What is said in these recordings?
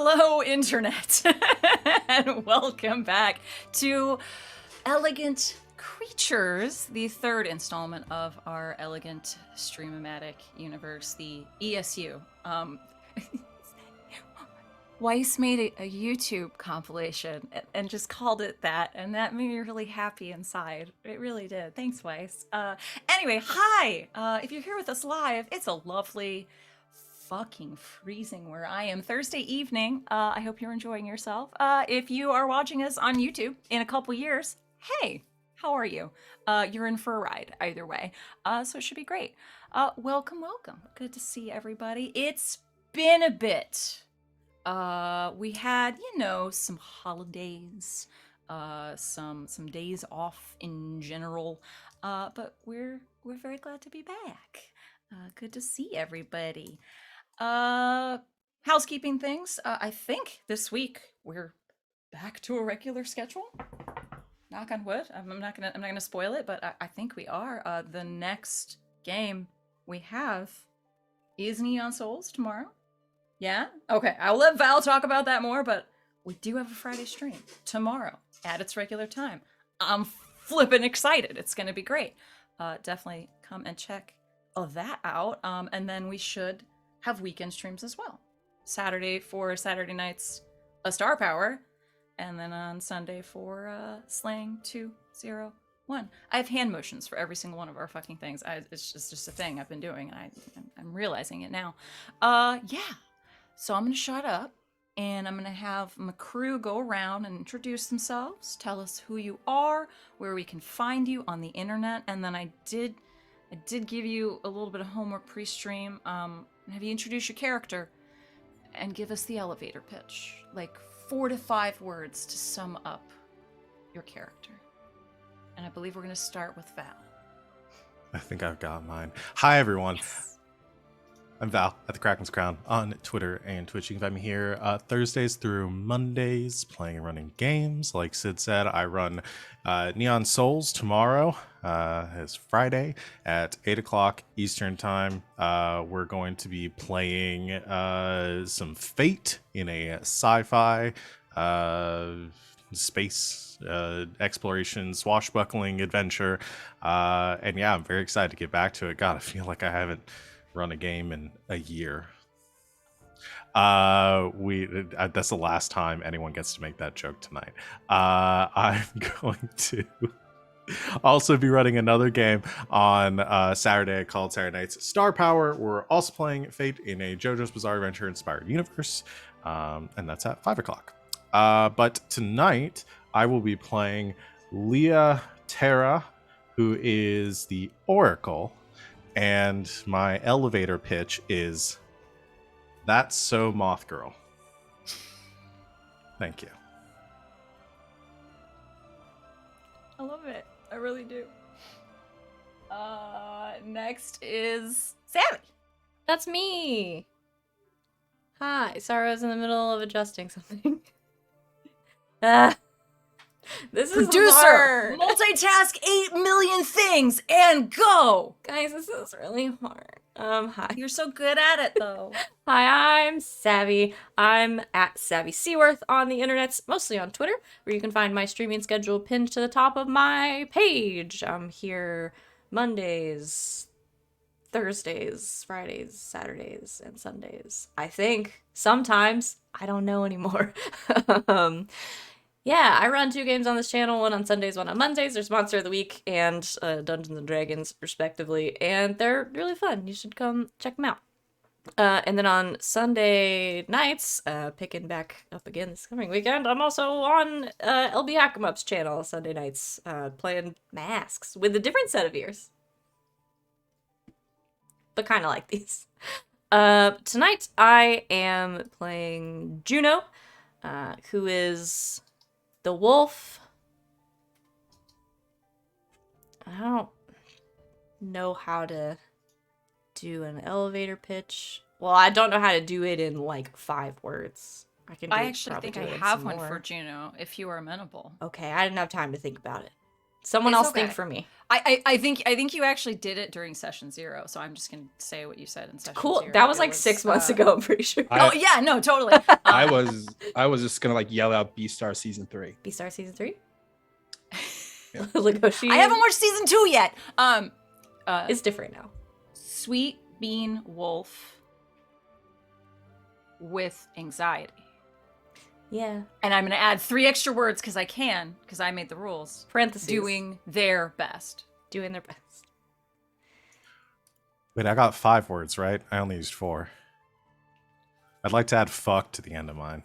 Hello, Internet, and welcome back to Elegant Creatures, the third installment of our Elegant Stream-O-Matic universe, the ESU. Weiss made a YouTube compilation and just called it that, and that made me really happy inside. It really did. Thanks, Weiss. Anyway, hi! If you're here with us live, it's a lovely fucking freezing where I am Thursday evening. I hope you're enjoying yourself. If you are watching us on YouTube in a couple years, hey, how are you? You're in for a ride either way. So it should be great. Welcome. Good to see everybody. It's been a bit. We had, some holidays, some days off in general, but we're very glad to be back. Good to see everybody. Housekeeping things. I think this week we're back to a regular schedule. Knock on wood. I'm not gonna spoil it, but I think we are. The next game we have is Neon Souls tomorrow. Yeah? Okay, I'll let Val talk about that more, but we do have a Friday stream tomorrow at its regular time. I'm flippin' excited. It's gonna be great. Definitely come and check that out. And then we should have weekend streams as well. Saturday for Saturday night's A Star Power, and then on Sunday for Slaying 201. I have hand motions for every single one of our fucking things. It's just a thing I've been doing, and I'm realizing it now. Yeah. So I'm gonna shut up, and I'm gonna have my crew go around and introduce themselves, tell us who you are, where we can find you on the internet, and then I did give you a little bit of homework pre-stream. Have you introduce your character and give us the elevator pitch, like 4 to 5 words to sum up your character. And I believe we're gonna start with Val. I think I've got mine. Hi, everyone. Yes. I'm Val at the Kraken's Crown on Twitter and Twitch. You can find me here Thursdays through Mondays playing and running games. Like Sid said, I run Neon Souls tomorrow. It's Friday at 8 o'clock Eastern Time. We're going to be playing some Fate in a sci-fi space exploration, swashbuckling adventure. And yeah, I'm very excited to get back to it. God, I feel like I haven't run a game in a year. That's the last time anyone gets to make that joke tonight. I'm going to also be running another game on Saturday called Saturday Night's Star Power. We're also playing Fate in a JoJo's Bizarre Adventure inspired universe, and that's at 5 o'clock. But tonight I will be playing Leah Terra, who is the Oracle. And my elevator pitch is, "That's so Moth Girl." Thank you. I love it. I really do. Next is Sammy. That's me. Hi. Sorry, I was in the middle of adjusting something. This is Producer, hard. multitask 8 million things and go. Guys, this is really hard. Hi. You're so good at it though. Hi, I'm Savvy. I'm at Savvy Seaworth on the internets, mostly on Twitter, where you can find my streaming schedule pinned to the top of my page. I'm here Mondays, Thursdays, Fridays, Saturdays, and Sundays. I think. Sometimes. I don't know anymore. Yeah, I run 2 games on this channel, one on Sundays, one on Mondays. There's Monster of the Week and Dungeons and Dragons, respectively, and they're really fun. You should come check them out. And then on Sunday nights, picking back up again this coming weekend, I'm also on LB Hackamup's channel Sunday nights, playing masks with a different set of ears. But kind of like these. Tonight, I am playing Juno, who is the wolf. I don't know how to do an elevator pitch. Well, I don't know how to do it in like 5 words. I actually think I have one for Juno, if you are amenable. Okay, I didn't have time to think about it. Someone else think for me. I think you actually did it during session 0, so I'm just gonna say what you said in session Cool. 0. That was It like 6 months ago, I'm pretty sure. Oh yeah, no, totally. I was just gonna like yell out B-Star season 3. B-Star season 3? Yeah. Legoshi. I haven't watched season 2 yet. It's different now. Sweet Bean Wolf with anxiety. Yeah. And I'm going to add 3 extra words because I made the rules. Parentheses. Doing their best. Doing their best. Wait, I got 5 words, right? I only used 4. I'd like to add fuck to the end of mine.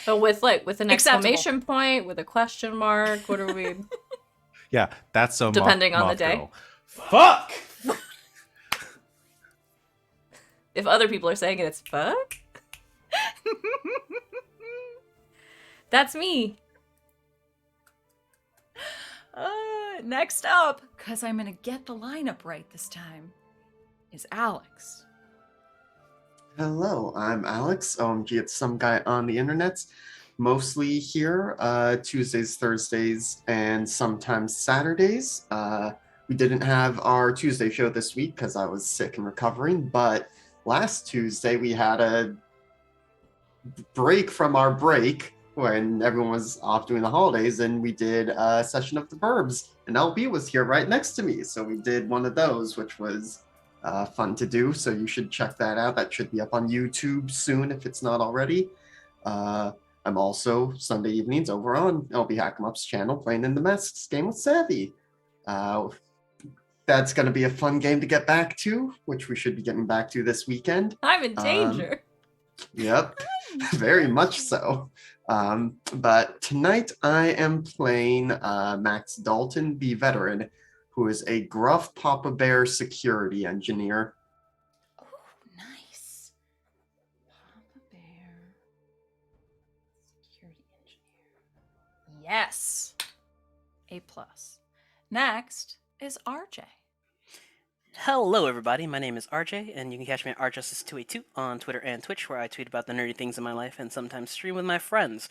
But with an Acceptable. exclamation point, with a question mark, what are we? Yeah, that's so Depending on the moth day. girl. Fuck! If other people are saying it, it's fuck. That's me. Next up, because I'm going to get the lineup right this time, is Alex. Hello, I'm Alex. OMG, it's some guy on the internet. Mostly here, Tuesdays, Thursdays, and sometimes Saturdays. We didn't have our Tuesday show this week because I was sick and recovering, but last Tuesday we had a break from our break when everyone was off doing the holidays, and we did a session of the Burbs, and LB was here right next to me, so we did one of those, which was fun to do, so you should check that out. That should be up on YouTube soon if it's not already. I'm also Sunday evenings over on LB Hack'emup's channel playing in the Masks game with Savvy. That's going to be a fun game to get back to, which we should be getting back to this weekend. I'm in danger. Yep, very much so. But tonight I am playing Max Dalton, the veteran, who is a gruff Papa Bear security engineer. Oh, nice. Papa Bear. Security engineer. Yes. A+. Next is RJ. Hello, everybody. My name is RJ, and you can catch me at rjustice282 on Twitter and Twitch, where I tweet about the nerdy things in my life and sometimes stream with my friends.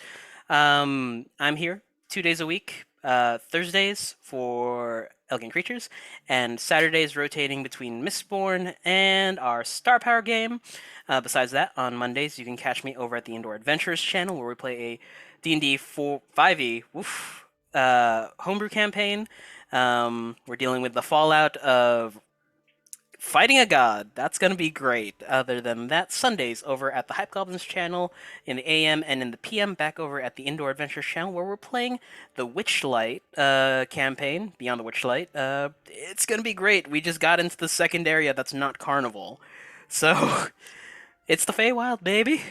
I'm here 2 days a week, Thursdays for Elegant Creatures, and Saturdays rotating between Mistborn and our Star Power game. Besides that, on Mondays, you can catch me over at the Indoor Adventures channel, where we play a D&D 5e homebrew campaign. We're dealing with the fallout of fighting a god. That's going to be great. Other than that, Sundays over at the Hype Goblins channel in the AM and in the PM, back over at the Indoor Adventures channel, where we're playing the Witchlight campaign, Beyond the Witchlight. It's going to be great. We just got into the second area that's not Carnival. So, it's the Feywild, baby.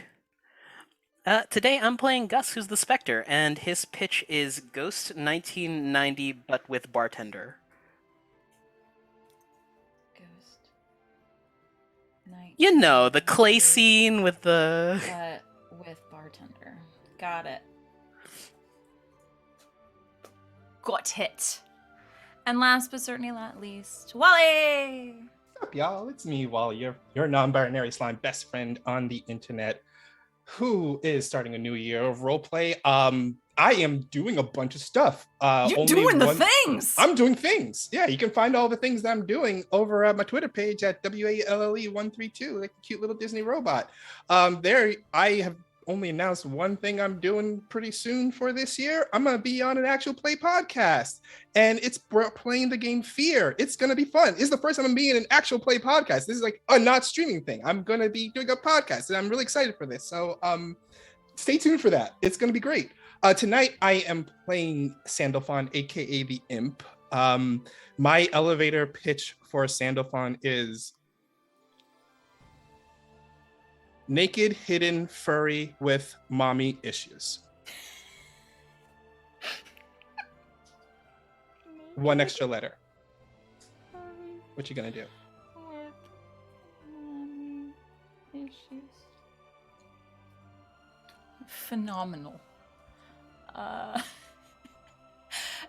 Today I'm playing Gus, who's the Spectre, and his pitch is Ghost 1990, but with Bartender. Ghost. Night. You know, the clay scene with the... with bartender. Got it. Got it. And last but certainly not least, Wally! What's up, y'all? It's me, Wally, your non-binary slime best friend on the internet, who is starting a new year of roleplay. I am doing a bunch of stuff. You're doing the things! I'm doing things. Yeah, you can find all the things that I'm doing over at my Twitter page at WALLE132, like a cute little Disney robot. There, I have only announced one thing I'm doing pretty soon for this year. I'm going to be on an actual play podcast, and it's playing the game Fear. It's going to be fun. It's the first time I'm being in an actual play podcast. This is like a not streaming thing. I'm going to be doing a podcast, and I'm really excited for this. So stay tuned for that. It's going to be great. Tonight, I am playing Sandalphon, aka the Imp. My elevator pitch for Sandalphon is naked, hidden, furry with mommy issues. One extra letter. What you gonna do? With mommy issues. Phenomenal.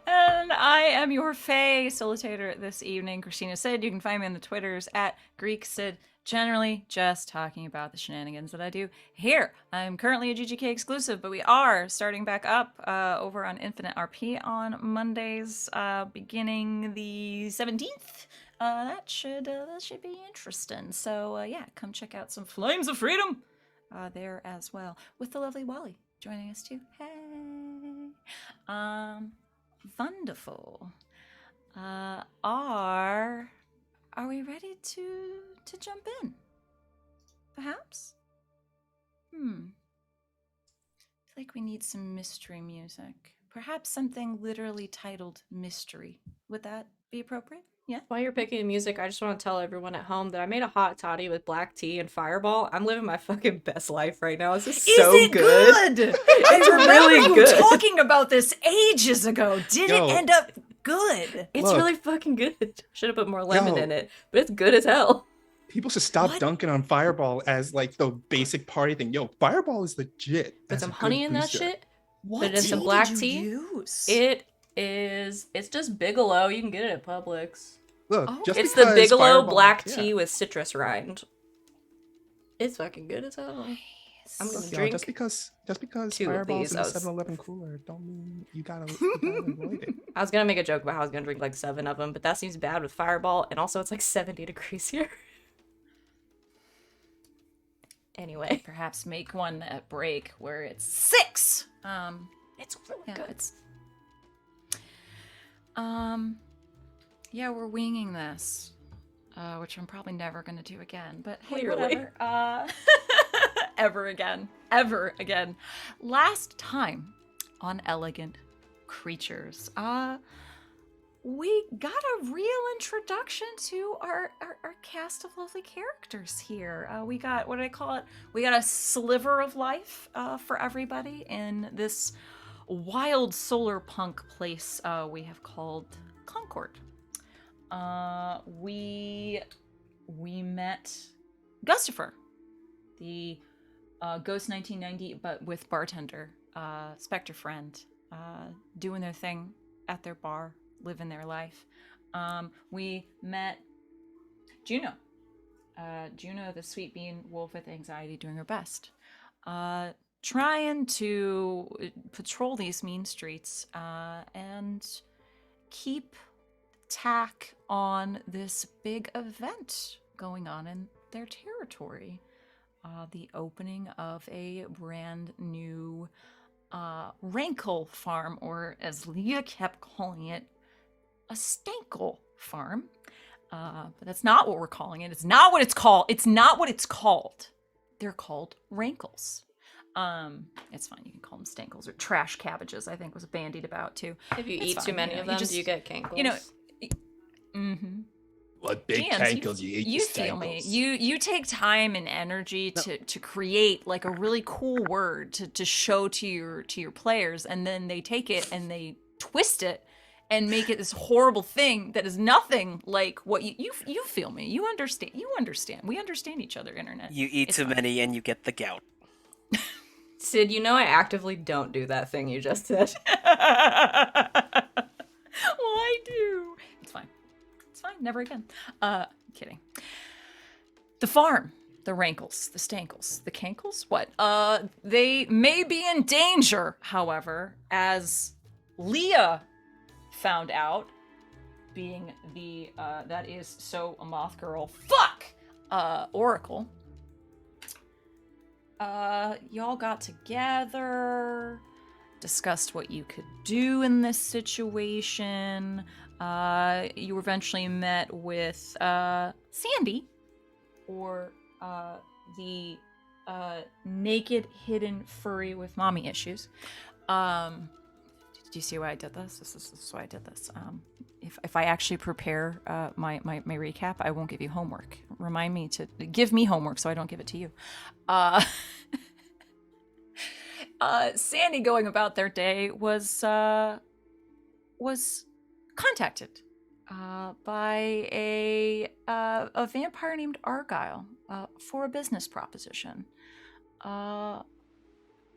And I am your Fae-cilitator this evening, Christina Sid. You can find me on the Twitters at GreekSid, generally just talking about the shenanigans that I do here. I'm currently a GGK exclusive, but we are starting back up over on Infinite RP on Mondays, beginning the 17th. That should be interesting. So yeah, come check out some Flames of Freedom there as well, with the lovely Wally joining us too. Hey. Wonderful. Are we ready to jump in? Perhaps? I feel like we need some mystery music. Perhaps something literally titled Mystery. Would that be appropriate? Yeah. While you're picking music, I just want to tell everyone at home that I made a hot toddy with black tea and Fireball. I'm living my fucking best life right now. This is so it good. It's really really good. good. Talking about this ages ago. Did Yo. it end up good? It's Look. really fucking good. Should have put more lemon Yo. in it, but it's good as hell. People should stop What? dunking on Fireball as like the basic party thing. Yo, Fireball is legit. Put as some a good honey in that booster. shit. What in some tea black did you tea? use? It's just Bigelow. You can get it at Publix. Look, Oh, just It's the because Bigelow Fireball- black yeah. tea with citrus rind. It's fucking good as hell. I'm gonna Look, y'all, drink just because two of Fireball's these. in I the was- 7-Eleven cooler, don't mean you gotta avoid it. I was gonna make a joke about how I was gonna drink like 7 of them, but that seems bad with Fireball, and also it's like 70 degrees here. Anyway, Perhaps make one at break where it's 6. it's really Yeah, good. it's yeah, we're winging this, which I'm probably never gonna do again. But hey, Clearly. whatever. Ever again. Last time on Elegant Creatures, we got a real introduction to our cast of lovely characters here. We got, what do I call it? We got a sliver of life for everybody in this wild solar punk place we have called Concord. We met Gustafer, the Ghost 1990, but with bartender, Spectre friend, doing their thing at their bar, living their life. We met Juno. Juno, the sweet bean wolf with anxiety, doing her best. Trying to patrol these mean streets and keep tack on this big event going on in their territory. The opening of a brand new rankle farm, or as Leah kept calling it, a stankle farm. But that's not what we're calling it. It's not what it's called. They're called rankles. It's fine. You can call them stankles or trash cabbages, I think was bandied about too. If you It's eat too fine, many you know, of you them, just- do you get cankles? You know, mm-hmm. What big And cankles you eat? you feel me. You take time and energy to create like a really cool word to show to your players, and then they take it and they twist it and make it this horrible thing that is nothing like what you feel me. You understand. We understand each other, internet. You eat It's too fine. many and you get the gout. Sid, you know I actively don't do that thing you just said. Well, I do. It's fine. Never again. Kidding. The farm, the rankles, the stankles, the cankles. What? They may be in danger, however, as Leah found out, being the that is so a moth girl. Fuck. Oracle. Y'all got together, discussed what you could do in this situation. You eventually met with Sandy, or the naked hidden furry with mommy issues. Do you see why I did this? This is why I did this. If I actually prepare my recap, I won't give you homework. Remind me to give me homework so I don't give it to you. Sandy, going about their day, was contacted by a vampire named Argyle for a business proposition.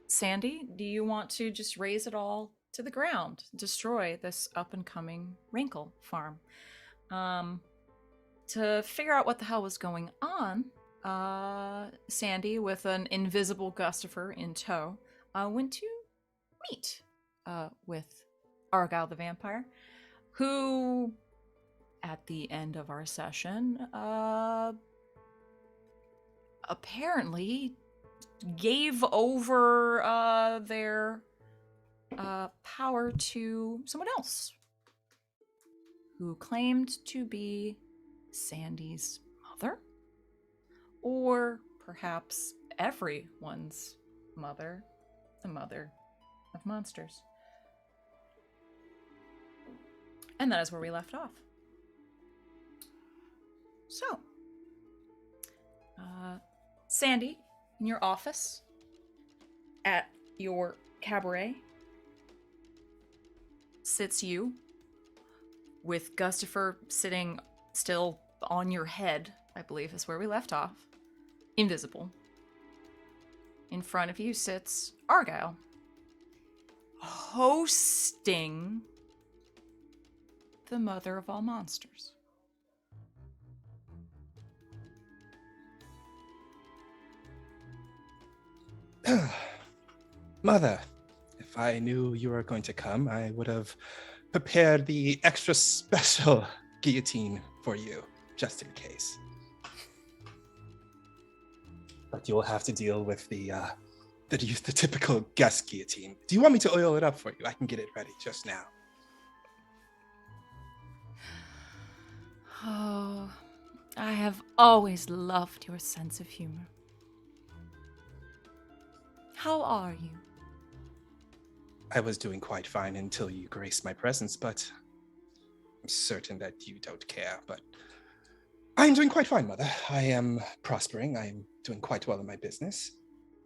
Sandy, do you want to just raise it all to the ground, destroy this up-and-coming wrinkle farm. To figure out what the hell was going on, Sandy, with an invisible Gustifer in tow, went to meet with Argyle the vampire, who, at the end of our session, apparently gave over their power to someone else who claimed to be Sandy's mother, or perhaps everyone's mother, the mother of monsters. And that is where we left off. So, Sandy, in your office at your cabaret sits you, with Gustifer sitting still on your head, I believe is where we left off, invisible. In front of you sits Argyle, hosting the mother of all monsters. Mother, if I knew you were going to come, I would have prepared the extra special guillotine for you, just in case. But you'll have to deal with the typical guest guillotine. Do you want me to oil it up for you? I can get it ready just now. Oh, I have always loved your sense of humor. How are you? I was doing quite fine until you graced my presence, but I'm certain that you don't care. But I'm doing quite fine, Mother. I am prospering. I'm doing quite well in my business.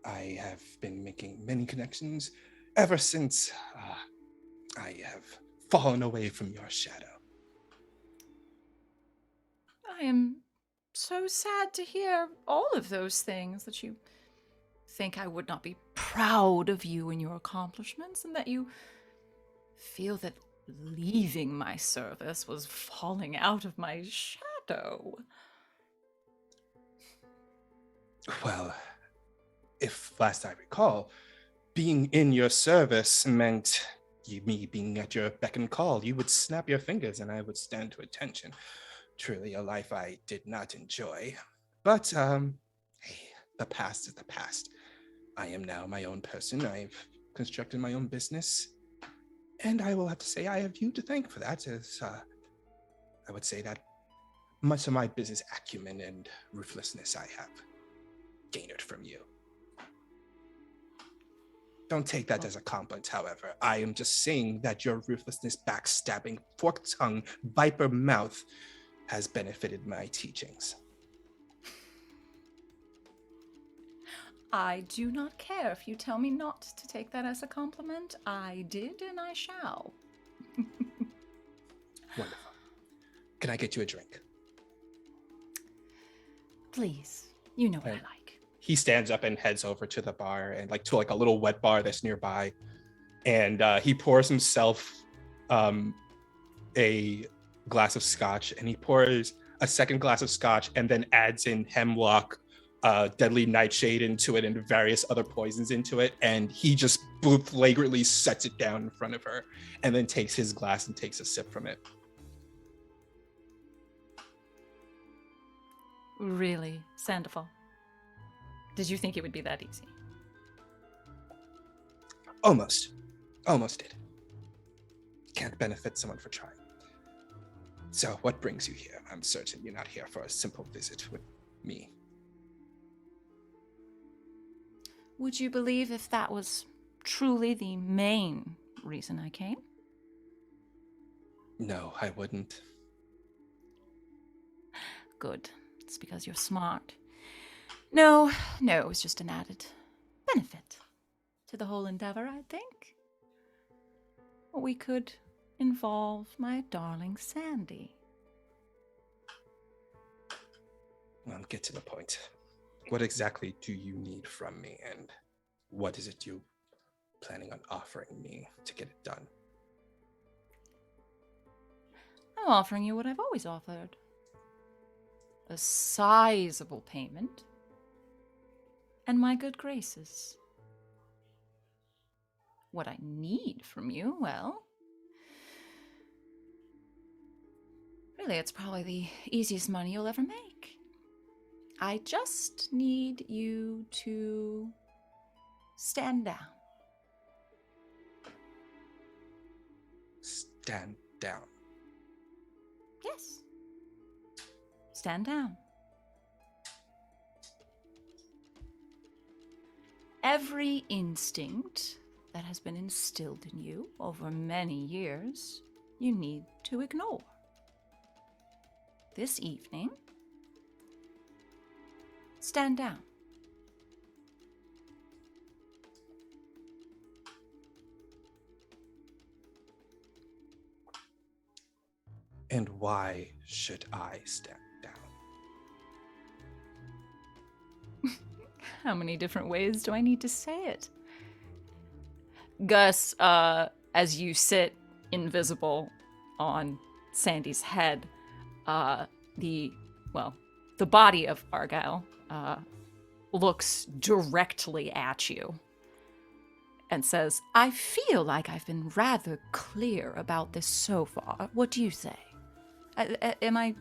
I have been making many connections ever since I have fallen away from your shadow. I am so sad to hear all of those things, that you think I would not be proud of you and your accomplishments, and that you feel that leaving my service was falling out of my shadow. Well, if last I recall, being in your service meant me being at your beck and call. You would snap your fingers and I would stand to attention. Truly a life I did not enjoy. But, hey, the past is the past. I am now my own person. I've constructed my own business. And I will have to say I have you to thank for that, as I would say that much of my business acumen and ruthlessness I have gained from you. Don't take that as a compliment, however. I am just saying that your ruthlessness, backstabbing, forked tongue, viper mouth has benefited my teachings. I do not care if you tell me not to take that as a compliment. I did, and I shall. Wonderful. Can I get you a drink? Please. You know what I Right. like. He stands up and heads over to the bar and to a little wet bar that's nearby. And he pours himself a glass of scotch, and he pours a second glass of scotch and then adds in hemlock, deadly nightshade into it, and various other poisons into it. And he just flagrantly sets it down in front of her and then takes his glass and takes a sip from it. Really, Sandoval? Did you think it would be that easy? Almost did. Can't benefit someone for trying. So what brings you here? I'm certain you're not here for a simple visit with me. Would you believe if that was truly the main reason I came? No, I wouldn't. Good. It's because you're smart. No, it was just an added benefit to the whole endeavor, I think. We could involve my darling Sandy. Well, get to the point. What exactly do you need from me, and what is it you planning on offering me to get it done? I'm offering you what I've always offered. A sizable payment. And my good graces. What I need from you, well... really, it's probably the easiest money you'll ever make. I just need you to stand down. Stand down. Yes. Stand down. Every instinct that has been instilled in you over many years, you need to ignore. This evening, stand down. And why should I stand down? How many different ways do I need to say it? Gus, as you sit invisible on Sandy's head, the body of Argyle looks directly at you and says, I feel like I've been rather clear about this so far. What do you say? Am I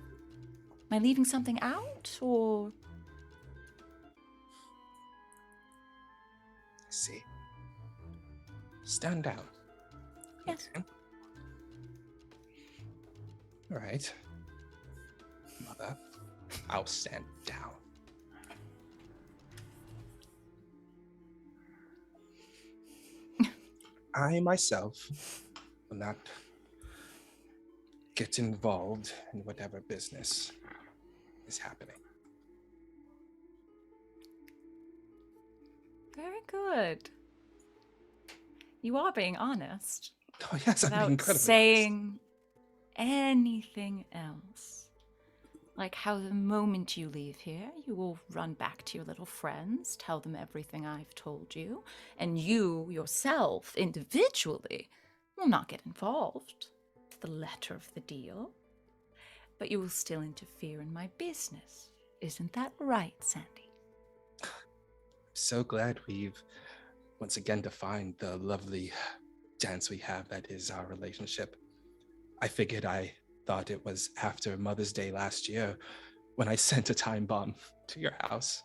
leaving something out, or? See. Stand down. Yes. Okay. All right. Mother, I'll stand down. I myself will not get involved in whatever business is happening. Very good. You are being honest. Oh, yes, I'm being Without incredibly saying anything else. Like how the moment you leave here, you will run back to your little friends, tell them everything I've told you, and you yourself, individually, will not get involved to the letter of the deal. But you will still interfere in my business. Isn't that right, Sandy? So glad we've once again defined the lovely dance we have that is our relationship. I thought it was after Mother's Day last year when I sent a time bomb to your house.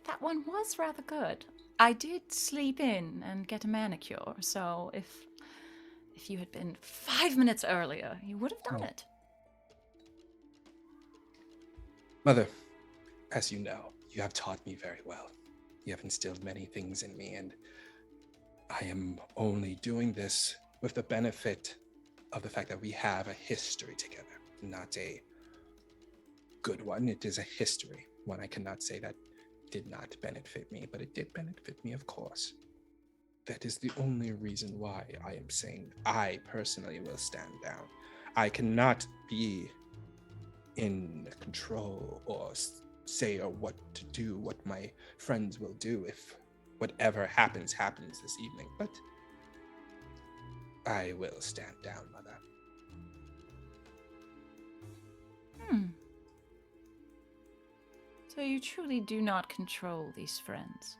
That one was rather good. I did sleep in and get a manicure, so if you had been 5 minutes earlier, you would have done it. Mother, as you know, you have taught me very well. You have instilled many things in me, and I am only doing this with the benefit of the fact that we have a history together, not a good one. It is a history. One I cannot say that did not benefit me, but it did benefit me, of course. That is the only reason why I am saying I personally will stand down. I cannot be in control or say or what to do, what my friends will do if whatever happens this evening, but I will stand down, Mother. So you truly do not control these friends.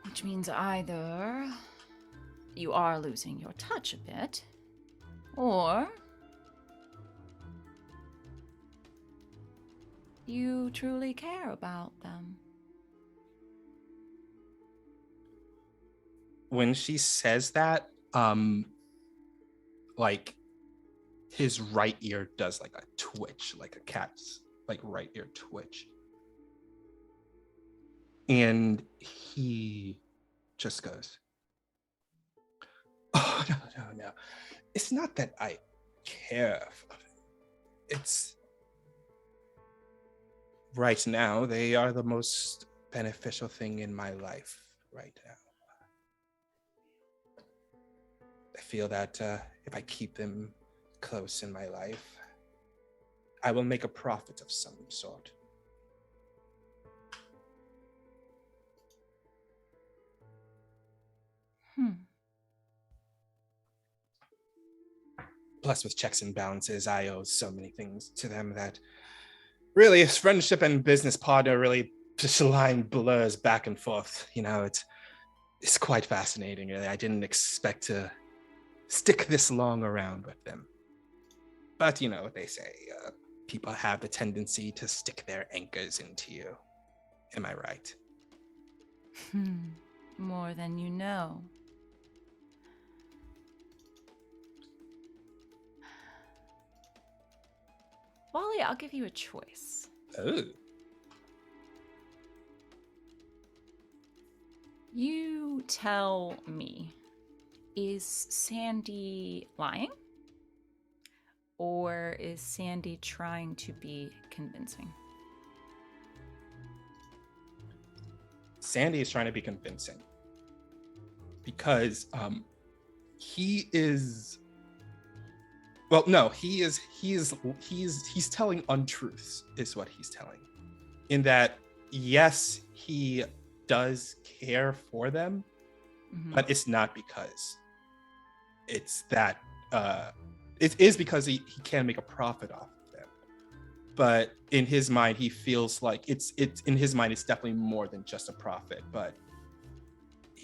Which means either you are losing your touch a bit, or you truly care about them. When she says that, like his right ear does like a twitch, like a cat's like right ear twitch. And he just goes, oh, no. It's not that I care. It's right now, they are the most beneficial thing in my life right now. I feel that if I keep them close in my life, I will make a profit of some sort. plus with checks and balances, I owe so many things to them that really friendship and business partner really just a line blurs back and forth. It's quite fascinating. I didn't expect to stick this long around with them. But you know what they say, people have the tendency to stick their anchors into you. Am I right? More than you know. Wally, I'll give you a choice. Oh. You tell me, is Sandy lying? Or is Sandy trying to be convincing? Sandy is trying to be convincing because he is he's telling untruths is what he's telling, in that yes, he does care for them, but it's not because it's that it is because he can make a profit off of them, but in his mind he feels like it's in his mind it's definitely more than just a profit, but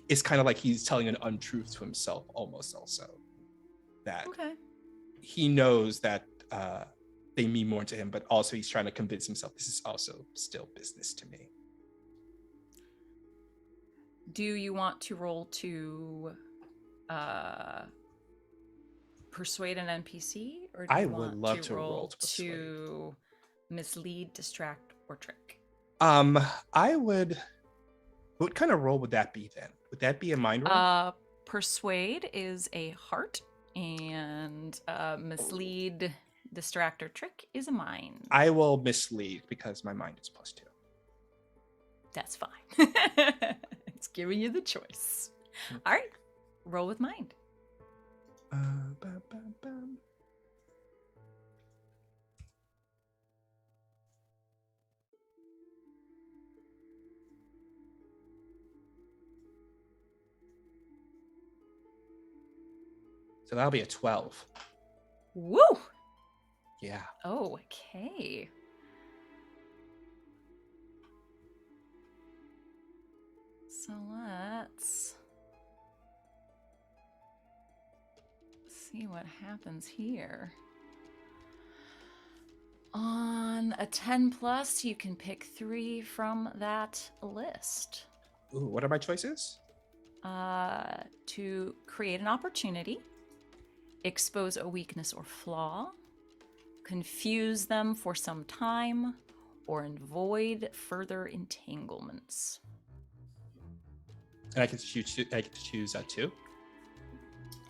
it's kind of like he's telling an untruth to himself almost, also that he knows that they mean more to him, but also he's trying to convince himself this is also still business to me. Do you want to roll to persuade an NPC, or do you I would want love to roll to mislead, distract, or trick? I would. What kind of role would that be then? Would that be a mind roll? Persuade is a heart, and mislead, distract, or trick is a mind. I will mislead because my mind is +2. That's fine. It's giving you the choice. All right, roll with mind. So that'll be a 12. Woo! Yeah. Okay. So let's see what happens here. On a 10 plus, you can pick 3 from that list. Ooh, what are my choices? To create an opportunity, expose a weakness or flaw, confuse them for some time, or avoid further entanglements. And I get to choose 2?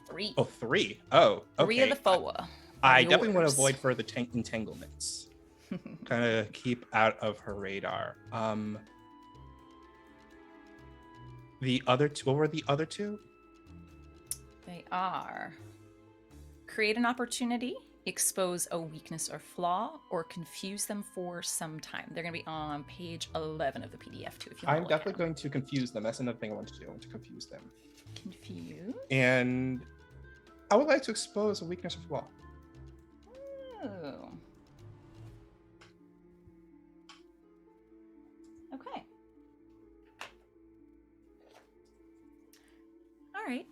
3. Oh, 3. Oh, okay. 3 of the 4. I definitely want to avoid further entanglements. Kind of keep out of her radar. The other two, what were the other 2? They are create an opportunity, expose a weakness or flaw, or confuse them for some time. They're going to be on page 11 of the PDF too. If you I'm definitely going to confuse them. That's another thing I want to do. I want to confuse them. Confuse. And I would like to expose a weakness or flaw. Oh. Okay. All right.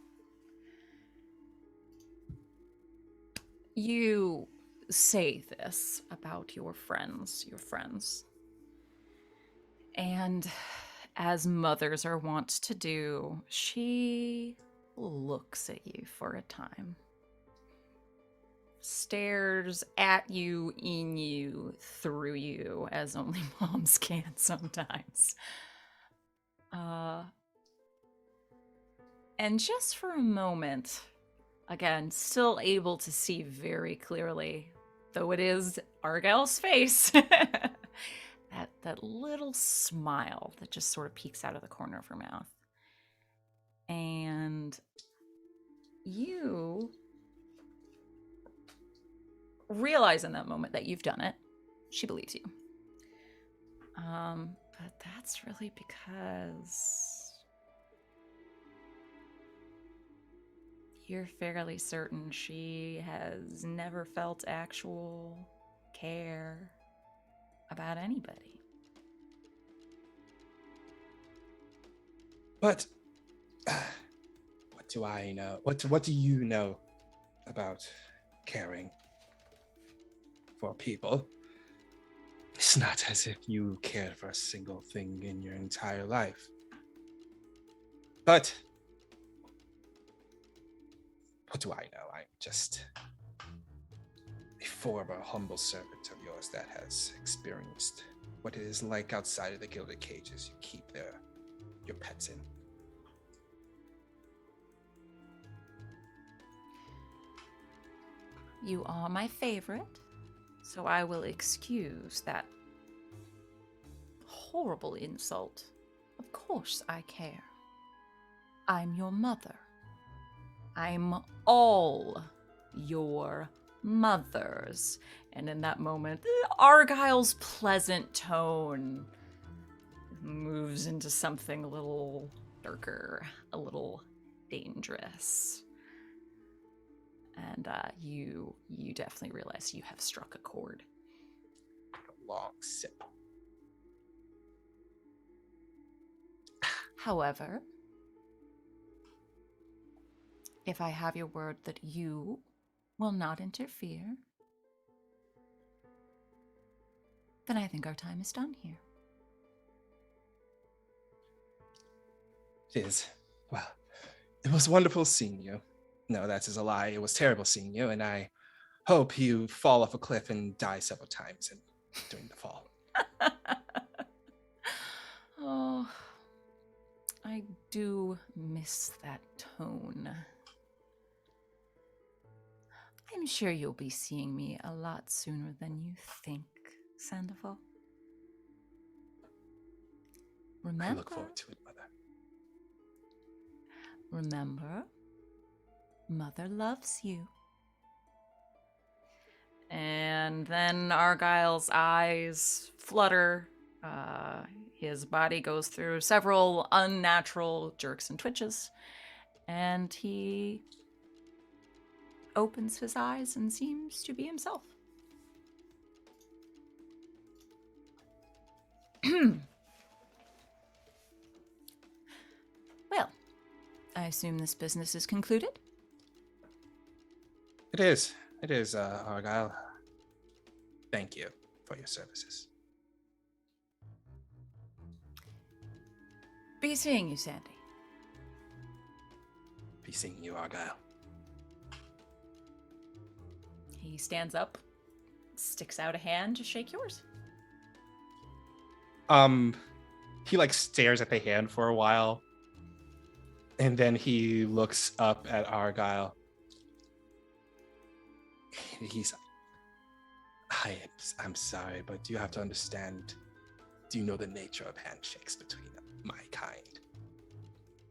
You say this about your friends. And as mothers are wont to do, she looks at you for a time. Stares at you, in you, through you, as only moms can sometimes. And just for a moment, again, still able to see very clearly, though it is Argyle's face, that little smile that just sort of peeks out of the corner of her mouth. And you realize in that moment that you've done it. She believes you. But that's really because you're fairly certain she has never felt actual care about anybody. But what do I know? What do you know about caring for people? It's not as if you cared for a single thing in your entire life. But what do I know? I'm just a former humble servant of yours that has experienced what it is like outside of the gilded cages you keep your pets in. You are my favorite, so I will excuse that horrible insult. Of course I care. I'm your mother. I'm all your mothers. And in that moment, Argyle's pleasant tone moves into something a little darker, a little dangerous. And you definitely realize you have struck a chord. A long sip. However, if I have your word that you will not interfere, then I think our time is done here. It is. Well, it was wonderful seeing you. No, that is a lie. It was terrible seeing you, and I hope you fall off a cliff and die several times during the fall. Oh, I do miss that tone. I'm sure you'll be seeing me a lot sooner than you think, Sandoval. Remember, I look forward to it, Mother. Remember, Mother loves you. And then Argyle's eyes flutter. His body goes through several unnatural jerks and twitches. And he opens his eyes and seems to be himself. Well, I assume this business is concluded? It is. It is, Argyle. Thank you for your services. Be seeing you, Sandy. Be seeing you, Argyle. He stands up, sticks out a hand to shake yours. He like stares at the hand for a while, and then he looks up at Argyle. I'm sorry, but you have to understand. Do you know the nature of handshakes between my kind?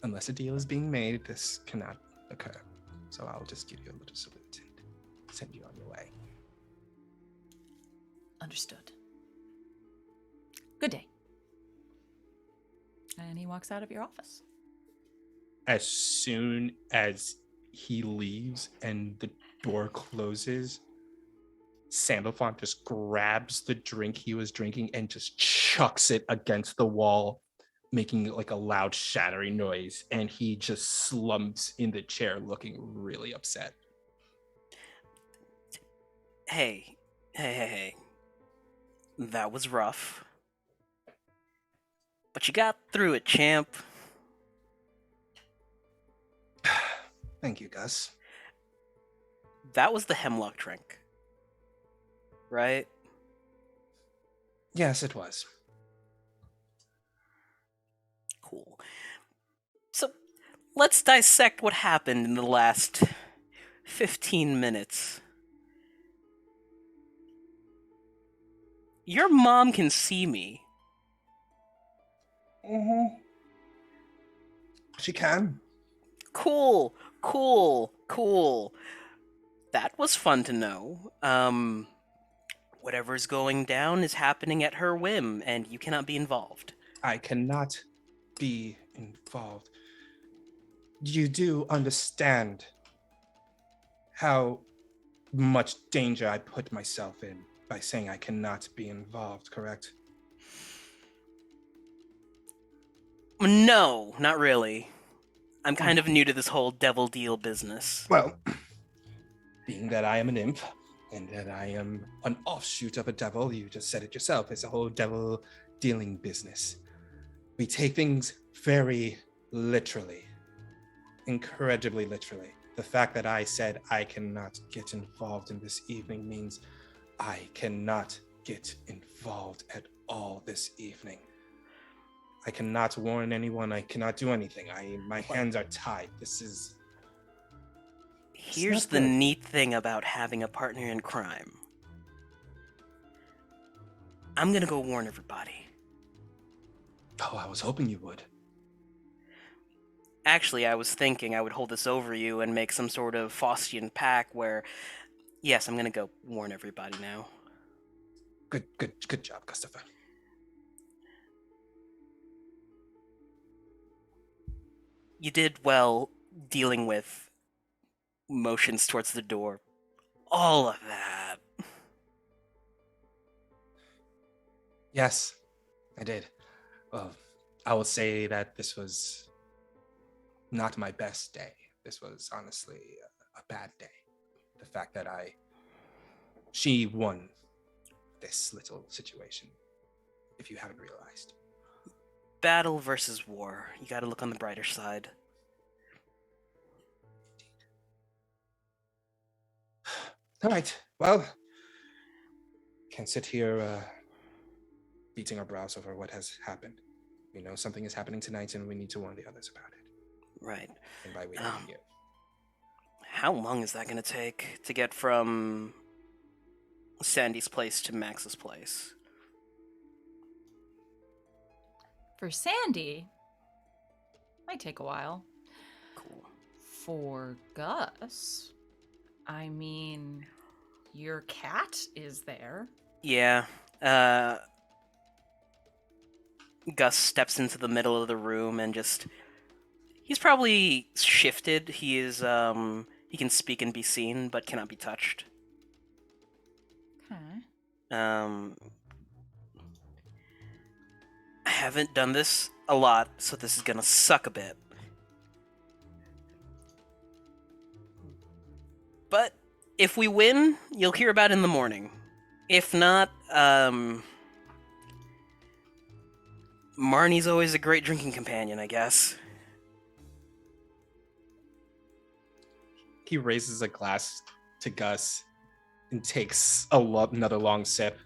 Unless a deal is being made, this cannot occur. So I'll just give you a little salute and send you on your way. Understood. Good day. And he walks out of your office. As soon as he leaves and the door closes, Sandalphon just grabs the drink he was drinking and just chucks it against the wall, making like a loud shattering noise, and he just slumps in the chair looking really upset. Hey. That was rough. But you got through it, champ. Thank you, Gus. That was the hemlock drink, right? Yes, it was. Cool. So, let's dissect what happened in the last 15 minutes. Your mom can see me. Mm-hmm. She can. Cool. That was fun to know. Whatever's going down is happening at her whim, and you cannot be involved. I cannot be involved. You do understand how much danger I put myself in by saying I cannot be involved, correct? No, not really. I'm kind of new to this whole devil deal business. Well, being that I am an imp and that I am an offshoot of a devil, you just said it yourself, it's a whole devil dealing business. We take things very literally, incredibly literally. The fact that I said I cannot get involved in this evening means I cannot get involved at all this evening. I cannot warn anyone. I cannot do anything. My hands are tied. This is... Here's not the good. neat thing about having a partner in crime. I'm gonna go warn everybody. Oh, I was hoping you would. Actually, I was thinking I would hold this over you and make some sort of Faustian pact where, yes, I'm gonna go warn everybody now. Good job, Christopher. You did well dealing with motions towards the door. All of that. Yes, I did. Well, I will say that this was not my best day. This was honestly a bad day. The fact that she won this little situation, if you haven't realized. Battle versus war. You gotta look on the brighter side. All right, well, can't sit here beating our brows over what has happened. We know something is happening tonight and we need to warn the others about it. Right. And by we, you. How long is that gonna take to get from Sandy's place to Max's place? For Sandy, might take a while. Cool. For Gus, I mean, your cat is there. Yeah. Gus steps into the middle of the room and just... He's probably shifted. He is, he can speak and be seen, but cannot be touched. Okay. I haven't done this a lot, so this is gonna suck a bit. But if we win, you'll hear about it in the morning. If not, Marnie's always a great drinking companion, I guess. He raises a glass to Gus and takes another long sip.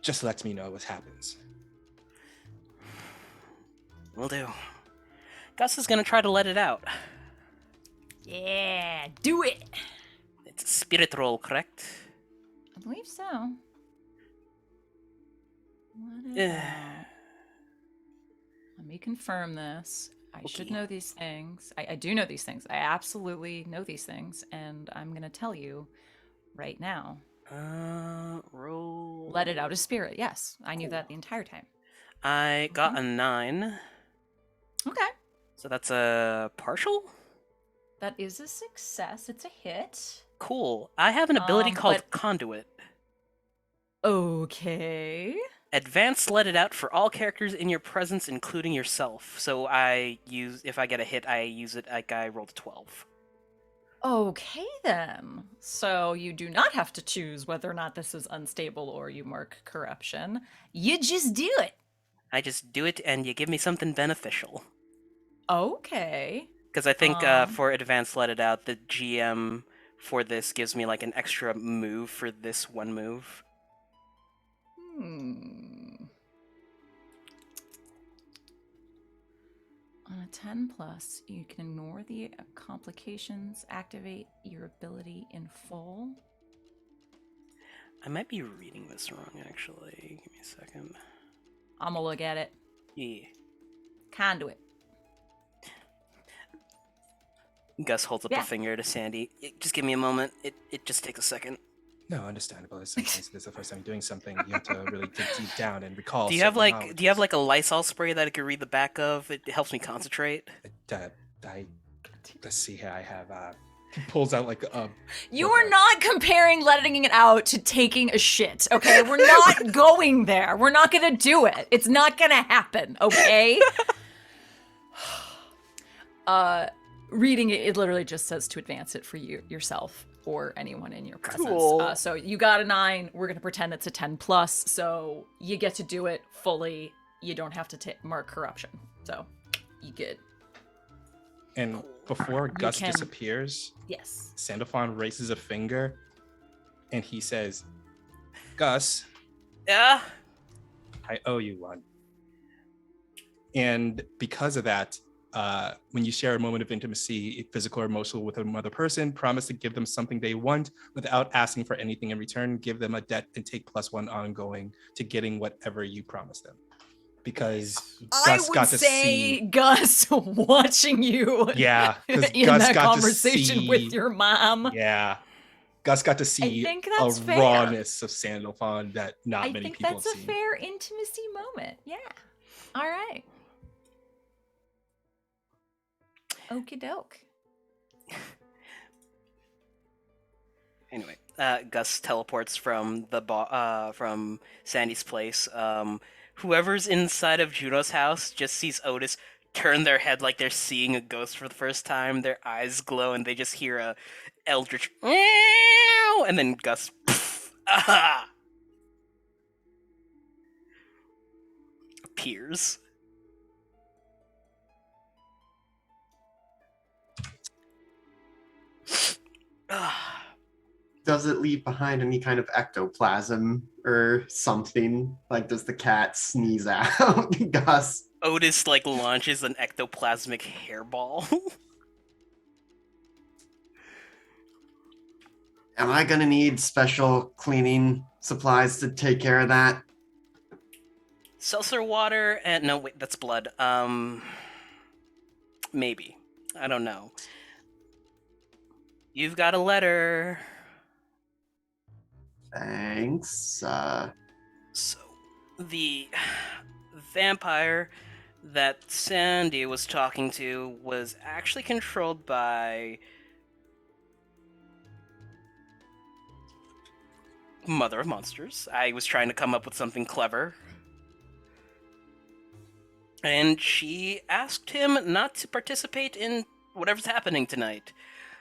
Just lets me know what happens. Will do. Gus is gonna try to let it out. Yeah, do it. It's a spirit roll, correct? I believe so. Let it Eh. out. Let me confirm this. I should Okay. know these things. I do know these things. I absolutely know these things, and I'm gonna tell you right now. Roll. Let it out as spirit. Yes, I knew that the entire time. I got a 9, Okay, so that's a partial? that is a success. It's a hit. Cool. I have an ability called but- Conduit. Okay. Advance let it out for all characters in your presence, including yourself. So if I get a hit, I use it like I rolled a 12. Okay then. So you do not have to choose whether or not this is unstable or you mark corruption. You just do it. I just do it, and you give me something beneficial. Okay. Because I think Um. for Advance Let It Out, the GM for this gives me like an extra move for this one move. On a 10 plus, you can ignore the complications, activate your ability in full. I might be reading this wrong, actually. Give me a second. I'm gonna look at it. Yeah. Conduit. Gus holds up Yeah. a finger to Sandy. Just give me a moment. It just takes a second. No, understandable. Sometimes this is the first time doing something. You have to really dig deep down and recall. Do you have certain like a Lysol spray that I could read the back of? It helps me concentrate. knowledges. Let's see here. I have He pulls out like a. You are not comparing letting it out to taking a shit, okay? We're not going there. We're not gonna do it. It's not gonna happen, okay? Reading it, it literally just says to advance it for you yourself or anyone in your presence. Cool. So you got a 9. We're gonna pretend it's a 10 plus. So you get to do it fully. You don't have to mark corruption. So you good. And before Gus can- disappears, Yes. Sandalphon raises a finger, and he says, "Gus, Yeah. I owe you one." And because of that, when you share a moment of intimacy, physical or emotional, with another person, promise to give them something they want without asking for anything in return. Give them a debt and take +1 ongoing to getting whatever you promised them. Because Gus got to see. Gus watching you. Yeah, because in Gus that got conversation to see. with your mom. Yeah, Gus got to see think a that's fair. rawness of Sandalphon that not I many think people that's a see. fair intimacy moment. Yeah. All right. Okie doke. Anyway, Gus teleports from the from Sandy's place. Whoever's inside of Juno's house just sees Otis turn their head like they're seeing a ghost for the first time. Their eyes glow, and they just hear a eldritch meow, and then Gus. Appears. Does it leave behind any kind of ectoplasm or something? Like, does the cat sneeze out? Gus. Otis like launches an ectoplasmic hairball. Am I gonna need special cleaning supplies to take care of that? Seltzer water and no, wait, that's blood. Maybe. I don't know. You've got a letter. Thanks. So, the vampire that Sandy was talking to was actually controlled by Mother of Monsters. I was trying to come up with something clever. And she asked him not to participate in whatever's happening tonight.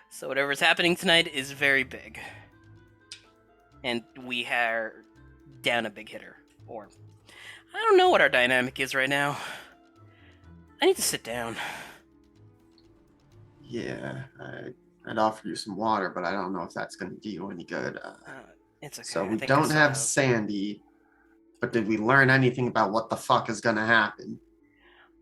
So whatever's happening tonight is very big. And we are down a big hitter. Or, I don't know what our dynamic is right now. I need to sit down. Yeah, I'd offer you some water, but I don't know if that's going to do you any good. It's okay. So I we think I don't still have Sandy, but did we learn anything about what the fuck is going to happen?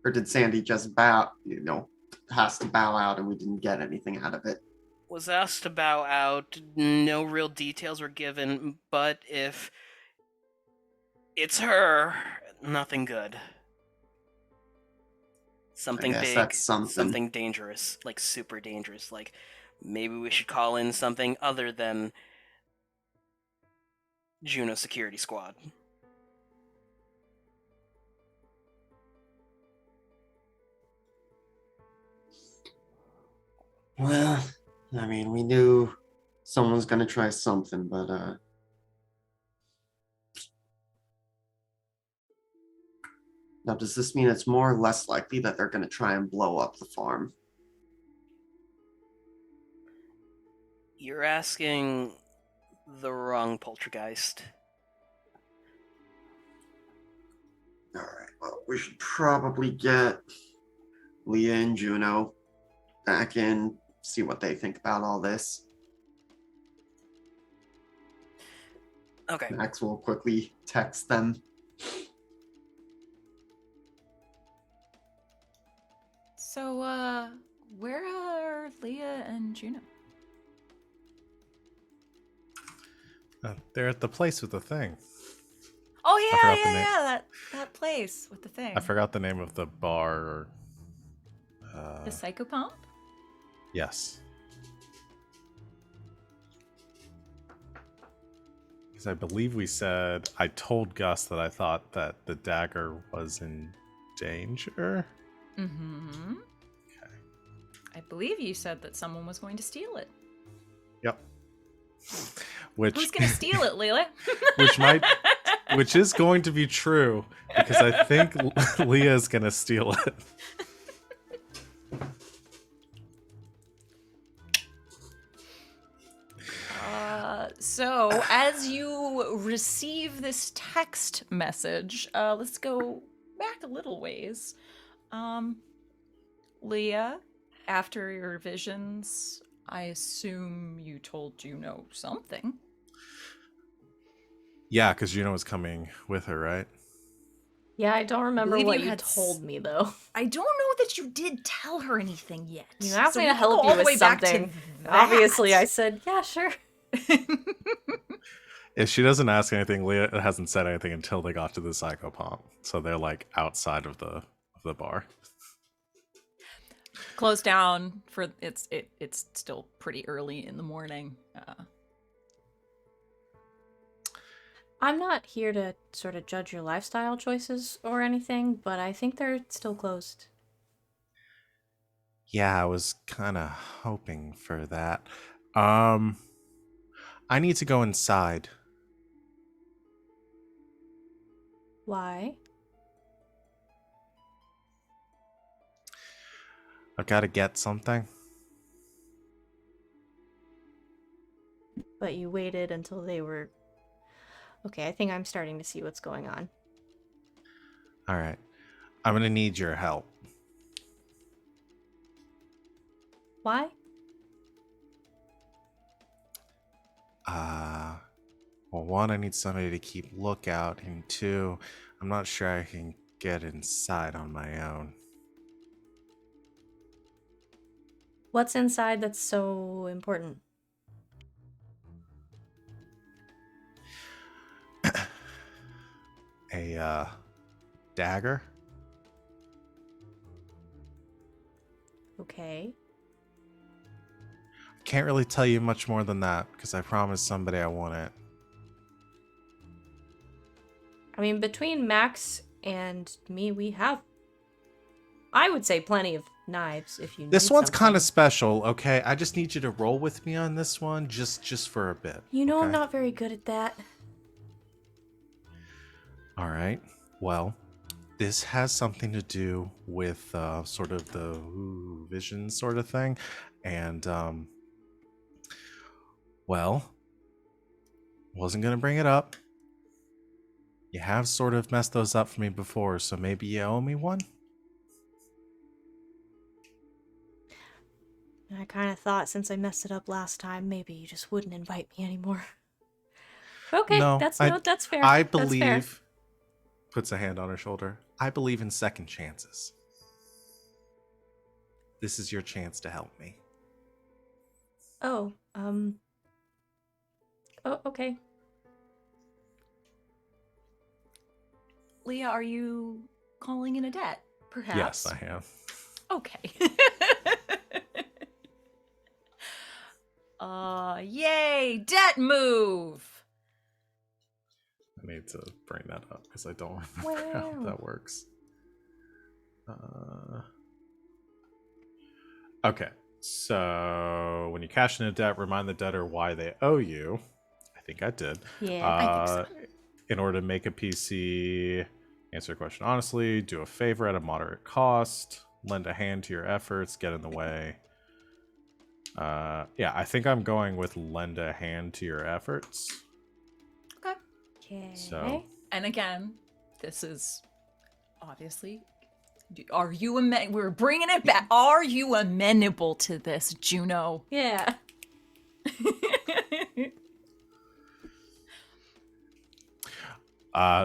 Or did Sandy just has to bow out and we didn't get anything out of it? Was asked to bow out. No real details were given, but if it's her, nothing good. Something guess big, that's something. dangerous, like super dangerous. Like maybe we should call in something other than Juno Security Squad. Well, I mean, we knew someone's going to try something, but now does this mean it's more or less likely that they're going to try and blow up the farm? You're asking the wrong poltergeist. All right, well, we should probably get Leah and Juno back in, see what they think about all this. Okay. Max will quickly text them. So, where are Leah and Juno? They're at the place with the thing. Oh forgot yeah, the yeah, name. yeah. That place with the thing. I forgot the name of the bar. The Psychopomp? Yes. Because I believe we said, I told Gus that I thought that the dagger was in danger. Mm-hmm. Okay. I believe you said that someone was going to steal it. Yep. Which Who's gonna steal it, Leela? which is going to be true because I think Leah is gonna steal it. So, as you receive this text message, let's go back a little ways. Leah, after your visions, I assume you told Juno something. Yeah, because Juno was coming with her, right? Yeah, I don't remember believe what you you had told me though. I don't know that you did tell her anything yet. You asked So me we to can help go you all the with way back to something. that. Obviously, I said, yeah, sure. If she doesn't ask anything, Leah hasn't said anything until they got to the psychopomp. So they're like outside of the bar. Close down for it's still pretty early in the morning. I'm not here to sort of judge your lifestyle choices or anything, but I think they're still closed. Yeah, I was kind of hoping for that. I need to go inside. Why? I've got to get something. But you waited until they were... Okay, I think I'm starting to see what's going on. All right. I'm going to need your help. Why? Well, one, I need somebody to keep lookout, and two, I'm not sure I can get inside on my own. What's inside that's so important? A dagger? Okay. Can't really tell you much more than that because I promised somebody I want it. I mean, between Max and me, we have, I would say, plenty of knives if you need This one's kind something. of special, okay? I just need you to roll with me on this one just for a bit. You know, I'm okay? not very good at that. All right. Well, this has something to do with sort of the vision sort of thing. And, well, wasn't going to bring it up. You have sort of messed those up for me before, so maybe you owe me one? I kind of thought since I messed it up last time, maybe you just wouldn't invite me anymore. Okay, No, that's fair. I That's fair. believe, puts a hand on her shoulder, I believe in second chances. This is your chance to help me. Oh, okay. Leah, are you calling in a debt? Perhaps. Yes, I am. Okay. Yay! Debt move! I need to bring that up because I don't remember how Wow. that works. Okay, so when you cash in a debt, remind the debtor why they owe you. I think I did. Yeah. I think so. In order to make a PC, answer a question honestly, do a favor at a moderate cost, lend a hand to your efforts, get in the way. Yeah, I think I'm going with lend a hand to your efforts. Okay. So, And again, this is obviously. Are you we're bringing it back. Are you amenable to this, Juno? Yeah.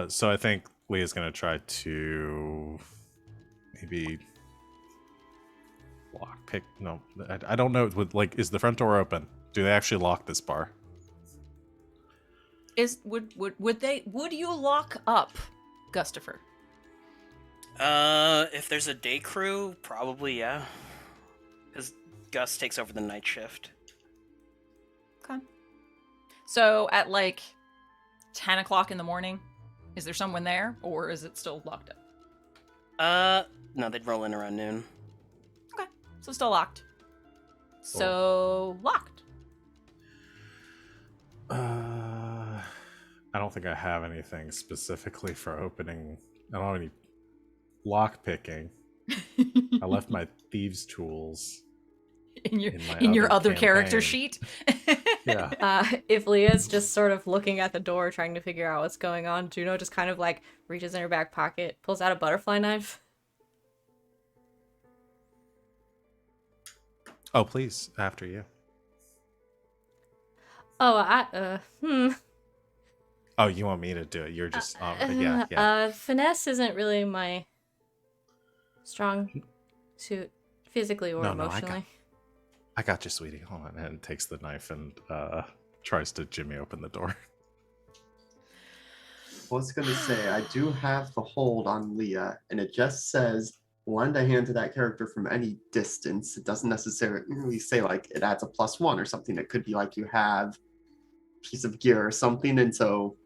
so I think Leah's gonna try to maybe lock pick. No, I don't know. Like, is the front door open? Do they actually lock this bar? Would you lock up Gustafer? If there's a day crew, probably, yeah. Because Gus takes over the night shift. Okay. So at like 10 o'clock in the morning, is there someone there, or is it still locked up? No, they'd roll in around noon. Okay, so still locked. So locked. I don't think I have anything specifically for opening. I don't have any lock picking. I left my thieves' tools in my your other character campaign. sheet. Yeah. If Leah's just sort of looking at the door, trying to figure out what's going on, Juno just kind of like reaches in her back pocket, pulls out a butterfly knife. Oh, please, after you. Oh, Oh, you want me to do it? You're just yeah. Finesse isn't really my strong suit, physically or No, emotionally. I got you, sweetie. Hold on, and takes the knife and tries to jimmy open the door. I was going to say, I do have the hold on Leah, and it just says lend a hand to that character from any distance. It doesn't necessarily say like it adds a +1 or something. It could be like you have a piece of gear or something, and so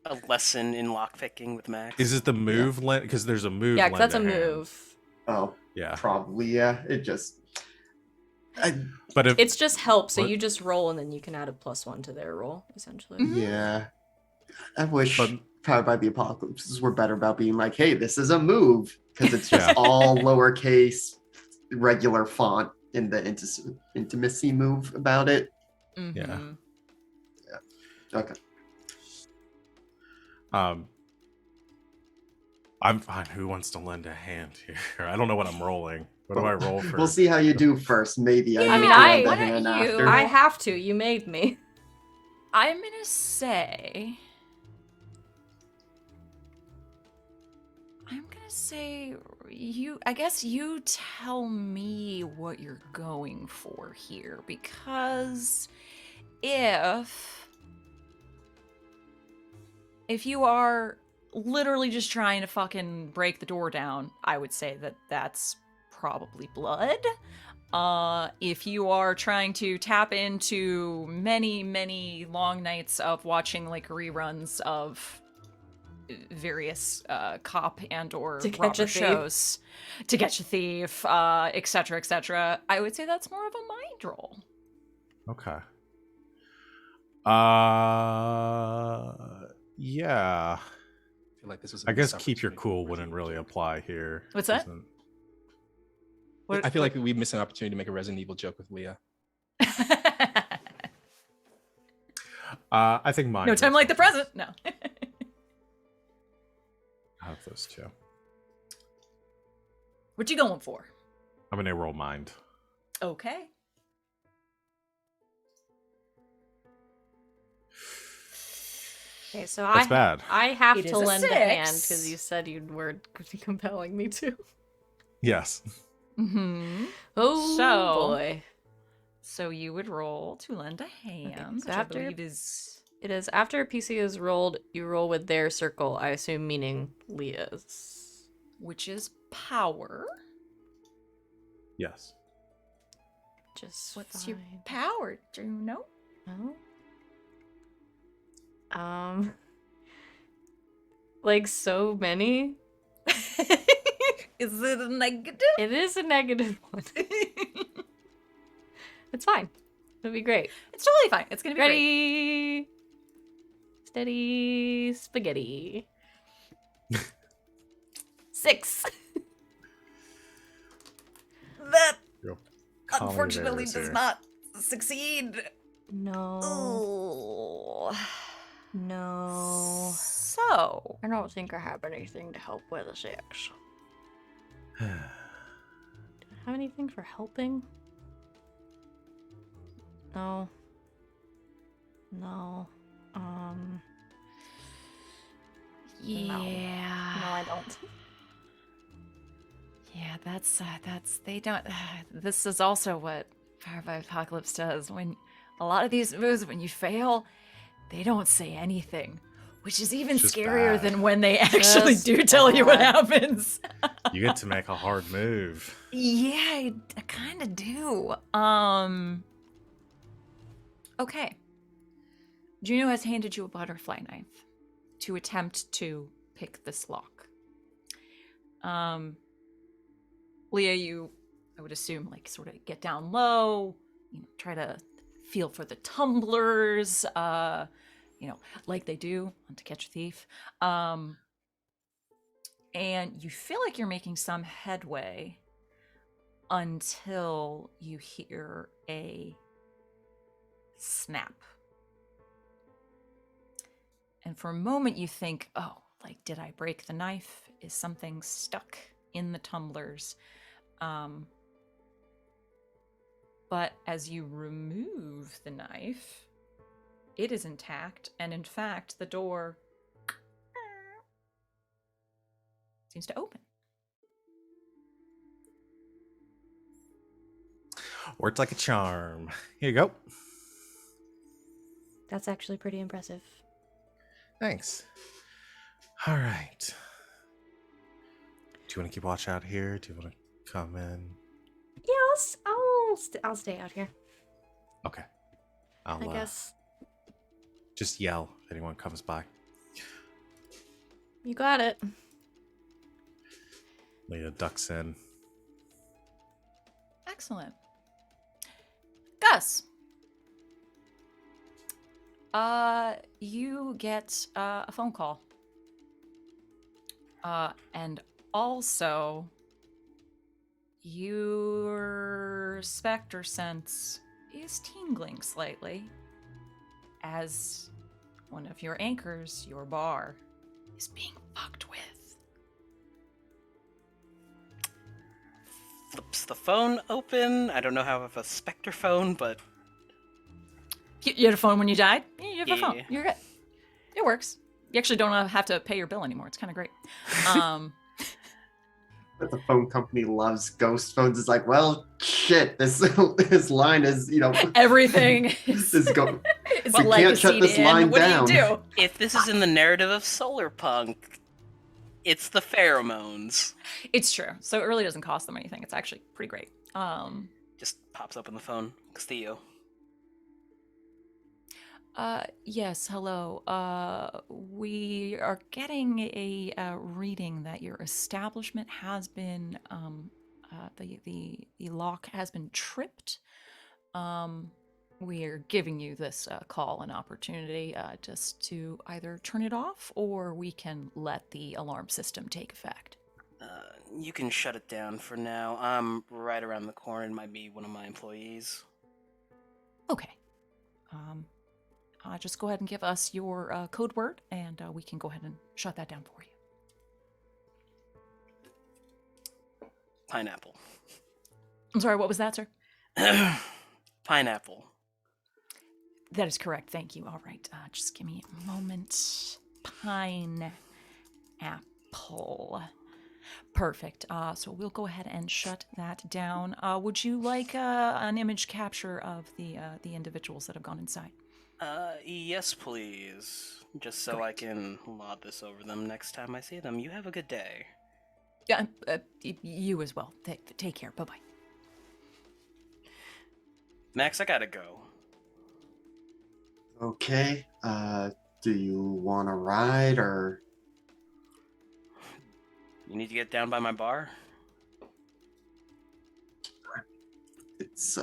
A lesson in lockpicking with Max. Is it the move? Because there's a move. Yeah, 'cause that's a lend hand. move. oh, Yeah. probably yeah. It just But if It's just help, so What? you just roll and then you can add a +1 to their roll, essentially. yeah. I wish But- Powered by the Apocalypses were better about being like, hey, this is a move, because it's just Yeah. all lowercase, regular font in the intimacy move about it. Yeah. Okay. I'm fine. Who wants to lend a hand here? I don't know what I'm rolling. What do I roll for? We'll see how you do first. Maybe I need mean, to I- lend a why don't hand you- after. I have to. You made me. I'm gonna say. You. I guess you tell me what you're going for here, because if you are literally just trying to fucking break the door down, I would say that that's probably blood. If you are trying to tap into many, many long nights of watching like reruns of various cop and or To Catch robber a Thief. shows, To Catch a Thief, etc., etc., I would say that's more of a mind roll. Okay. Yeah. I feel like this was. A I guess missed keep your opportunity cool for wouldn't Resident really Evil apply here. What's that? Isn't- What- I feel like we missed an opportunity to make a Resident Evil joke with Leah. I think mine. No time like the present. No. I have those two. What you going for? I'm gonna roll mind. Okay. Okay, so That's bad. I have It to is a lend a hand 6. because you said you were compelling me to. Yes. Mm-hmm. Oh So- boy. So you would roll to lend a hand, so which I after- believe is It is after a PC is rolled, you roll with their circle, I assume meaning Leah's. which is power. Yes. Just What's fine. your power, Juno? Oh. Like so many. Is it a negative? It is a negative one. It's fine. It'll be great. It's totally fine. It's gonna be great. Ready? Steady spaghetti. 6. That Real unfortunately comedy does there. not succeed. No. Oh. No. So, I don't think I have anything to help with a 6. Do I have anything for helping? No. No. yeah. No, I don't. Yeah, that's they don't. This is also what Fire by Apocalypse does. When a lot of these moves, when you fail, they don't say anything, which is even It's just scarier bad. than when they actually Just do tell you what bad. happens. You get to make a hard move. Yeah, I kind of do. Okay. Juno has handed you a butterfly knife to attempt to pick this lock. Leah, you, I would assume, like, sort of get down low, try to feel for the tumblers, like they do on To Catch a Thief. And you feel like you're making some headway until you hear a snap. And for a moment you think, oh, like, did I break the knife? Is something stuck in the tumblers? But as you remove the knife, it is intact, and in fact, the door seems to open. Worked like a charm. Here you go. That's actually pretty impressive. Thanks. All right. Do you want to keep watch out here? Do you want to come in? Yeah, I'll stay out here. Okay. I'll I guess. just yell if anyone comes by. You got it. Lena ducks in. Excellent. Gus. You get a phone call. And also your specter sense is tingling slightly as one of your anchors, your bar, is being fucked with. Flips the phone open. I don't know how I have a Spectre phone, but You had a phone when you died? Yeah, you have a Yeah. phone. You're good. It works. You actually don't have to pay your bill anymore. It's kind of great. But the phone company loves ghost phones. It's like, well, shit, this line is, Everything is, is go. is We can't shut legacied this in. line What down. do you do? if this is in the narrative of solar punk, it's the pheromones. It's true. So it really doesn't cost them anything. It's actually pretty great. Just pops up on the phone. Castillo. Yes, hello. We are getting a reading that your establishment has been, the lock has been tripped. We're giving you this call an opportunity just to either turn it off or we can let the alarm system take effect. You can shut it down for now. I'm right around the corner. It might be one of my employees. Okay. Just go ahead and give us your code word, and we can go ahead and shut that down for you. Pineapple. I'm sorry, what was that, sir? Pineapple. That is correct. Thank you. All right. Just give me a moment. Pineapple. Perfect. So we'll go ahead and shut that down. Would you like an image capture of the individuals that have gone inside? Yes, please. Just so I can laud this over them next time I see them. You have a good day. Yeah, you as well. Take care. Bye-bye. Max, I gotta go. Okay. Do you want to ride or? You need to get down by my bar? It's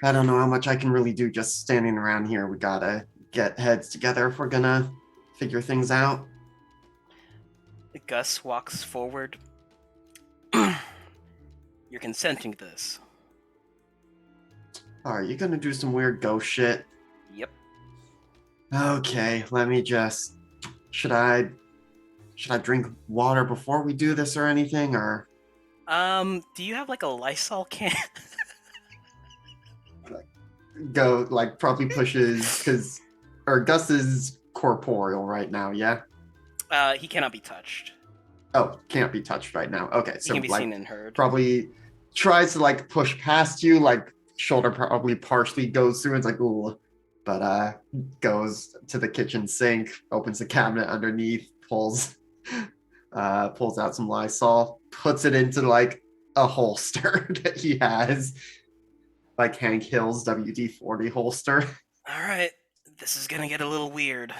I don't know how much I can really do just standing around here. We gotta get heads together if we're gonna figure things out. Gus walks forward. You're consenting to this. Are you gonna do some weird ghost shit? Yep. Okay, let me just. Should I drink water before we do this or anything, or? Do you have like a Lysol can? Go like probably pushes or Gus is corporeal right now, yeah? He cannot be touched. Oh, can't be touched right now. Okay, He so can be like seen and heard. probably tries to like push past you, like shoulder probably partially goes through. It's like ooh, but goes to the kitchen sink, opens the cabinet underneath, pulls out some Lysol, puts it into like a holster that he has, like Hank Hill's WD-40 holster. All right, this is gonna get a little weird.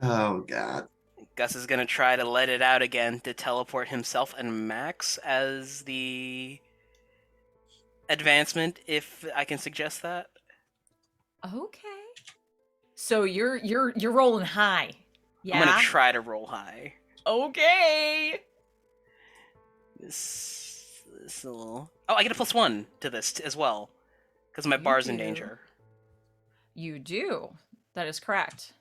Oh god. Gus is gonna try to let it out again to teleport himself and Max as the advancement, if I can suggest that. Okay. So you're rolling high. Yeah. I'm gonna try to roll high. Okay. This a little. Oh, I get a +1 to this as well, because my You bar's in do. danger. You do. That is correct.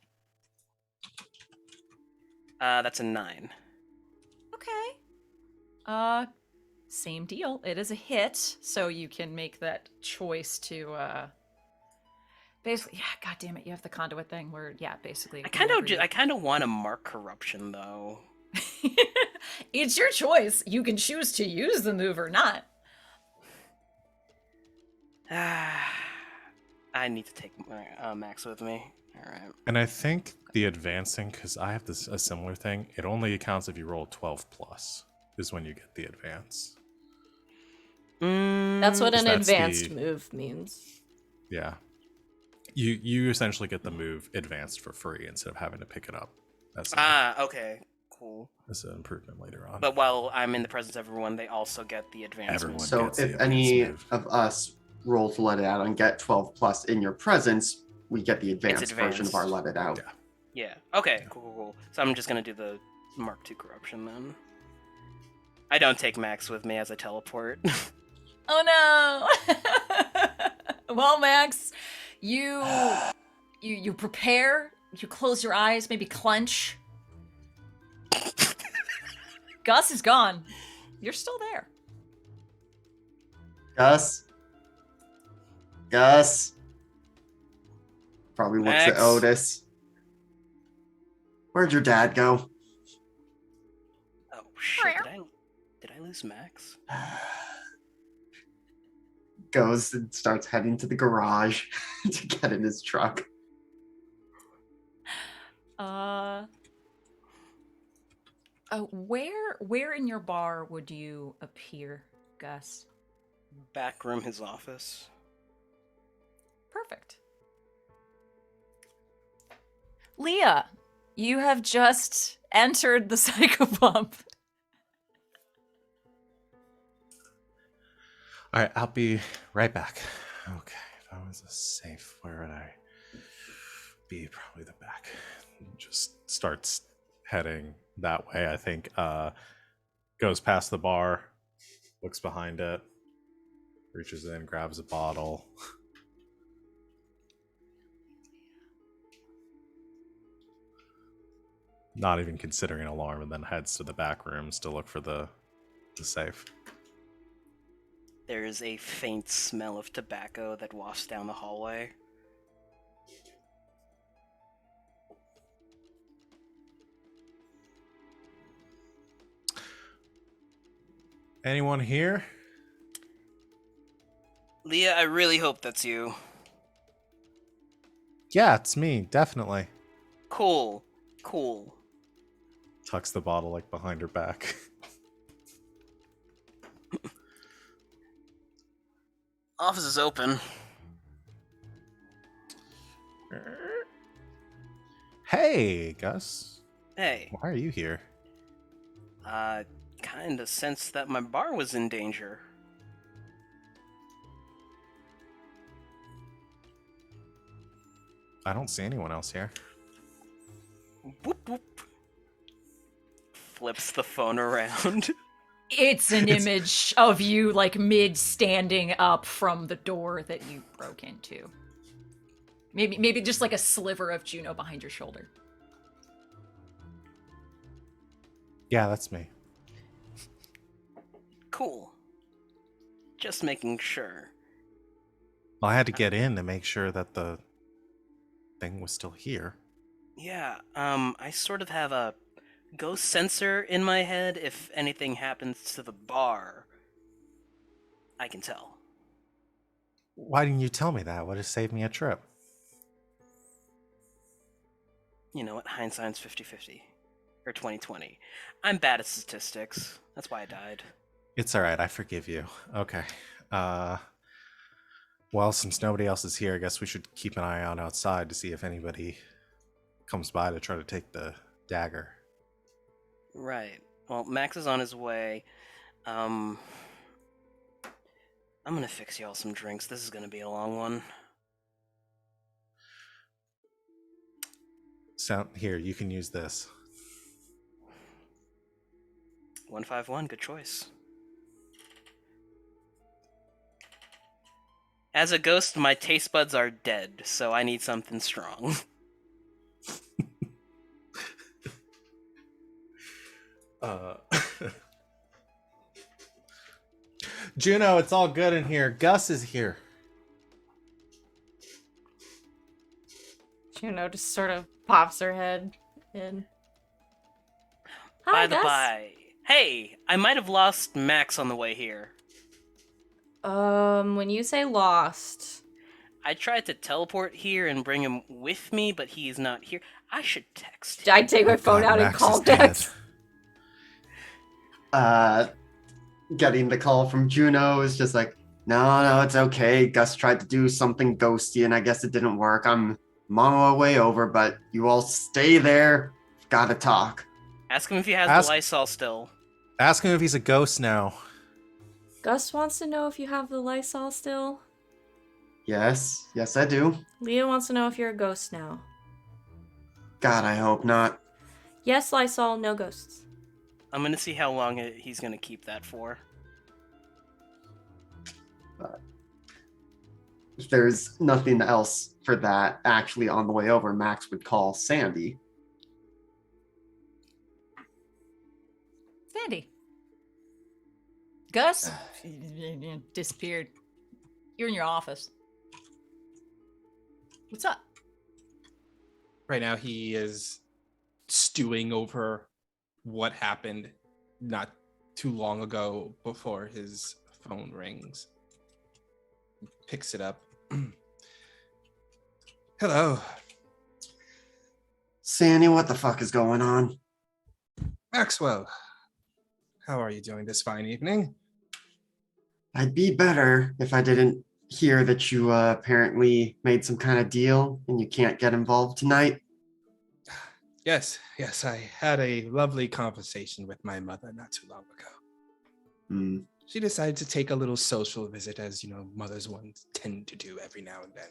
That's a 9. Okay. Same deal. It is a hit, so you can make that choice to basically, yeah, god damn it, you have the conduit thing where basically I kind whenever of want to mark corruption though. it's your choice. You can choose to use the move or not. I need to take my Max with me. All right. And I think the advancing, because I have a similar thing, it only accounts if you roll 12 plus, is when you get the advance. That's what an That's advanced the- move means. Yeah. You essentially get the move advanced for free instead of having to pick it up. That's Okay. Cool. that's an improvement later on. But while I'm in the presence of everyone, they also get the advancement. Everyone. So gets the if any advanced move. of us roll to let it out and get 12 plus in your presence, we get the advanced version of our let it out. Yeah. Okay. Cool. So I'm just gonna do the Mark II corruption then. I don't take Max with me as I teleport. Oh no. Well, Max, you prepare, you close your eyes, maybe clench. Gus is gone. You're still there. Gus. Probably looks Max. at Otis. Where'd your dad go? Oh shit! Did I lose Max? Goes and starts heading to the garage to get in his truck. Where in your bar would you appear, Gus? Back room, his office. Perfect. Leah, you have just entered the psychopomp. All right, I'll be right back. Okay, if I was a safe, where would I be? Probably the back. Just starts heading that way. I think goes past the bar, looks behind it, reaches in, grabs a bottle. Not even considering an alarm, and then heads to the back rooms to look for the safe. There is a faint smell of tobacco that wafts down the hallway. Anyone here? Leah, I really hope that's you. Yeah, it's me, definitely. Cool. Tucks the bottle like behind her back. Office is open. Hey, Gus. Hey, Why are you here? kinda sensed that my bar was in danger. I don't see anyone else here. Whoop whoop. Flips the phone around. It's an image of you, like, mid-standing up from the door that you broke into. Maybe just like a sliver of Juno behind your shoulder. Yeah, that's me. Cool. Just making sure. Well, I had to get in to make sure that the thing was still here. Yeah, I sort of have a ghost sensor in my head. If anything happens to the bar, I can tell. Why didn't you tell me that? Would have saved me a trip. You know what? Hindsight's 50-50. Or 20/20. I'm bad at statistics. That's why I died. It's all right. I forgive you. Okay. Well, since nobody else is here, I guess we should keep an eye on outside to see if anybody comes by to try to take the dagger. Right. Well, Max is on his way. I'm gonna fix y'all some drinks. This is gonna be a long one. Sound here, you can use this. 151, good choice. As a ghost, my taste buds are dead, so I need something strong. Juno, it's all good in here. Gus is here. Juno just sort of pops her head in. By Hi, the Gus. by, hey, I might have lost Max on the way here. When you say lost, I tried to teleport here and bring him with me, but he is not here. I should text him. I take my phone out and Max call is dead. Max. Getting the call from Juno is just like, no, it's okay. Gus tried to do something ghosty, and I guess it didn't work. I'm on my way over, but you all stay there. Gotta talk. Ask him if he has Ask- the Lysol still. Ask him if he's a ghost now. Gus wants to know if you have the Lysol still. Yes, I do. Leah wants to know if you're a ghost now. God, I hope not. Yes, Lysol, no ghosts. I'm gonna see how long he's gonna keep that for. If there's nothing else for that, actually on the way over, Max would call Sandy. Sandy. Gus disappeared. You're in your office. What's up? Right now, he is stewing over what happened not too long ago before his phone rings. He picks it up. Hello, Sandy, what the fuck is going on? Maxwell. How are you doing this fine evening? I'd be better if I didn't hear that you apparently made some kind of deal and you can't get involved tonight. Yes, I had a lovely conversation with my mother not too long ago. Hmm. She decided to take a little social visit, as mothers ones tend to do every now and then.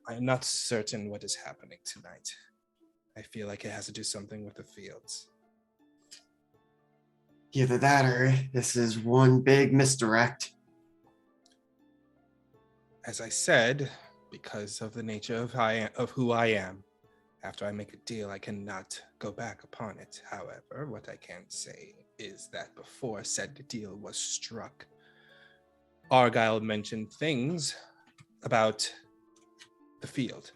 I am not certain what is happening tonight. I feel like it has to do something with the fields. Either that or this is one big misdirect. As I said, because of the nature of who I am, after I make a deal, I cannot go back upon it. However, what I can say is that before said deal was struck, Argyle mentioned things about the field.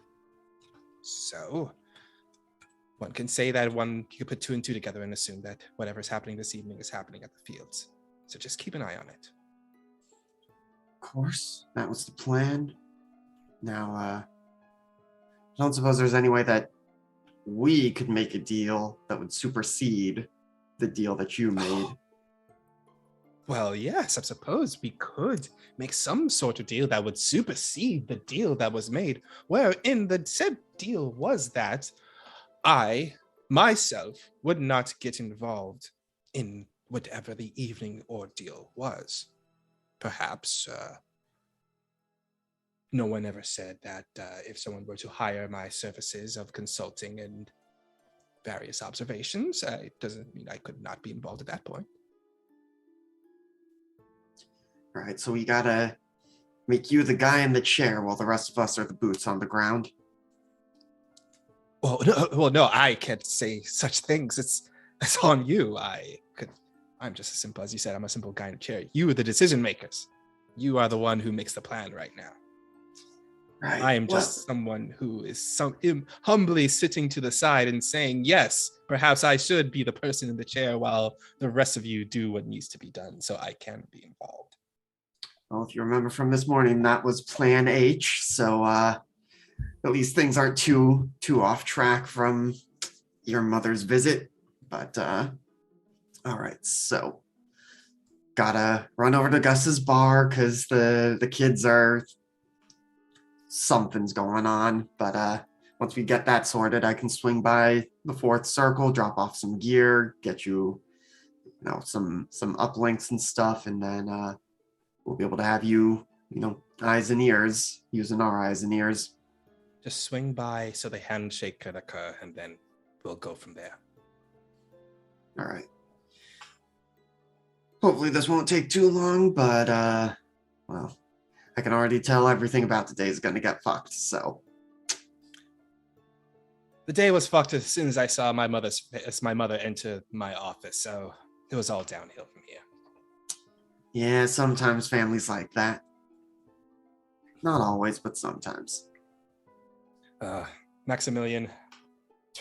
So, one can say that you could put two and two together and assume that whatever's happening this evening is happening at the fields. So just keep an eye on it. Of course, that was the plan. Now, I don't suppose there's any way that we could make a deal that would supersede the deal that you made. Well, yes, I suppose we could make some sort of deal that would supersede the deal that was made, wherein the said deal was that I, myself, would not get involved in whatever the evening ordeal was. Perhaps no one ever said that if someone were to hire my services of consulting and various observations, it doesn't mean I could not be involved at that point. All right, so we gotta make you the guy in the chair while the rest of us are the boots on the ground. Well, no, I can't say such things. It's on you. I'm just as simple as you said. I'm a simple guy in a chair. You are the decision makers. You are the one who makes the plan right now. Right. I am just someone who is humbly sitting to the side and saying, yes, perhaps I should be the person in the chair while the rest of you do what needs to be done so I can be involved. Well, if you remember from this morning, that was Plan H. So at least things aren't too off track from your mother's visit. But all right, so gotta run over to Gus's bar because the kids are something's going on. But once we get that sorted, I can swing by the fourth circle, drop off some gear, get you, some uplinks and stuff, and then we'll be able to have you, eyes and ears, using our eyes and ears. Just swing by so the handshake could occur, and then we'll go from there. All right. Hopefully this won't take too long, but, well, I can already tell everything about today is going to get fucked, so. The day was fucked as soon as I saw my mother enter my office, so it was all downhill from here. Yeah, sometimes families like that. Not always, but sometimes. Maximilian,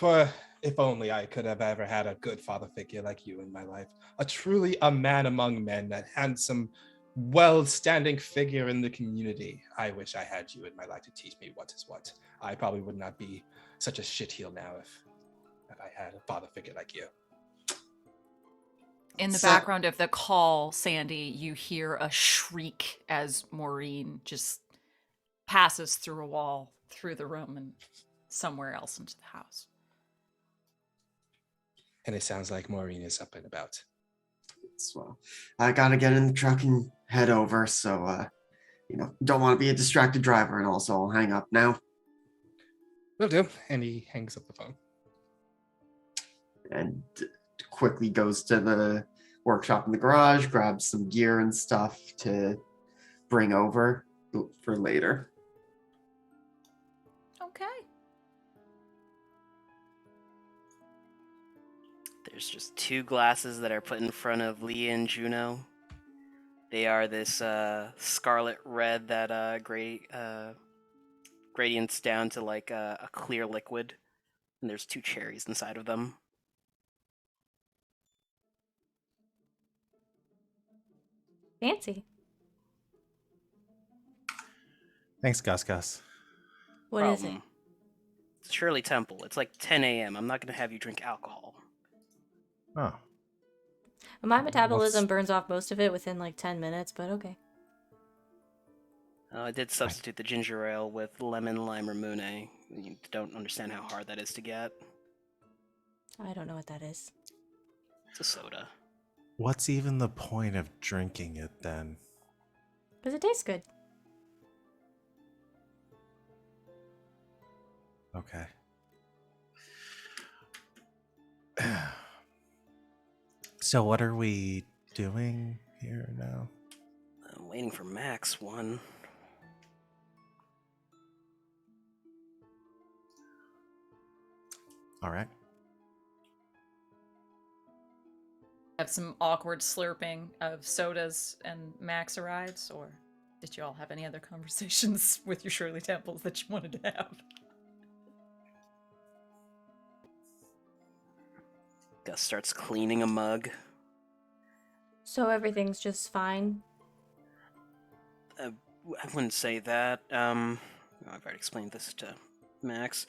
if only I could have ever had a good father figure like you in my life. Truly a man among men, a handsome, well-standing figure in the community. I wish I had you in my life to teach me what is what. I probably would not be such a shitheel now if I had a father figure like you. In the background of the call, Sandy, you hear a shriek as Maureen just passes through a wall, through the room, and somewhere else into the house. And it sounds like Maureen is up and about. Well, I gotta get in the truck and head over, so, don't want to be a distracted driver, and also I'll hang up now. Will do. And he hangs up the phone. And quickly goes to the workshop in the garage, grabs some gear and stuff to bring over for later. Okay. There's just 2 glasses that are put in front of Leah and Juno. They are this scarlet red that gradients down to like a clear liquid, and there's 2 cherries inside of them. Fancy. Thanks, Gus. What is it? It's Shirley Temple. It's like 10 a.m. I'm not going to have you drink alcohol. Oh. My metabolism burns off most of it within like 10 minutes, but okay. I did substitute the ginger ale with lemon, lime, or Monet. You don't understand how hard that is to get. I don't know what that is. It's a soda. What's even the point of drinking it then? Because it tastes good. Okay. So what are we doing here now? I'm waiting for Max one. All right. Have some awkward slurping of sodas and Max arrives, or did you all have any other conversations with your Shirley Temples that you wanted to have? Gus starts cleaning a mug. So everything's just fine? I wouldn't say that. I've already explained this to Max.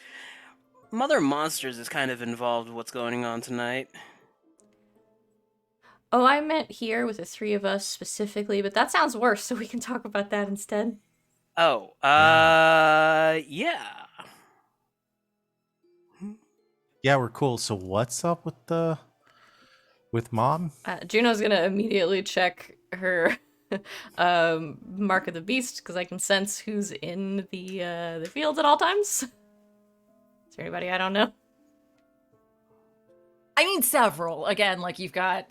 Mother Monsters is kind of involved with what's going on tonight. Oh, I meant here with the 3 of us specifically, but that sounds worse, so we can talk about that instead. Oh, yeah. Yeah, we're cool. So what's up with mom? Juno's gonna immediately check her Mark of the Beast, because I can sense who's in the field at all times. Is there anybody I don't know? I mean, several. Again, like, you've got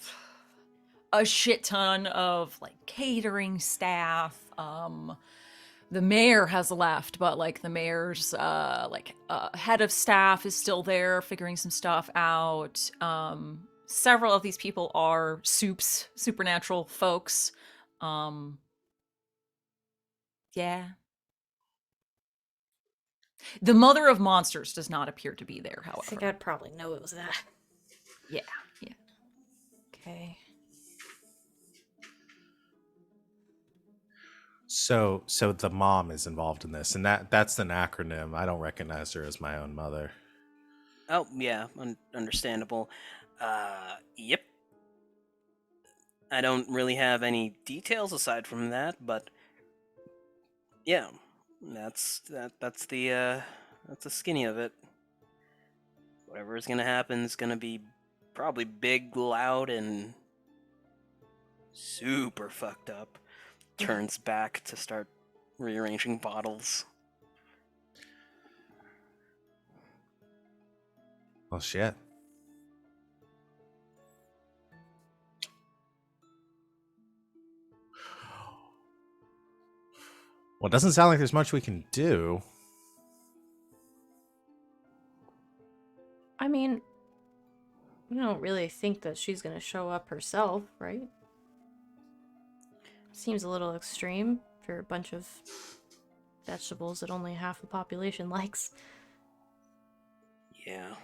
a shit ton of, like, catering staff. The mayor has left, but, like, the mayor's, head of staff is still there figuring some stuff out. Several of these people are supernatural folks. Yeah. The mother of monsters does not appear to be there, I however. think I'd probably know it was that. Yeah. Okay. So the mom is involved in this, and that's an acronym. I don't recognize her as my own mother. Oh, yeah, understandable. Yep. I don't really have any details aside from that, but yeah, that's the skinny of it. Whatever is gonna happen is gonna be probably big, loud, and super fucked up. turns back to start rearranging bottles. Well, shit. Well, it doesn't sound like there's much we can do. I mean, we don't really think that she's gonna show up herself, right? Seems a little extreme for a bunch of vegetables that only half the population likes. Yeah.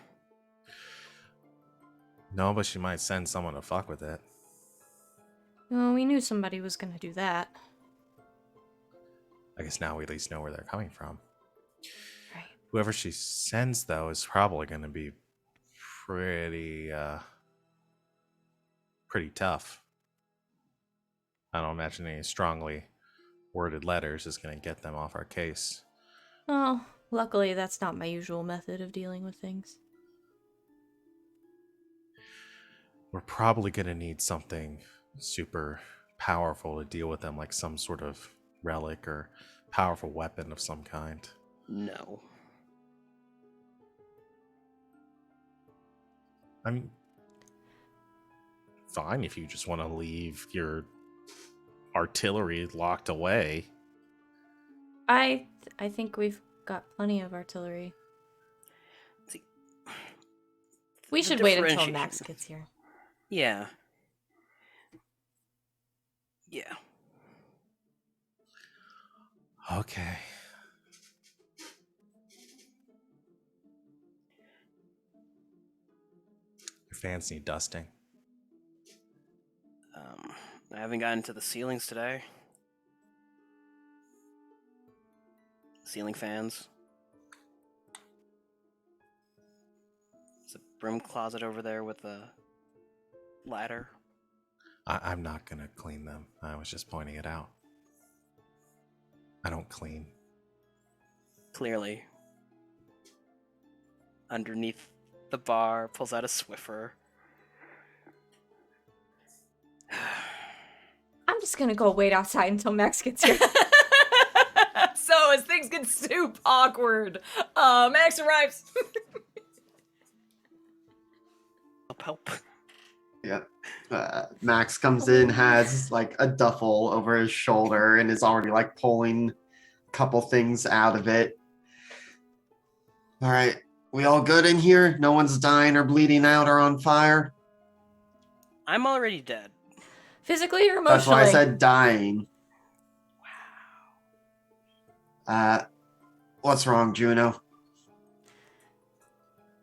No, but she might send someone to fuck with it. Well, we knew somebody was gonna do that. I guess now we at least know where they're coming from. Right. Whoever she sends, though, is probably going to be pretty tough. I don't imagine any strongly worded letters is going to get them off our case. Oh, luckily that's not my usual method of dealing with things. We're probably going to need something super powerful to deal with them, like some sort of relic or powerful weapon of some kind. No. I mean, fine if you just want to leave your artillery locked away. I think we've got plenty of artillery. See, We the should wait until differentiation- Max gets here. Yeah. Yeah. Okay. Your fans need dusting. I haven't gotten to the ceilings today. Ceiling fans. There's a broom closet over there with a ladder. I'm not going to clean them. I was just pointing it out. I don't clean. Clearly. Underneath the bar, pulls out a Swiffer. I'm just gonna go wait outside until Max gets here. So as things get super awkward, Max arrives. Help. Yep. Max comes in, has like a duffel over his shoulder, and is already like pulling a couple things out of it. All right, we all good in here? No one's dying or bleeding out or on fire? I'm already dead. Physically or emotionally? That's why I said dying. Wow. What's wrong, Juno?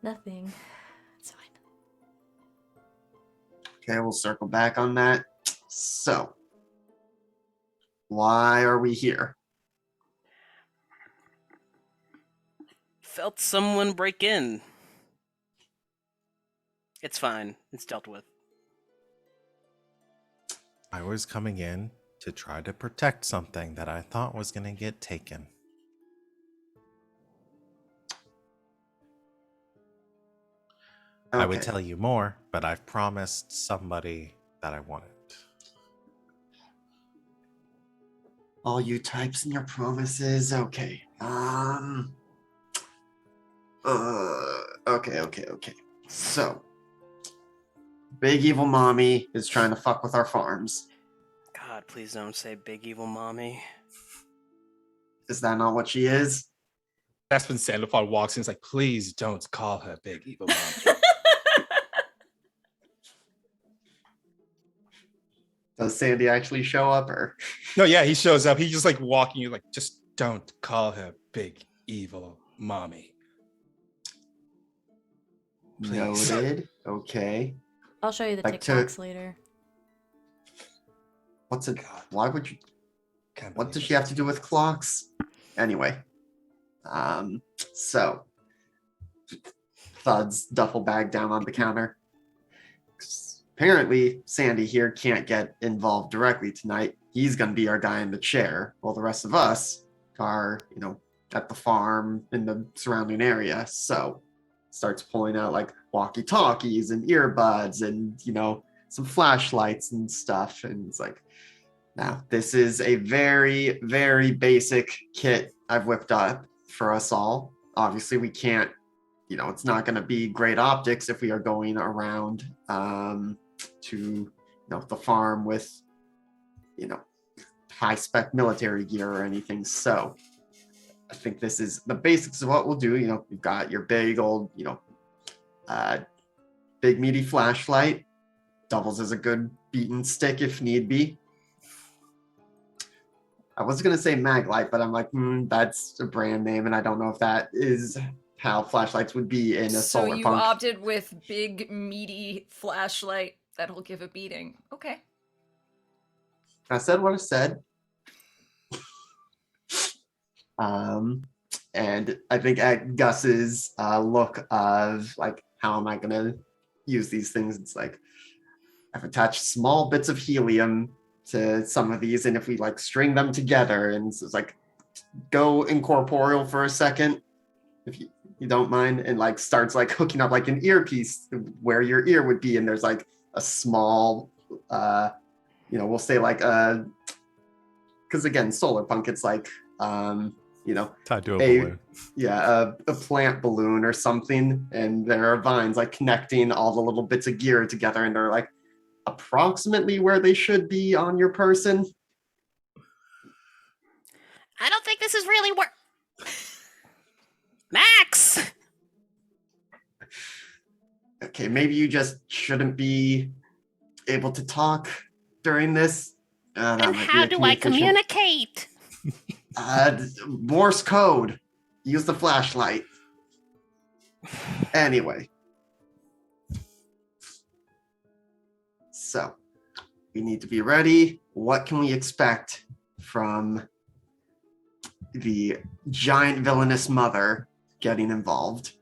Nothing. It's fine. Okay, we'll circle back on that. So, why are we here? Felt someone break in. It's fine. It's dealt with. I was coming in to try to protect something that I thought was going to get taken. Okay. I would tell you more, but I've promised somebody that I wanted. All you types and your promises. Okay. Okay. So, Big Evil Mommy is trying to fuck with our farms. God, please don't say big evil mommy. Is that not what she is? That's when Sandalford walks in. It's like, please don't call her Big Evil Mom. Does Sandy actually show up, or? No, yeah, he shows up. He's just like walking. You're like, just don't call her Big Evil Mommy. Please. Noted. Okay. I'll show you the Like to- TikToks later. What's it? God. Why would you? Can't What believe does it. she have to do with clocks? Anyway. So Thud's duffel bag down on the counter. Apparently, Sandy here can't get involved directly tonight. He's going to be our guy in the chair, while the rest of us are, at the farm in the surrounding area. So starts pulling out like walkie-talkies and earbuds and, some flashlights and stuff. And it's like, Now, this is a very, very basic kit I've whipped up for us all. Obviously, we can't, it's not going to be great optics if we are going around to, the farm with, high spec military gear or anything. So I think this is the basics of what we'll do. You've got your big old, big meaty flashlight, doubles as a good beaten stick if need be. I was going to say Maglite, but I'm like, that's a brand name, and I don't know if that is how flashlights would be in a So solar you punk. opted with big, meaty flashlight that'll give a beating. Okay. I said what I said. And I think at Gus's look of like, how am I going to use these things? It's like, I've attached small bits of helium to some of these, and if we like string them together, and it's like, go incorporeal for a second, if you don't mind, and like starts like hooking up like an earpiece where your ear would be, and there's like a small, we'll say like because again, solar punk, it's like Tied to a balloon. a plant balloon or something, and there are vines like connecting all the little bits of gear together, and they're like approximately where they should be on your person. I don't think this is really Max! Okay, maybe you just shouldn't be able to talk during this. And how do I communicate? Morse code. Use the flashlight. Anyway. So, we need to be ready. What can we expect from the giant villainous mother getting involved?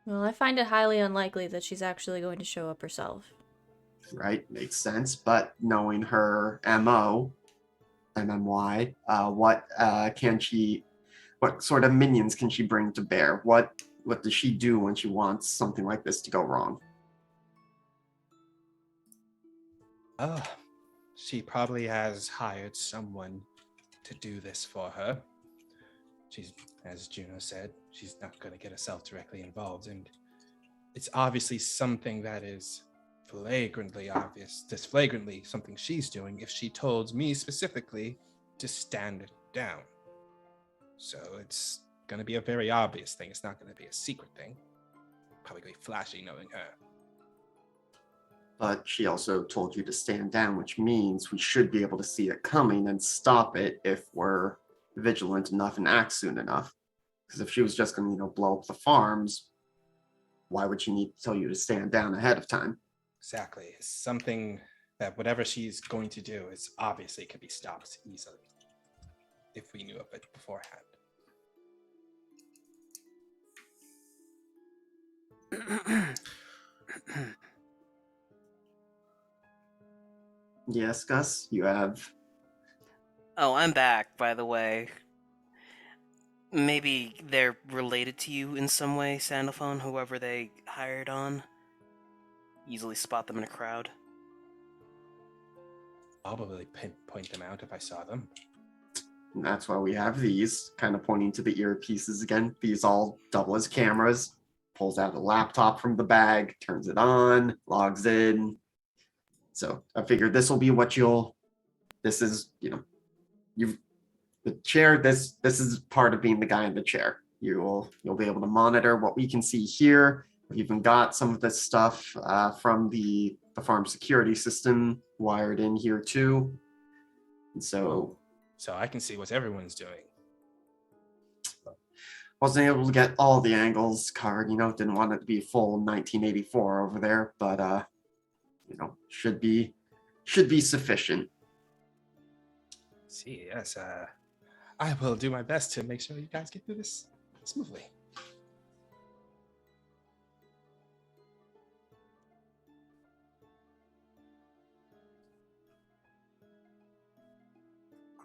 Well, I find it highly unlikely that she's actually going to show up herself. Right, makes sense. But knowing her MMY, what sort of minions can she bring to bear? What does she do when she wants something like this to go wrong? She probably has hired someone to do this for her. She's, as Juno said, she's not going to get herself directly involved, and it's obviously something that is flagrantly obvious. This flagrantly something she's doing if she told me specifically to stand down. So it's going to be a very obvious thing. It's not going to be a secret thing. Probably going to be flashy knowing her. But she also told you to stand down, which means we should be able to see it coming and stop it if we're vigilant enough and act soon enough. Because if she was just going to, blow up the farms, why would she need to tell you to stand down ahead of time? Exactly. It's something that whatever she's going to do is obviously can be stopped easily if we knew of it beforehand. Yes, Gus, you have... Oh, I'm back, by the way. Maybe they're related to you in some way, Sandalphone, whoever they hired on. Easily spot them in a crowd. I'll probably pinpoint them out if I saw them. And that's why we have these, kind of pointing to the earpieces again. These all double as cameras. Pulls out a laptop from the bag, turns it on, logs in. So I figured this will be what this is, the chair, this is part of being the guy in the chair. You'll be able to monitor what we can see here. We've even got some of this stuff from the farm security system wired in here too. And so I can see what everyone's doing. wasn't able to get all the angles covered, didn't want it to be full 1984 over there, but should be sufficient. See, yes, I will do my best to make sure you guys get through this smoothly.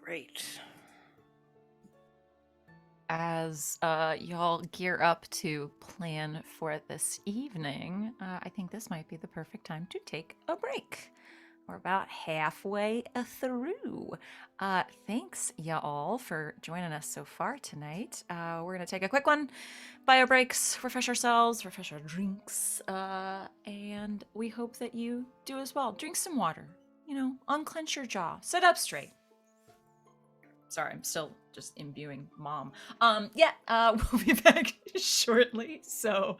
Great. As y'all gear up to plan for this evening, I think this might be the perfect time to take a break. we're about halfway through. Thanks, y'all, for joining us so far tonight. We're going to take a quick one, bio breaks, refresh ourselves, refresh our drinks, and we hope that you do as well. Drink some water, unclench your jaw, sit up straight. Sorry, I'm still just imbuing mom. We'll be back shortly, so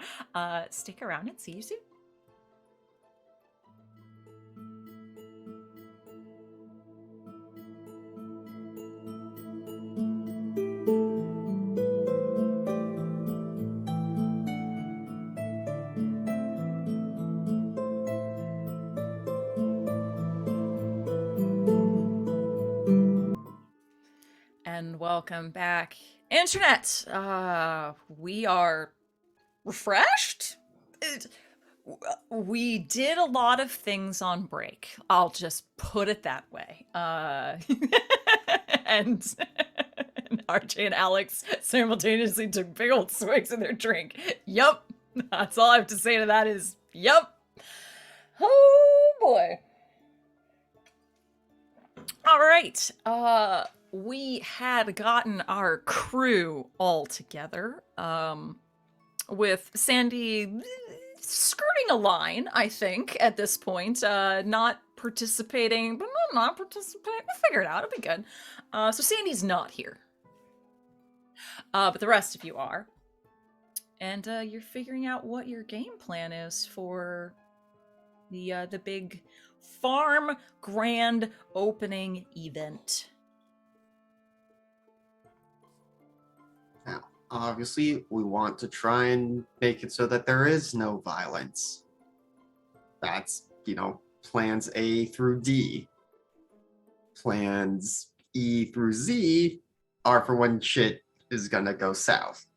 stick around and see you soon. And welcome back, internet. We are refreshed. We did a lot of things on break. I'll just put it that way. And RJ and Alex simultaneously took big old swigs of their drink. Yup. That's all I have to say to that is, yup. Oh boy. All right. We had gotten our crew all together. With Sandy skirting a line, I think, at this point. Not participating, but not participating. We'll figure it out. It'll be good. So Sandy's not here. But the rest of you are. And you're figuring out what your game plan is for the big farm grand opening event. Now, obviously, we want to try and make it so that there is no violence. That's, plans A through D. Plans E through Z are for when shit is gonna go south.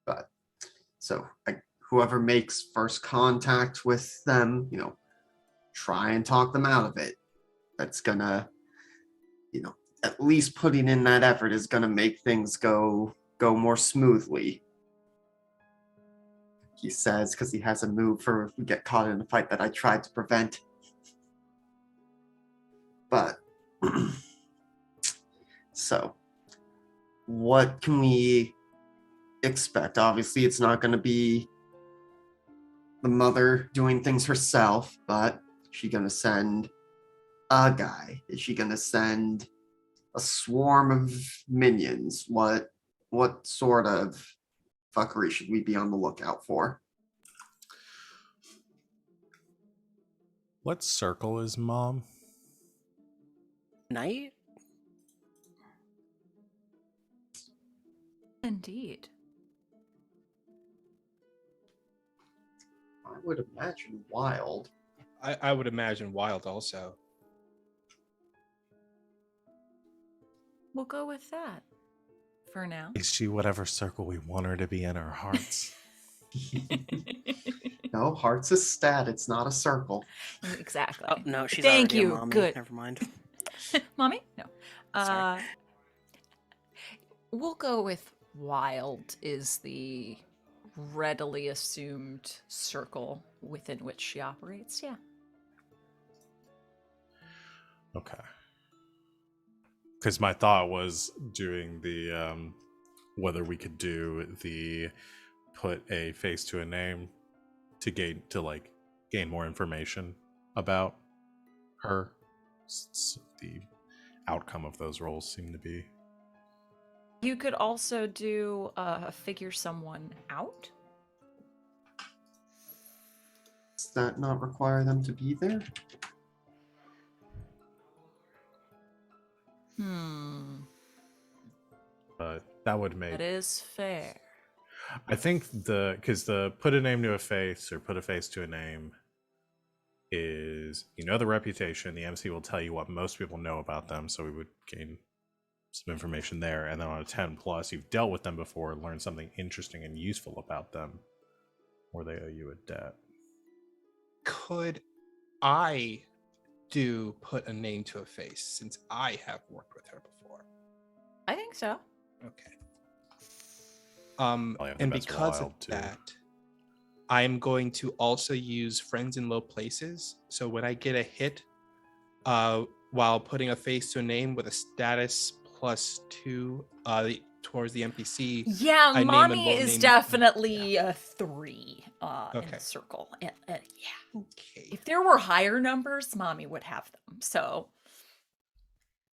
But, so, whoever makes first contact with them, try and talk them out of it. That's gonna, at least putting in that effort is gonna make things go more smoothly. He says, because he has a move for if we get caught in a fight that I tried to prevent. But, so, what can we expect? Obviously, it's not going to be the mother doing things herself, but is she going to send a guy? Is she going to send a swarm of minions? What sort of fuckery should we be on the lookout for? What circle is mom? Night? Indeed. I would imagine wild. I would imagine wild also. We'll go with that for now. Is she whatever circle we want her to be in our hearts? No, heart's a stat. It's not a circle. Exactly. Oh, no, she's Thank already you. a mommy. Good. Never mind. Mommy? No. Sorry. We'll go with wild is the readily assumed circle within which she operates. Yeah. Okay. Because my thought was doing the whether we could do the put a face to a name to gain more information about her. The outcome of those roles seem to be. You could also do figure someone out. Does that not require them to be there? But that would make. That is fair. I think because the put a name to a face or put a face to a name is, the reputation. The MC will tell you what most people know about them, so we would gain some information there. And then on a 10+, you've dealt with them before, learned something interesting and useful about them, or they owe you a debt. Could I put a name to a face since I have worked with her before? I think so. Okay. Probably have the And best because of wild, too. that, I'm going to also use friends in low places. So when I get a hit, while putting a face to a name with a status +2 towards the NPC, Yeah, I name a mommy low is name. definitely a 3 in Okay. the circle. Yeah. Okay. If there were higher numbers, mommy would have them. So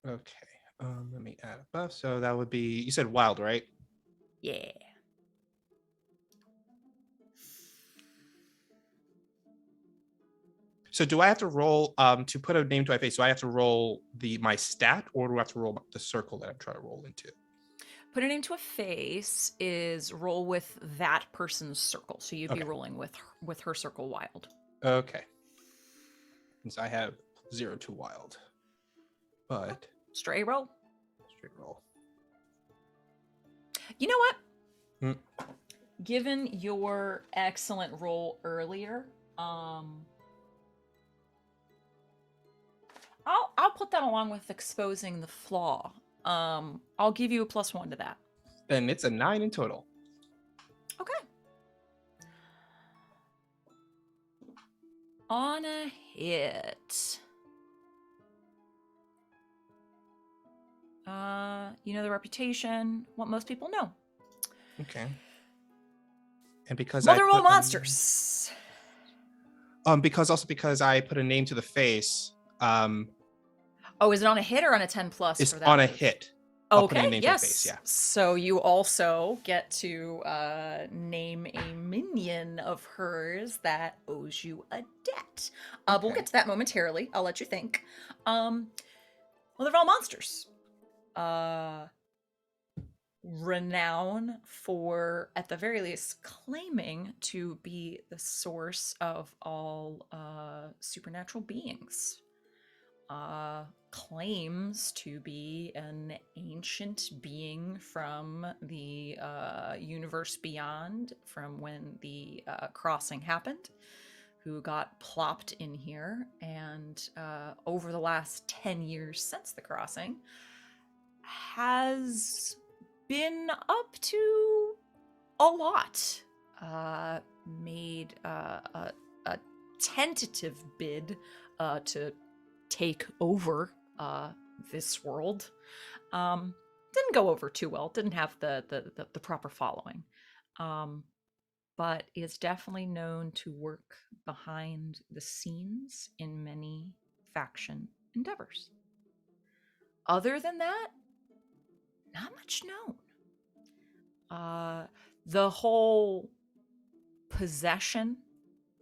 Okay. Let me add a buff. So that would be, you said wild, right? yeah. So do I have to roll to put a name to my face? Do I have to roll my stat, or do I have to roll the circle that I'm trying to roll into? Put a name to a face is roll with that person's circle. So you'd be Okay. rolling with her circle wild. Okay. Since I have 0 to wild, but Stray roll. straight roll. You know what? Hmm. Given your excellent roll earlier, I'll put that along with exposing the flaw. I'll give you a +1 to that. Then it's a 9 in total. Okay. On a hit. You know the reputation, what most people know. Okay. And because Mother of all put monsters. because I put a name to the face, Oh, is it on a hit or on a 10 plus it's for that? on a move? hit. I'll put a Okay, name to the yes. face, yeah. So you also get to name a minion of hers that owes you a debt. But we'll Okay. get to that momentarily. I'll let you think. Mother of all monsters. Renown for, at the very least, claiming to be the source of all supernatural beings. Claims to be an ancient being from the universe beyond, from when the crossing happened, who got plopped in here, and over the last 10 years since the crossing, has been up to a lot. Made a tentative bid to take over this world. Didn't go over too well. Didn't have the proper following. But is definitely known to work behind the scenes in many faction endeavors. Other than that, not much known. The whole possession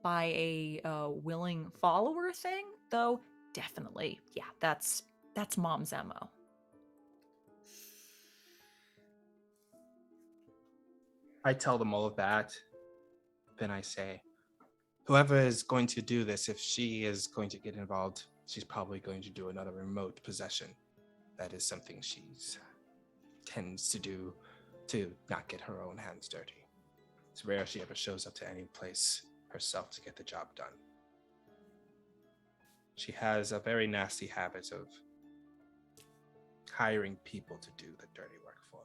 by a willing follower thing, though, definitely, yeah, that's mom's MO. I tell them all of that. Then I say, whoever is going to do this, if she is going to get involved, she's probably going to do another remote possession. That is something she tends to do to not get her own hands dirty. It's rare she ever shows up to any place herself to get the job done. She has a very nasty habit of hiring people to do the dirty work for her.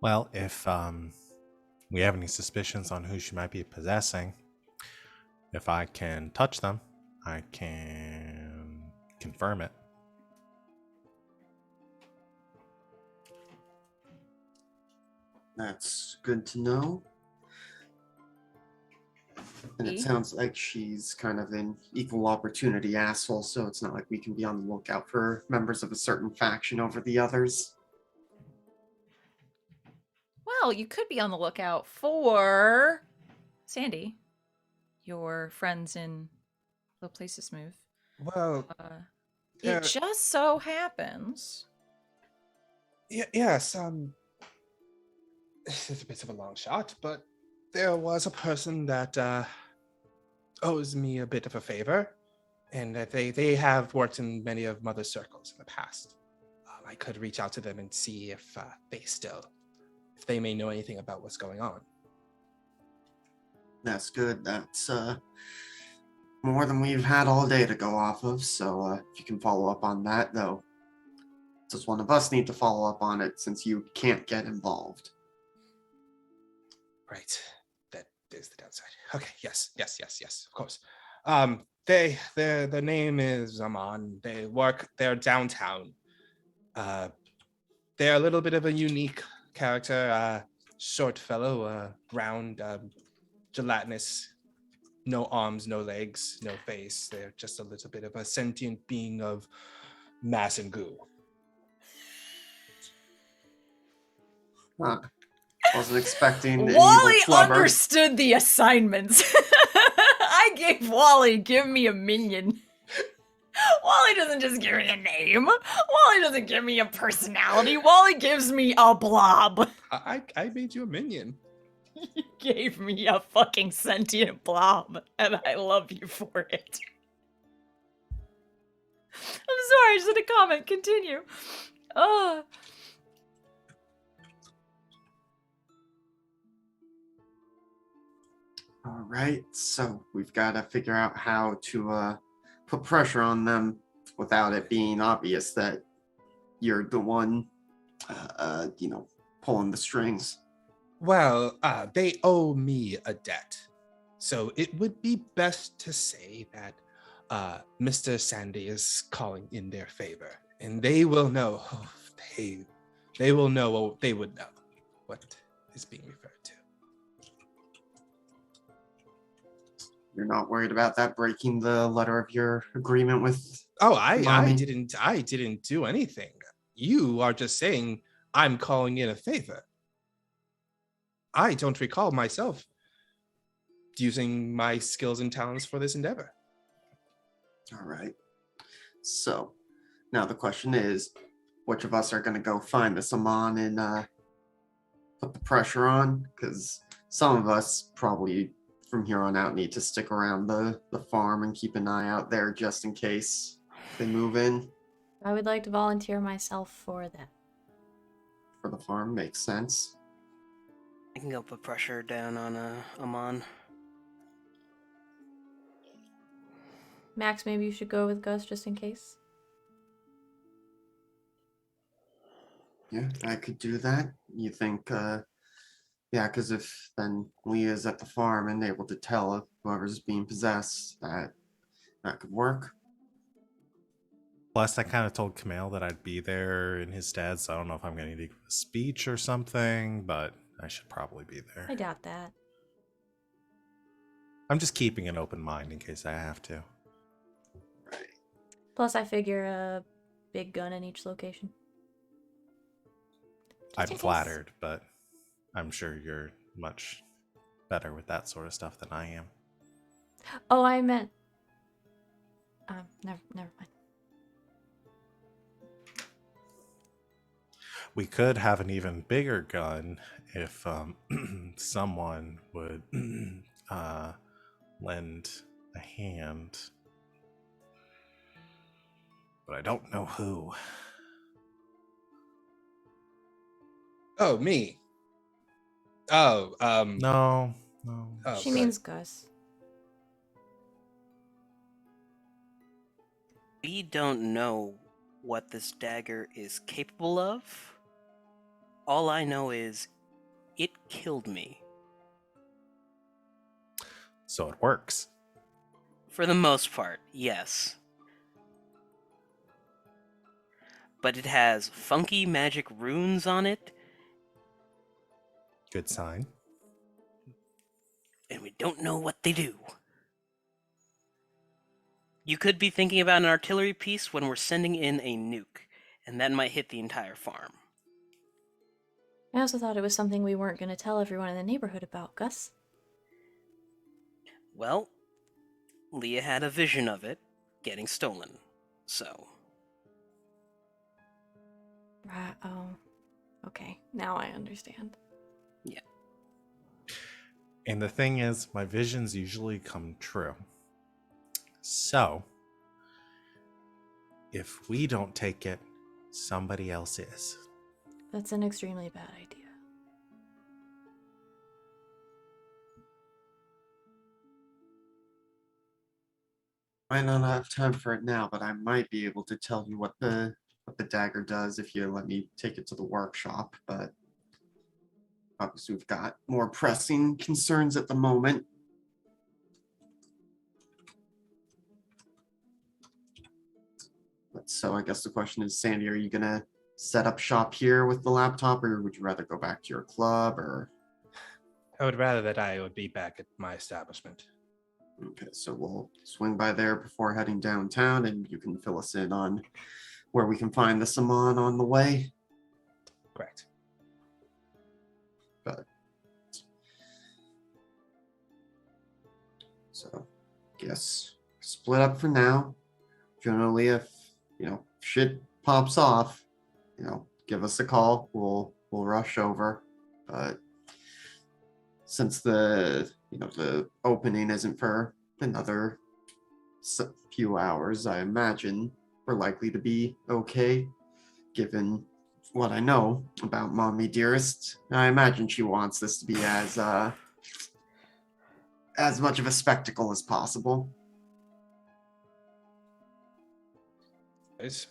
Well, if we have any suspicions on who she might be possessing, if I can touch them, I can confirm it. That's good to know. And it sounds like she's kind of an equal opportunity asshole, so it's not like we can be on the lookout for members of a certain faction over the others. Well, you could be on the lookout for Sandy, your friends in Low Places Move. Well, It just so happens. Yes, it's a bit of a long shot, but there was a person that owes me a bit of a favor, and that they have worked in many of Mother's circles in the past. I could reach out to them and see if they may know anything about what's going on. That's good. That's more than we've had all day to go off of, so if you can follow up on that, though, it's does one of us need to follow up on it since you can't get involved? Right. That is the downside. Okay. Yes. Of course. Their name is Amon. They're downtown. They're a little bit of a unique character. Short fellow, round, gelatinous, no arms, no legs, no face. They're just a little bit of a sentient being of mass and goo. Wasn't expecting an evil Wally flubber. understood the assignments. I gave Wally, give me a minion. Wally doesn't just give me a name. Wally doesn't give me a personality. Wally gives me a blob. I made you a minion. You gave me a fucking sentient blob, and I love you for it. I'm sorry, I just had a comment. Continue. Oh. All right, so we've got to figure out how to put pressure on them without it being obvious that you're the one, pulling the strings. Well, they owe me a debt. So it would be best to say that Mr. Sandy is calling in their favor. And they will know, they will know, they would know what is being referred to. You're not worried about that breaking the letter of your agreement with Oh, I Mommy? didn't do anything. You are just saying I'm calling in a favor. I don't recall myself using my skills and talents for this endeavor. All right. So now the question is, which of us are going to go find this Amon and put the pressure on? Because some of us probably from here on out need to stick around the farm and keep an eye out there just in case they move in. I would like to volunteer myself for that. For the farm, makes sense. I can go put pressure down on Amon. Max, maybe you should go with Gus just in case. Yeah, I could do that. You think, yeah, because if then Leah's at the farm and able to tell whoever's being possessed, that could work. Plus, I kind of told Kamal that I'd be there in his stead, so I don't know if I'm going to need to give a speech or something, but I should probably be there. I doubt that. I'm just keeping an open mind in case I have to. Right. Plus, I figure a big gun in each location. I'm flattered, but I'm sure you're much better with that sort of stuff than I am. Oh, I meant. Never mind. We could have an even bigger gun if someone would lend a hand. But I don't know who. Oh, me. Oh, No. oh, She good. means Gus. We don't know what this dagger is capable of. All I know is it killed me. So it works. For the most part, yes. But it has funky magic runes on it, Good sign. and we don't know what they do. You could be thinking about an artillery piece when we're sending in a nuke, and that might hit the entire farm. I also thought it was something we weren't going to tell everyone in the neighborhood about, Gus. Well, Leah had a vision of it getting stolen, so... Right, oh. Okay, now I understand. Yeah. And the thing is, my visions usually come true. So, if we don't take it, somebody else is. That's an extremely bad idea. Might not have time for it now, but I might be able to tell you what the what the dagger does if you let me take it to the workshop, but obviously we've got more pressing concerns at the moment. But so I guess the question is, Sandy, are you gonna set up shop here with the laptop, or would you rather go back to your club? Or I would rather that I would be back at my establishment. okay, so we'll swing by there before heading downtown, and you can fill us in on where we can find the Saman on the way. Correct. But so guess split up for now. Generally, if shit pops off, give us a call. We'll rush over. But since the opening isn't for another few hours, I imagine we're likely to be okay, given what I know about Mommy Dearest. I imagine she wants this to be as much of a spectacle as possible. Guys,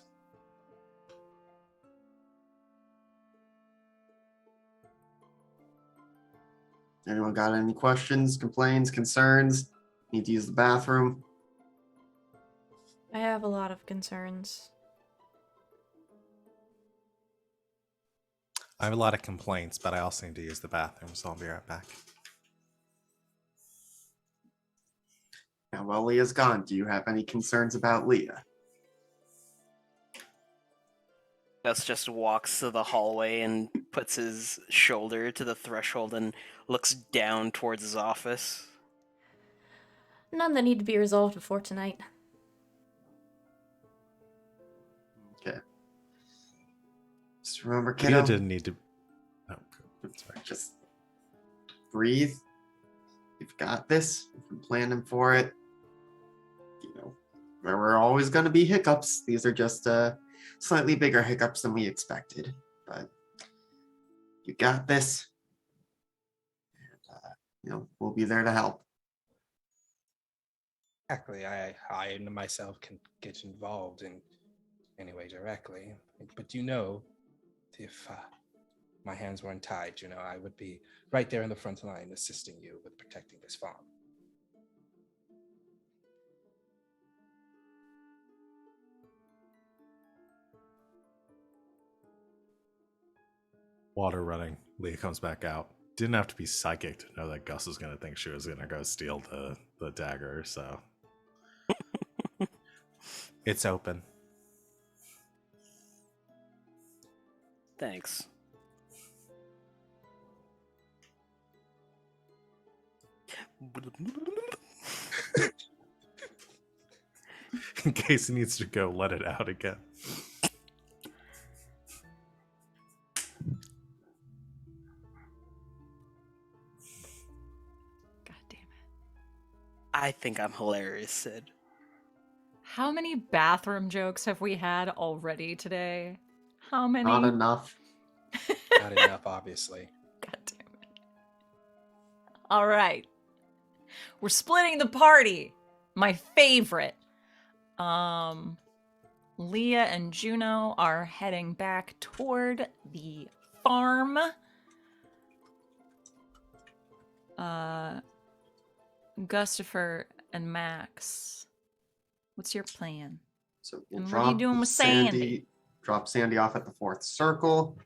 Anyone got any questions, complaints, concerns? Need to use the bathroom? I have a lot of concerns. I have a lot of complaints, but I also need to use the bathroom, so I'll be right back. Now, while Leah's gone, do you have any concerns about Leah? Gus just walks to the hallway and puts his shoulder to the threshold and looks down towards his office. None that need to be resolved before tonight. Okay. Just remember, Leah kiddo, didn't need to. Oh, sorry. just breathe. You've got this. You've been planning for it. There were always going to be hiccups. These are just slightly bigger hiccups than we expected. But you got this. And, we'll be there to help. exactly. I myself can get involved in any way directly. But if my hands weren't tied, I would be right there in the front line assisting you with protecting this farm. Water running. Leah comes back out. Didn't have to be psychic to know that Gus was going to think she was going to go steal the dagger, so. It's open. Thanks. In case he needs to go let it out again. God damn it. I think I'm hilarious, Sid. How many bathroom jokes have we had already today? How many? Not enough. Not enough, obviously. God damn it. All right. We're splitting the party. My favorite. Leah and Juno are heading back toward the farm. Gustafer and Max, what's your plan? So we'll And what are you doing with Sandy? Drop Sandy off at the fourth circle.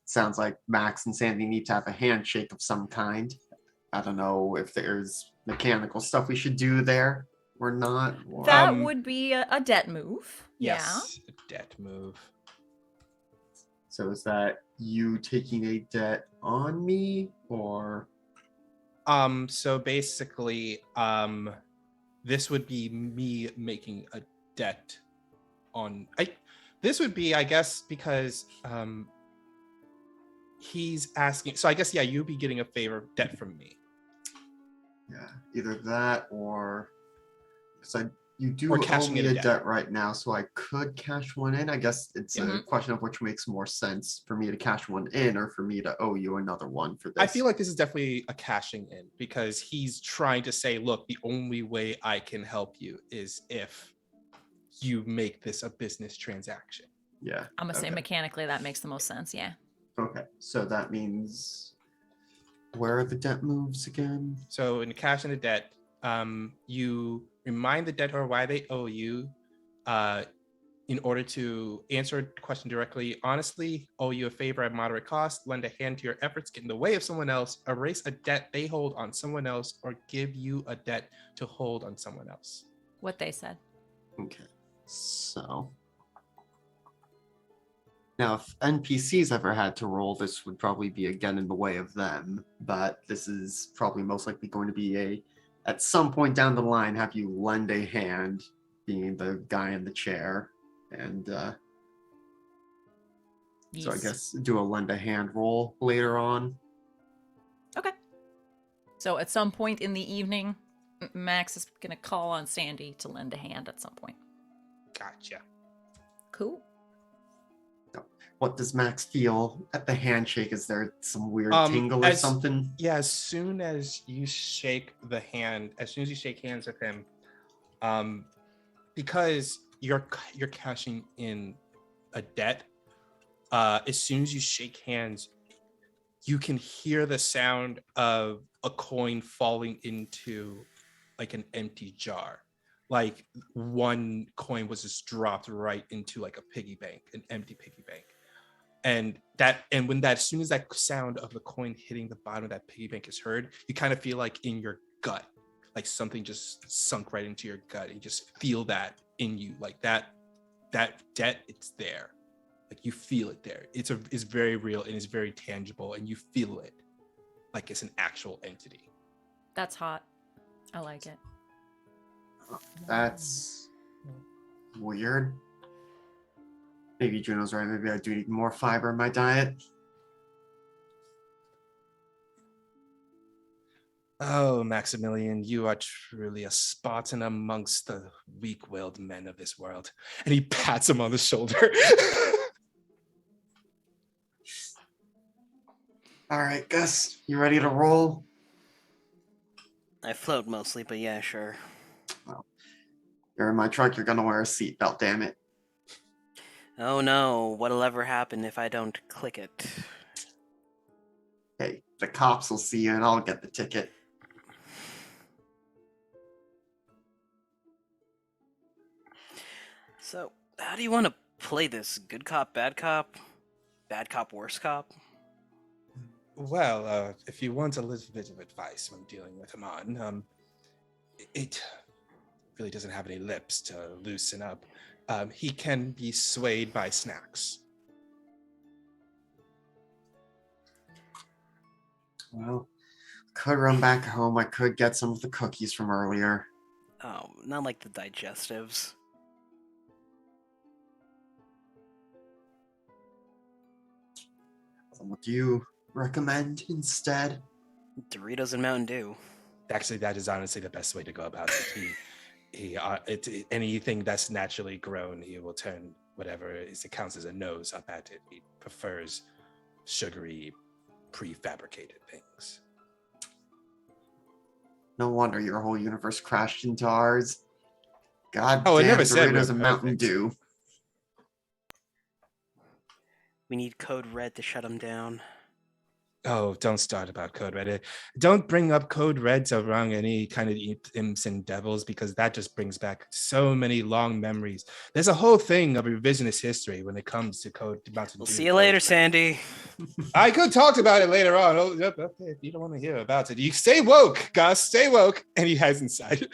Sounds like Max and Sandy need to have a handshake of some kind. I don't know if there's mechanical stuff we should do there or not. Or... That would be a debt move. Yes, a debt move. So is that you taking a debt on me, or? So basically, this would be me making a debt on. This would be, I guess, because he's asking. So I guess, yeah, you'd be getting a favor debt from me. Yeah, either that or because you do Or owe cashing me in a a debt. debt right now, so I could cash one in. I guess it's a Mhm. question of which makes more sense for me to cash one in or for me to owe you another one for this. I feel like this is definitely a cashing in because he's trying to say, look, the only way I can help you is if you make this a business transaction. Yeah. I'm gonna say okay. mechanically that makes the most sense. Yeah. Okay, so that means where are the debt moves again? So in cash and the debt, you remind the debtor why they owe you. In order to answer a question directly, honestly, owe you a favor at moderate cost, lend a hand to your efforts, get in the way of someone else, erase a debt they hold on someone else, or give you a debt to hold on someone else. What they said. Okay, so now if NPCs ever had to roll, this would probably be again in the way of them, but this is probably most likely going to be at some point down the line, have you lend a hand, being the guy in the chair, and so I Yes. guess do a lend a hand roll later on. Okay. So at some point in the evening, Max is gonna call on Sandy to lend a hand at some point. Gotcha. Cool. What does Max feel at the handshake? Is there some weird tingle or as- something? Yeah, as soon as you shake hands with him, because you're cashing in a debt, as soon as you shake hands, you can hear the sound of a coin falling into like an empty jar. Like one coin was just dropped right into like a piggy bank, an empty piggy bank. And as soon as that sound of the coin hitting the bottom of that piggy bank is heard, you kind of feel like in your gut, like something just sunk right into your gut. You just feel that in you, like that debt, it's there. Like you feel it there. It's very real and it's very tangible, and you feel it like it's an actual entity. That's hot. I like it. That's weird. Maybe Juno's right. Maybe I do need more fiber in my diet. Oh, Maximilian, you are truly a Spartan amongst the weak-willed men of this world. And he pats him on the shoulder. All right, Gus, you ready to roll? I float mostly, but yeah, sure. You're in my truck. You're gonna wear a seatbelt. Damn it. Oh no, what'll ever happen if I don't click it? Hey, the cops will see you, and I'll get the ticket. So, how do you want to play this? Good cop, bad cop, worse cop? Well, if you want a little bit of advice when dealing with Haman, it really doesn't have any lips to loosen up. He can be swayed by snacks. Well, could run back home. I could get some of the cookies from earlier. Oh, not like the digestives. What do you recommend instead? Doritos and Mountain Dew. Actually, that is honestly the best way to go about it. Anything that's naturally grown, he will turn whatever it counts as a nose up at it. He prefers sugary, prefabricated things. No wonder your whole universe crashed into ours. God Oh, I damn never said we Doritos were and Mountain perfect. Dew. We need Code Red to shut him down. Oh, don't start about Code Red. Don't bring up Code Reds around any kind of imps and devils, because that just brings back so many long memories. There's a whole thing of revisionist history when it comes to Code Mountain We'll Dew. see you later, Sandy. I could talk about it later on. Oh, yep, okay, if you don't want to hear about it, you stay woke, Gus. Stay woke. And he hides inside.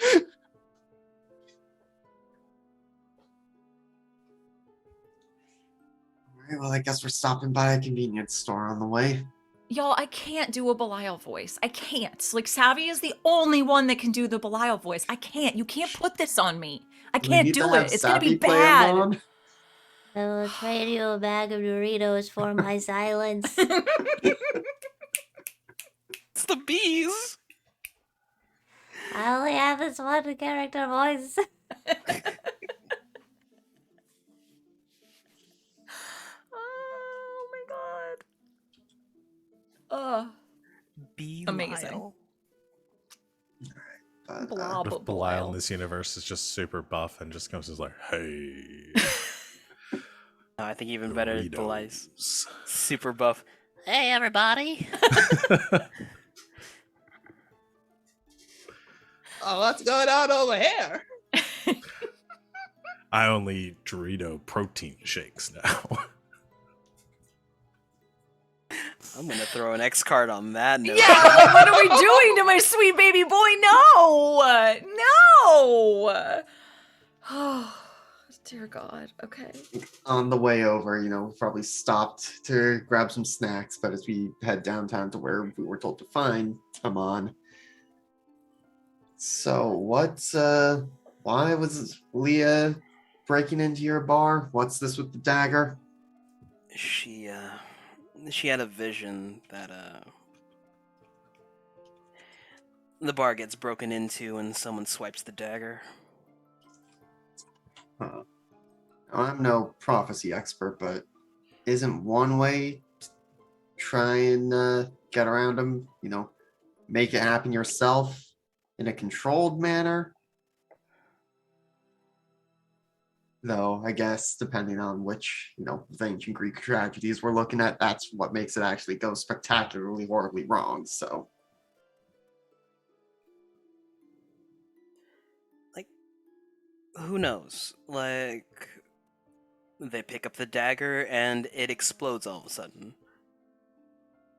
Alright, well, I guess we're stopping by a convenience store on the way. Y'all, I can't do a Belial voice. I can't. Like, Savvy is the only one that can do the Belial voice. I can't. You can't put this on me. I We can't need to do have it. It's gonna be Savvy play bad. along. I will trade you a bag of Doritos for my silence. It's the bees. I only have this one character voice. Oh my god. Amazing. Belial. But, Blah, If but Belial in this universe is just super buff and just comes as like, hey. I think even better, the lice. Doritos. Super buff. Hey, everybody. Oh, what's going on over here? I only eat Dorito protein shakes now. I'm going to throw an X card on that note. Yeah, like, what are we doing to my sweet baby boy? No! No! Oh, dear God. Okay. On the way over, probably stopped to grab some snacks, but as we head downtown to where we were told to find Amon. So why was Leah breaking into your bar? What's this with the dagger? She had a vision that the bar gets broken into and someone swipes the dagger. Huh. I'm no prophecy expert, but isn't one way to try and get around them, make it happen yourself in a controlled manner? Though, I guess, depending on which, the ancient Greek tragedies we're looking at, that's what makes it actually go spectacularly, horribly wrong, so. Who knows? Like, they pick up the dagger and it explodes all of a sudden.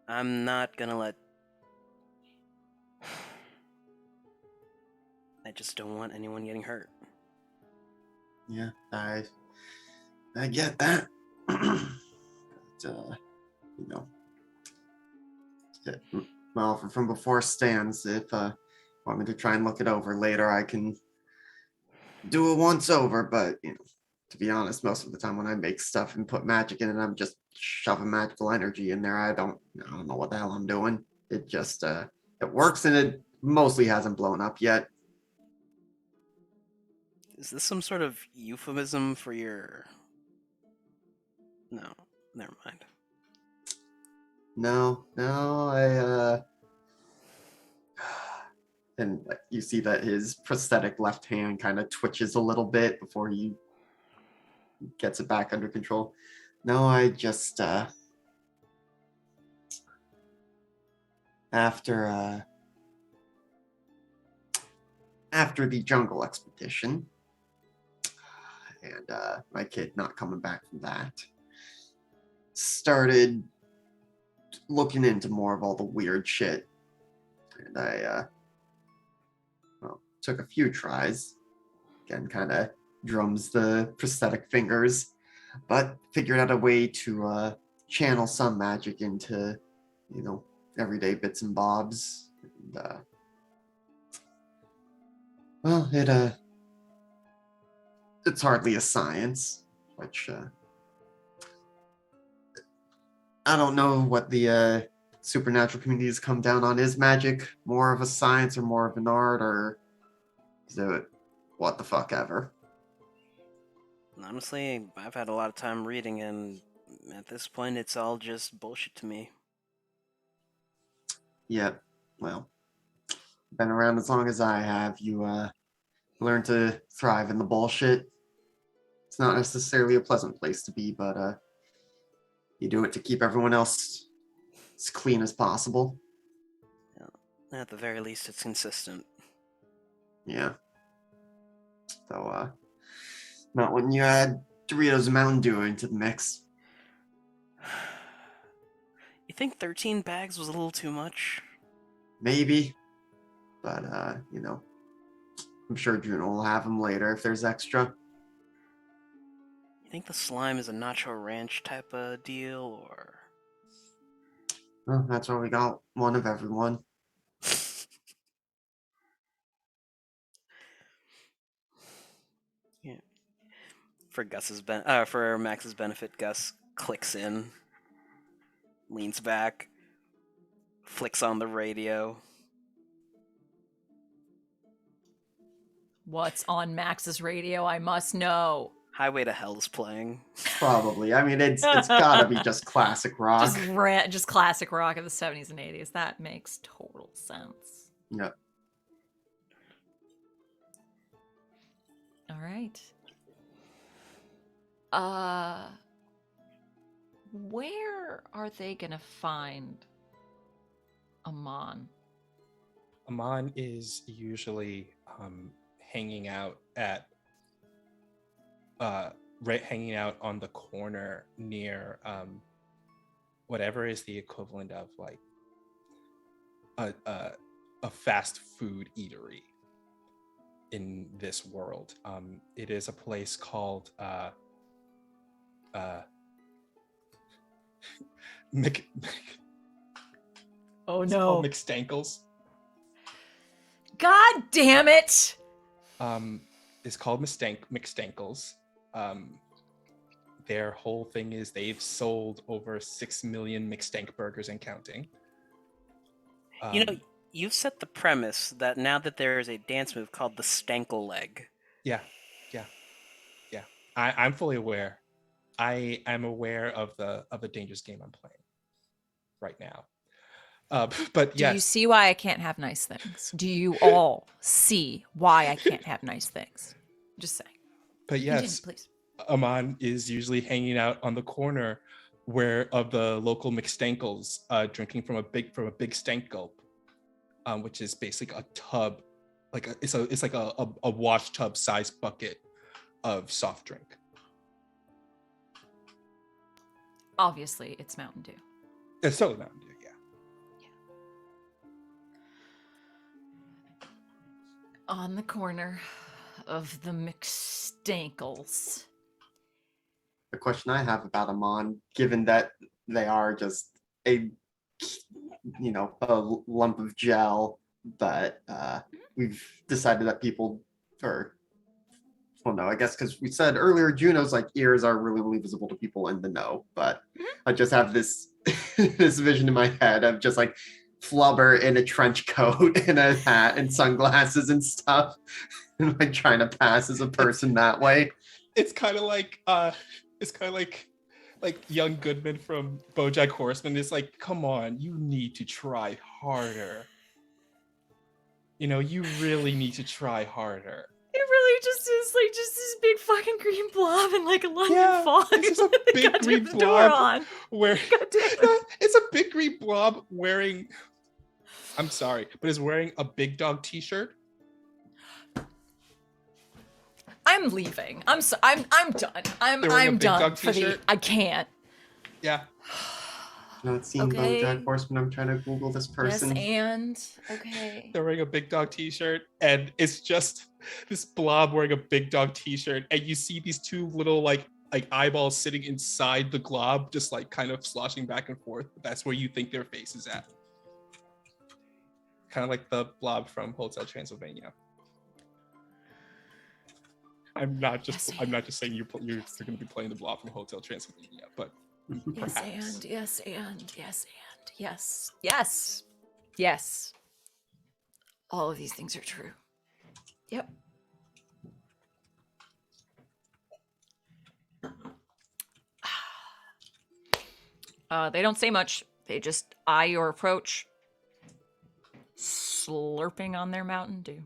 I'm not gonna let... I just don't want anyone getting hurt. Yeah, I get that. But, my offer from before stands. If want me to try and look it over later, I can do it once over, but to be honest, most of the time when I make stuff and put magic in it, I'm just shoving magical energy in there. I don't know what the hell I'm doing. It just it works, and it mostly hasn't blown up yet. Is this some sort of euphemism for your... No, never mind. No, I and you see that his prosthetic left hand kind of twitches a little bit before he gets it back under control. No, I just after the jungle expedition and my kid not coming back from that, started looking into more of all the weird shit, and I took a few tries. Again, kind of drums the prosthetic fingers, but figured out a way to channel some magic into, everyday bits and bobs. And, well, it's hardly a science, which I don't know what the supernatural community has come down on. Is magic more of a science or more of an art, or is it what the fuck ever? Honestly, I've had a lot of time reading, and at this point, it's all just bullshit to me. Yeah, well, been around as long as I have. You learn to thrive in the bullshit. It's not necessarily a pleasant place to be, but you do it to keep everyone else as clean as possible. Yeah. At the very least, it's consistent. Yeah. So, not when you add Doritos and Mountain Dew into the mix. You think 13 bags was a little too much? Maybe. But, I'm sure Juno will have them later if there's extra. You think the slime is a Nacho Ranch type of deal, or... Well, that's why we got one of everyone. Yeah. For Max's benefit, Gus clicks in, leans back, flicks on the radio. What's on Max's radio? I must know. Highway to Hell is playing. Probably. I mean, it's gotta be just classic rock. Just classic rock of the 70s and 80s. That makes total sense. Yep. All right. where are they gonna find Amon? Amon is usually hanging out at hanging out on the corner near whatever is the equivalent of like a fast food eatery in this world. It is a place called Mc. Oh It's called McStankles. God damn it! It's called McStankles. Their whole thing is they've sold over 6 million McStank burgers and counting. You know, you've set the premise that now that there is a dance move called the Stankle Leg. Yeah. I'm fully aware. I am aware of the dangerous game I'm playing right now. But Do you yes, see why I can't have nice things? Do you all see why I can't have nice things? Just saying. but Continue, yes, please. Amon is usually hanging out on the corner where of the local McStankles, drinking from a big stank gulp, which is basically a tub, it's like a wash tub sized bucket of soft drink. Obviously, it's Mountain Dew. It's totally Mountain Dew, yeah. On the corner of the McStankles. The question I have about Amon, given that they are just a lump of gel, but we've decided that people are, well, no, I guess because we said earlier Juno's like ears are really, really visible to people in the know, but I just have this this vision in my head of just like Flubber in a trench coat and a hat and sunglasses and stuff, and like trying to pass as a person that way. It's kind of like young Goodman from BoJack Horseman is like, come on, you need to try harder. You really need to try harder. It really just is like just this big fucking green blob in like a London Yeah, fog. it's just a with the big goddamn green door blob on. where God damn it. it's a big green blob wearing. I'm sorry, but is wearing a Big Dog T-shirt. I'm leaving. I'm done. They're wearing a I'm Big done Dog for the. t-shirt. I can't. Yeah, Not seen Okay. BoJack Horseman. I'm trying to Google this person. Yes, and okay. they're wearing a Big Dog T-shirt, and it's just this blob wearing a Big Dog T-shirt, and you see these two little like eyeballs sitting inside the glob, just like kind of sloshing back and forth. That's where you think their face is at. Kind of like the blob from Hotel Transylvania. I'm not just saying you're going to be playing the blob from Hotel Transylvania, but Yes, perhaps. and yes, and yes, and yes, yes, yes. All of these things are true. Yep. They don't say much. They just eye your approach, slurping on their Mountain Dew.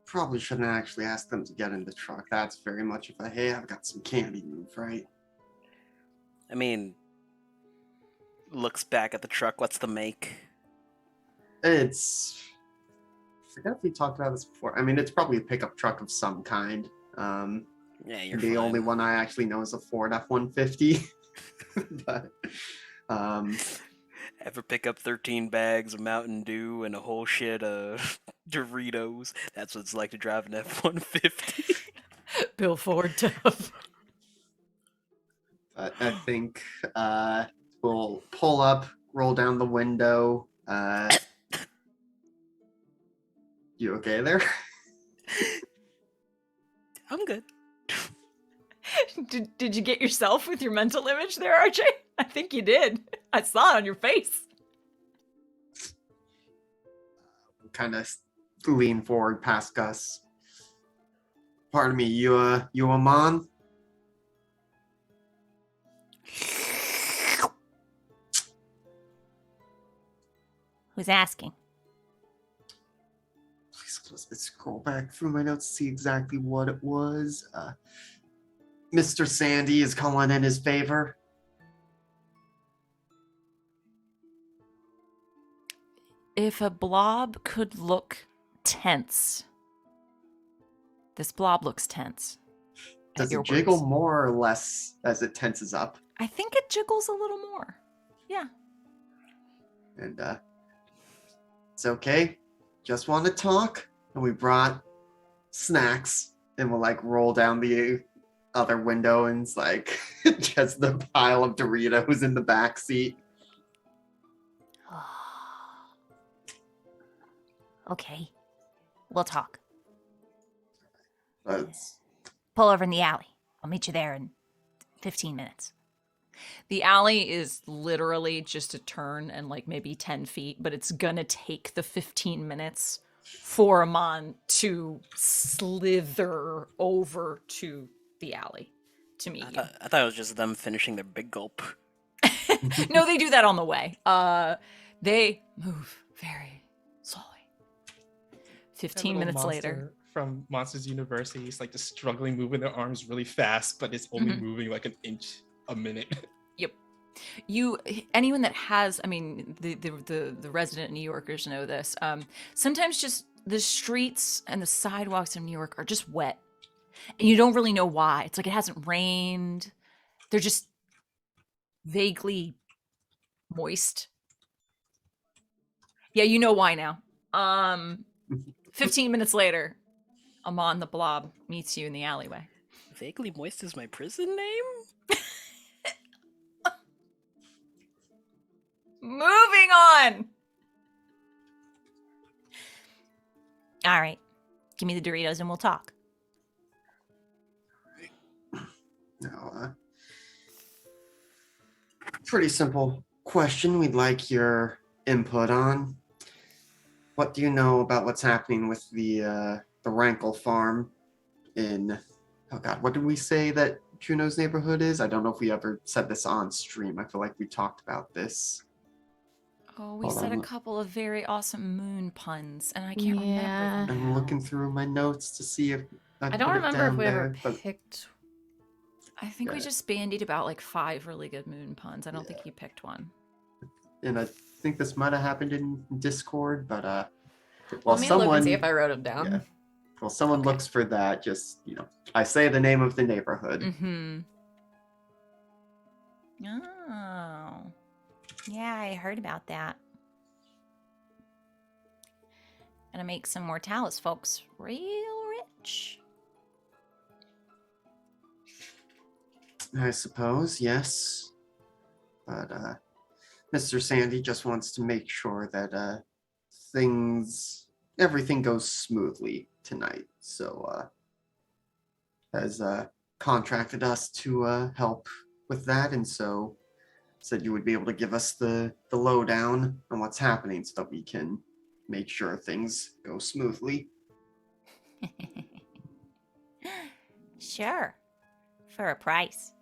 Probably shouldn't actually ask them to get in the truck. That's very much of a, hey, I've got some candy move, right? I mean, looks back at the truck. What's the make? It's, I forget if we talked about this before. I mean, it's probably a pickup truck of some kind. Yeah, you're The fine. only one I actually know is a Ford F-150. But Ever pick up 13 bags of Mountain Dew and a whole shit of Doritos? That's what it's like to drive an F-150. Bill Ford tough. But I think we'll pull up, roll down the window. You okay there? I'm good. Did you get yourself with your mental image there, RJ? I think you did. I saw it on your face. Kind of lean forward past Gus. Pardon me, you Amon? Who's asking? Please So let's scroll back through my notes to see exactly what it was. Mr. Sandy is calling in his favor. If a blob could look tense, this blob looks tense. At Does your it jiggle words. more or less as it tenses up? I think it jiggles a little more. Yeah. And it's okay. Just want to talk. And we brought snacks, and we'll like roll down the other window, and it's like just the pile of Doritos in the back seat. Okay. We'll talk. Let's Pull over in the alley. I'll meet you there in 15 minutes. The alley is literally just a turn and like maybe 10 feet, but it's gonna take the 15 minutes for Amon to slither over to the alley to meet you. I thought it was just them finishing their big gulp. No, they do that on the way. They move very slowly. That 15 little minutes later. monster from Monsters University, he's like just struggling, moving their arms really fast, but it's only moving like an inch a minute. Yep. Anyone that has, I mean, the resident New Yorkers know this. Sometimes just the streets and the sidewalks of New York are just wet, and you don't really know why. It's like it hasn't rained. They're just vaguely moist. Yeah, you know why now. 15 minutes later, Amon the Blob meets you in the alleyway. Vaguely Moist is my prison name? Moving on. All right. Give me the Doritos and we'll talk. now. Pretty simple question. We'd like your input on. What do you know about what's happening with the Rankle farm in? Oh God, what did we say that Juno's neighborhood is? I don't know if we ever said this on stream. I feel like we talked about this. Oh, we Hold said on. a couple of very awesome moon puns, and I can't Yeah. remember them I'm now. looking through my notes to see if I don't remember if we ever but picked. I think we Yeah. just bandied about like 5 really good moon puns. I don't think you picked one. and I think this might have happened in Discord, but Let me look and see if I wrote them down. yeah. Well, someone Okay. looks for that. Just I say the name of the neighborhood. Mm-hmm. Oh. Yeah, I heard about that. Gonna make some Mortalis folks real rich. I suppose, yes. But Mr. Sandy just wants to make sure that everything goes smoothly tonight. So has contracted us to help with that, and so said you would be able to give us the lowdown on what's happening so that we can make sure things go smoothly. Sure. For a price.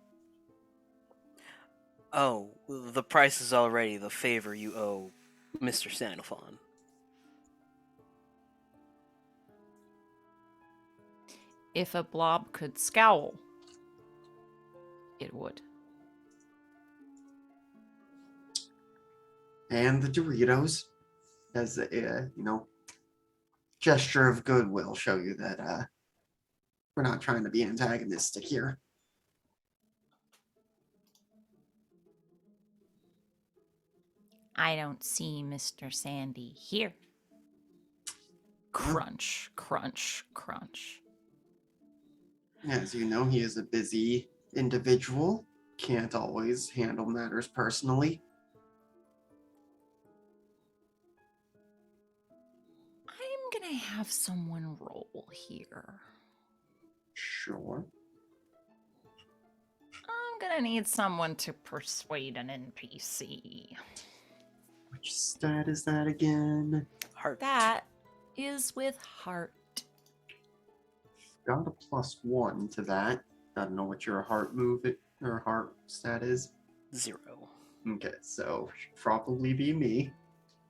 Oh, the price is already the favor you owe Mr. Sandophon. If a blob could scowl, it would. And the Doritos, as a gesture of goodwill, show you that we're not trying to be antagonistic here. I don't see Mr. Sandy here. Crunch, crunch, crunch. As you know, he is a busy individual, can't always handle matters personally. I'm gonna have someone roll here. Sure. I'm gonna need someone to persuade an NPC. Which stat is that again? Heart. That is with heart. Got a +1 to that. I don't know what your heart or heart stat is. 0. Okay, so should probably be me.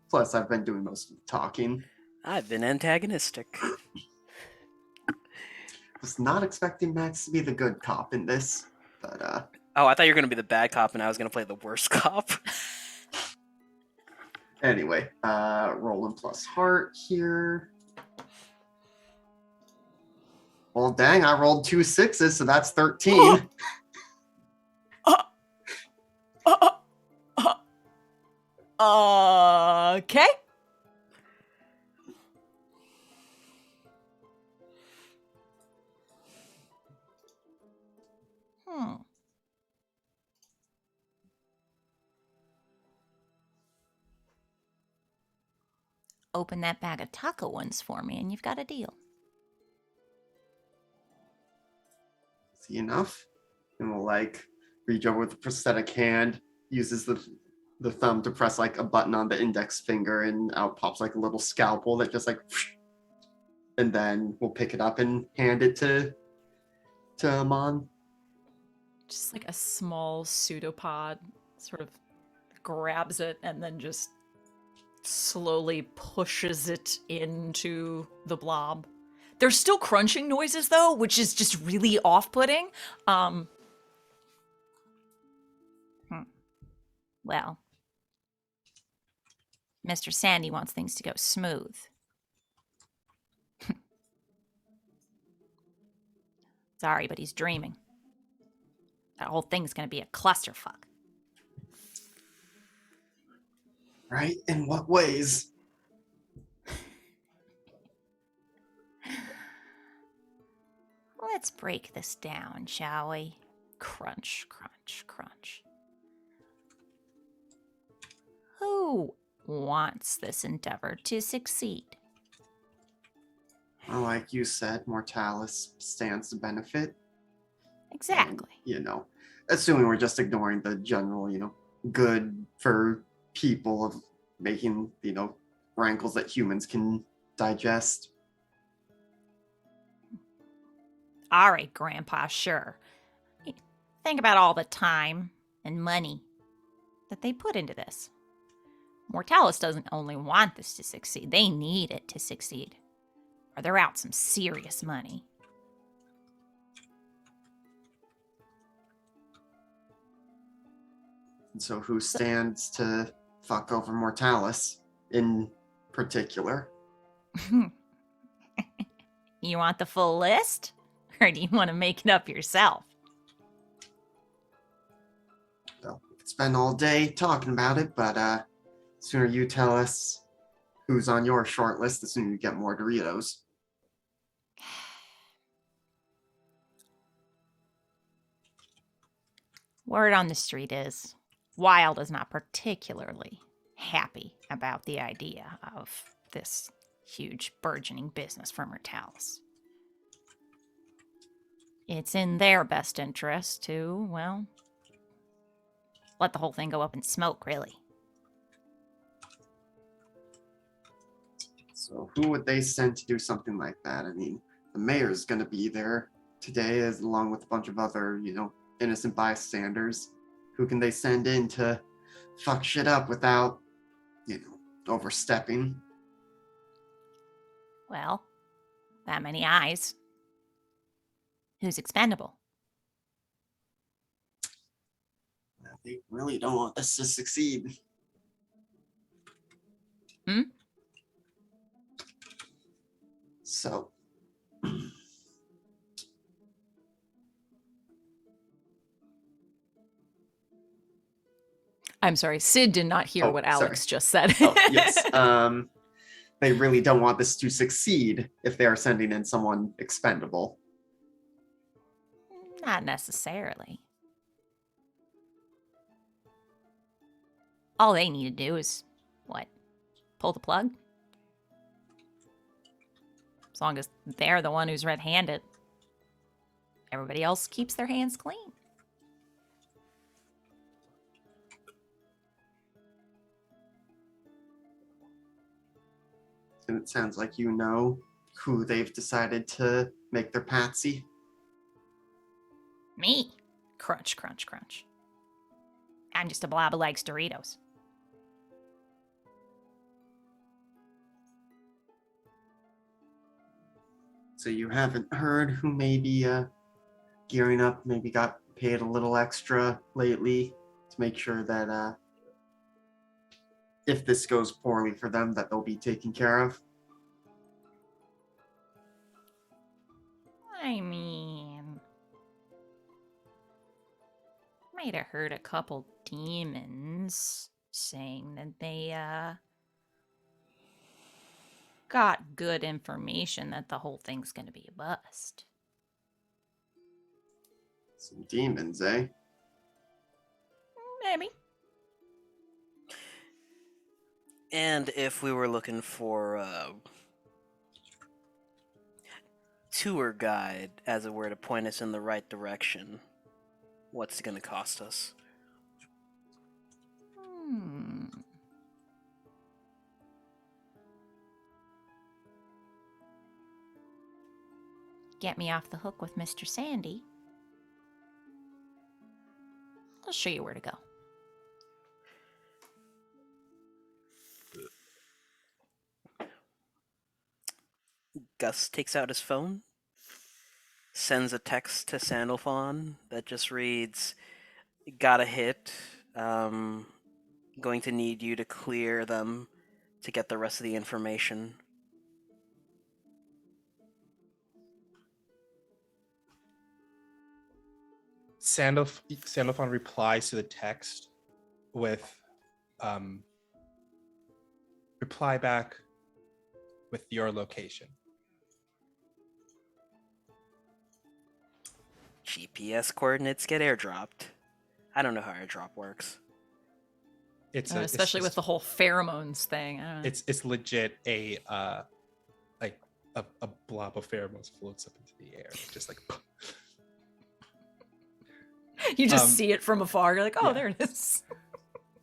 Plus, I've been doing most of the talking. I've been antagonistic. Was not expecting Max to be the good cop in this, but Oh, I thought you were gonna be the bad cop, and I was gonna play the worst cop. anyway, rolling plus heart here. Well, dang, I rolled 2 6s, so that's 13. Okay. Hmm. Open that bag of taco ones for me, and you've got a deal. See enough? And we'll like reach over with a prosthetic hand, uses the thumb to press like a button on the index finger, and out pops like a little scalpel that just like, and then we'll pick it up and hand it to Amon. Just like a small pseudopod sort of grabs it and then just slowly pushes it into the blob. There's still crunching noises though, which is just really off-putting. Well, Mr. Sandy wants things to go smooth. Sorry, but he's dreaming. That whole thing's gonna be a clusterfuck. Right? In what ways? Let's break this down, shall we? Crunch, crunch, crunch. Who wants this endeavor to succeed? Well, like you said, Mortalis stands to benefit. Exactly. And, assuming we're just ignoring the general, good for people of making, rankles that humans can digest. All right, Grandpa, sure. Think about all the time and money that they put into this. Mortalis doesn't only want this to succeed, they need it to succeed. Or they're out some serious money. And so who stands to fuck over Mortalis in particular? You want the full list? Or do you want to make it up yourself? Well, we could spend all day talking about it, but sooner you tell us who's on your short list, the sooner you get more Doritos. Word on the street is, Wild is not particularly happy about the idea of this huge burgeoning business for Mortalis. It's in their best interest to, well, let the whole thing go up in smoke, really. So who would they send to do something like that? I mean, the mayor's going to be there today, as along with a bunch of other, innocent bystanders. Who can they send in to fuck shit up without, overstepping? Well, that many eyes. Who's expendable? They really don't want us to succeed. Hmm? So, I'm sorry, Sid did not hear what Alex just said. yes. They really don't want this to succeed if they are sending in someone expendable. Not necessarily. All they need to do is, what? Pull the plug? As long as they're the one who's red-handed. Everybody else keeps their hands clean. And it sounds like you know who they've decided to make their patsy. Me? Crunch, crunch, crunch. I'm just a blob who likes Doritos. So you haven't heard who may be gearing up, maybe got paid a little extra lately to make sure that if this goes poorly for them, that they'll be taken care of? I mean, might have heard a couple demons saying that they got good information that the whole thing's gonna be a bust. Some demons, eh? Maybe. And if we were looking for a tour guide, as it were, to point us in the right direction, what's it going to cost us? Get me off the hook with Mr. Sandy. I'll show you where to go. Gus takes out his phone, sends a text to Sandalphon that just reads, "Got a hit. Going to need you to clear them to get the rest of the information." Sandalphon replies to the text with reply back with your location. GPS coordinates get airdropped. I don't know how airdrop works. Especially with the whole pheromones thing. I don't know. It's legit a like a blob of pheromones floats up into the air, just like. You just see it from afar. You're like, oh, yeah. there it is.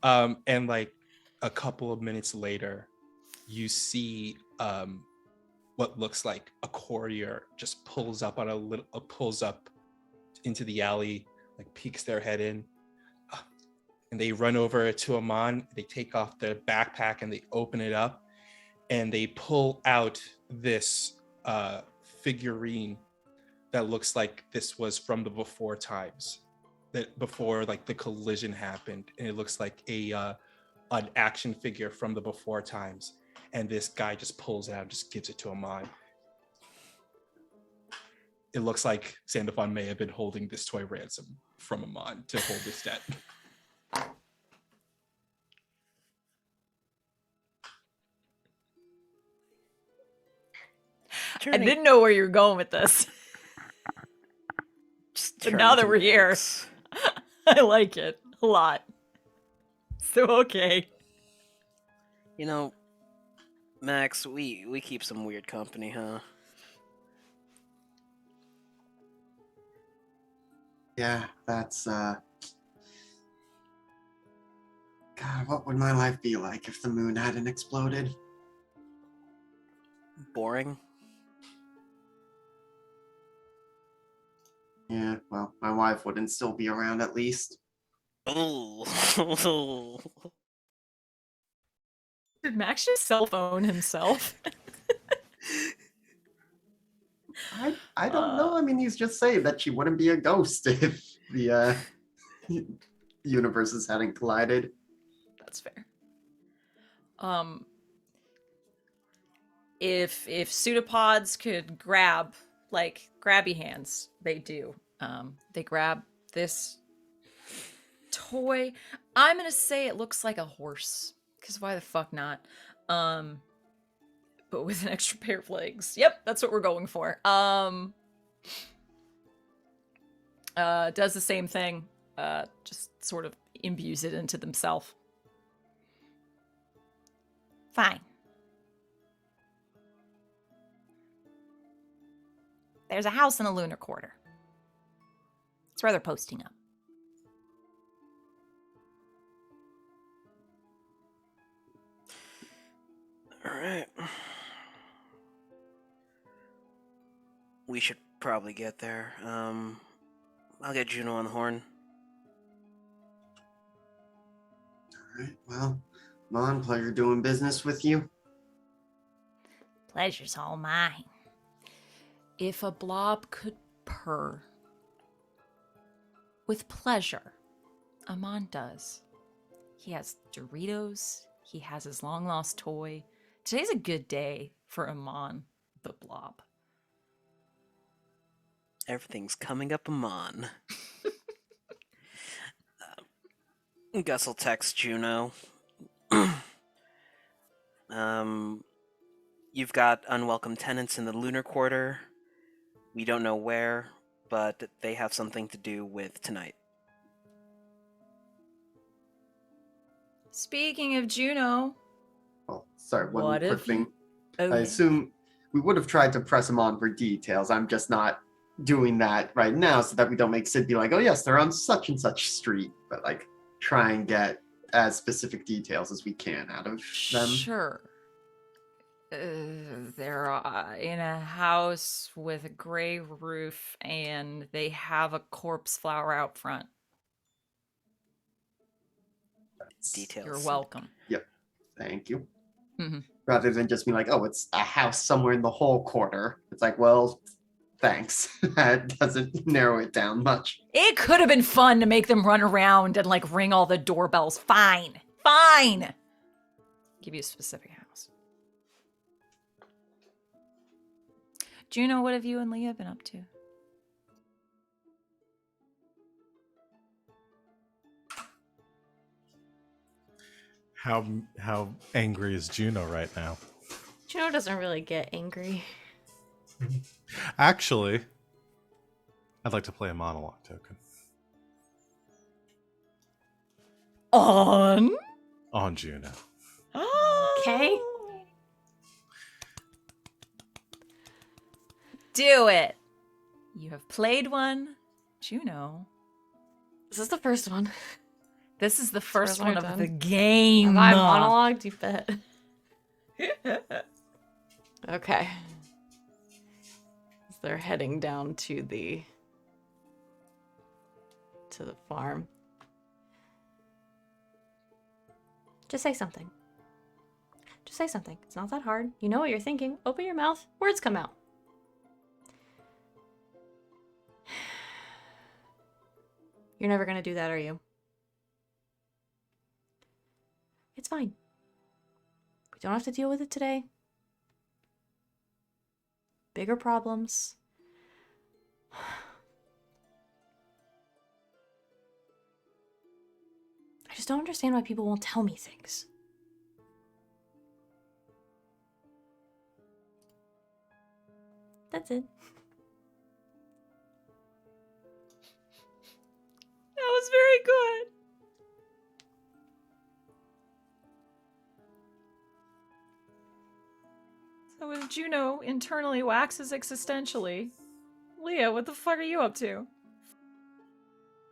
And like a couple of minutes later, you see what looks like a courier just pulls up into the alley, like peeks their head in, and they run over to Amon. They take off their backpack and they open it up, and they pull out this figurine that looks like this was from the before times, that before like the collision happened, and it looks like an action figure from the before times. And this guy just pulls it out and just gives it to Amon. It looks like Sandalphon may have been holding this toy ransom from Amon to hold this debt. I didn't know where you were going with this. But now that we're here, I like it a lot. So, okay. You know, Max, we keep some weird company, huh? Yeah, that's God, what would my life be like if the moon hadn't exploded? Boring. Yeah, well, my wife wouldn't still be around at least. Oh. Did Max just cell phone himself? I don't know. I mean, he's just saying that she wouldn't be a ghost if the universes hadn't collided. That's fair. If pseudopods could grab, like, grabby hands, they do. They grab this toy. I'm gonna say it looks like a horse, because why the fuck not? But with an extra pair of legs. Yep, that's what we're going for. Does the same thing. Just sort of imbues it into themselves. Fine. There's a house in the Lunar Quarter. It's where they're posting up. All right. We should probably get there. I'll get Juno on the horn. All right, well, Mon, pleasure doing business with you. Pleasure's all mine. If a blob could purr with pleasure, Amon does. He has Doritos. He has his long lost toy. Today's a good day for Amon the blob. Everything's coming up Amon. Gus will text Juno. You've got unwelcome tenants in the lunar quarter. We don't know where, but they have something to do with tonight. Speaking of Juno, Oh, sorry, one what quick if thing. you... Oh, I yeah. assume we would have tried to press him on for details. I'm just not doing that right now so that we don't make Sid be like, oh yes, they're on such and such street, but like try and get as specific details as we can out of them. Sure. They're in a house with a gray roof, and they have a corpse flower out front. Details. You're welcome. Yep. Thank you. Mhm. Rather than just be like, oh, it's a house somewhere in the whole quarter. It's like, well, thanks. That doesn't narrow it down much. It could have been fun to make them run around and like ring all the doorbells. Fine. Fine. Give you a specific house. Juno, what have you and Leah been up to? How angry is Juno right now? Juno doesn't really get angry. Actually, I'd like to play a monologue token On? on Juno. Okay. Do it. You have played one, Juno. This is the first one. This is the first one one I've of done. the game. Have I monologued? You bet. Okay. So they're heading down to the farm. Just say something. Just say something. It's not that hard. You know what you're thinking. Open your mouth. Words come out. You're never gonna do that, are you? It's fine. We don't have to deal with it today. Bigger problems. I just don't understand why people won't tell me things. That's it. That was very good. So as Juno internally waxes existentially, Leah, what the fuck are you up to?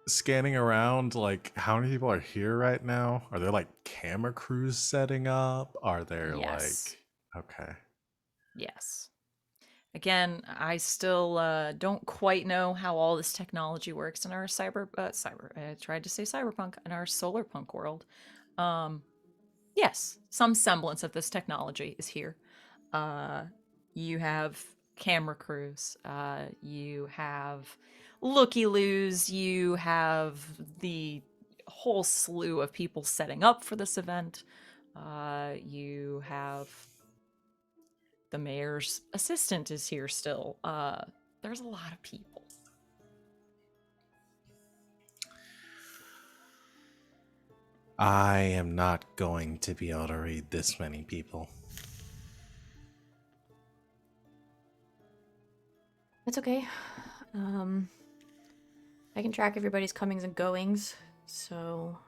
Scanning around, like, how many people are here right now? Are there like camera crews setting up? Are there Yes. like, okay. Yes. Again, I still don't quite know how all this technology works in our I tried to say cyberpunk, in our solar punk world. Yes, some semblance of this technology is here. You have camera crews. You have looky-loos. You have the whole slew of people setting up for this event. You have the mayor's assistant is here still. There's a lot of people. I am not going to be able to read this many people. It's okay. I can track everybody's comings and goings, so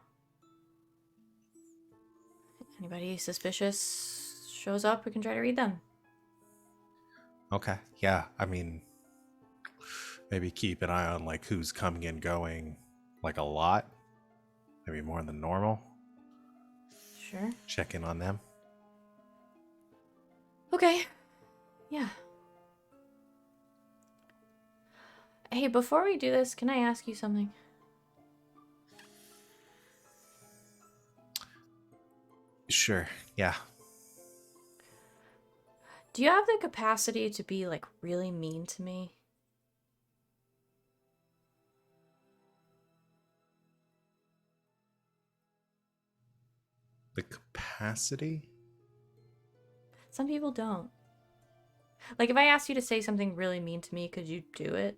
anybody suspicious shows up, we can try to read them. Okay, yeah, I mean, maybe keep an eye on like who's coming and going, like a lot, maybe more than normal. Sure. Check in on them. Okay. Yeah. Hey, before we do this, can I ask you something? Sure, yeah. Do you have the capacity to be, like, really mean to me? The capacity? Some people don't. Like, if I asked you to say something really mean to me, could you do it?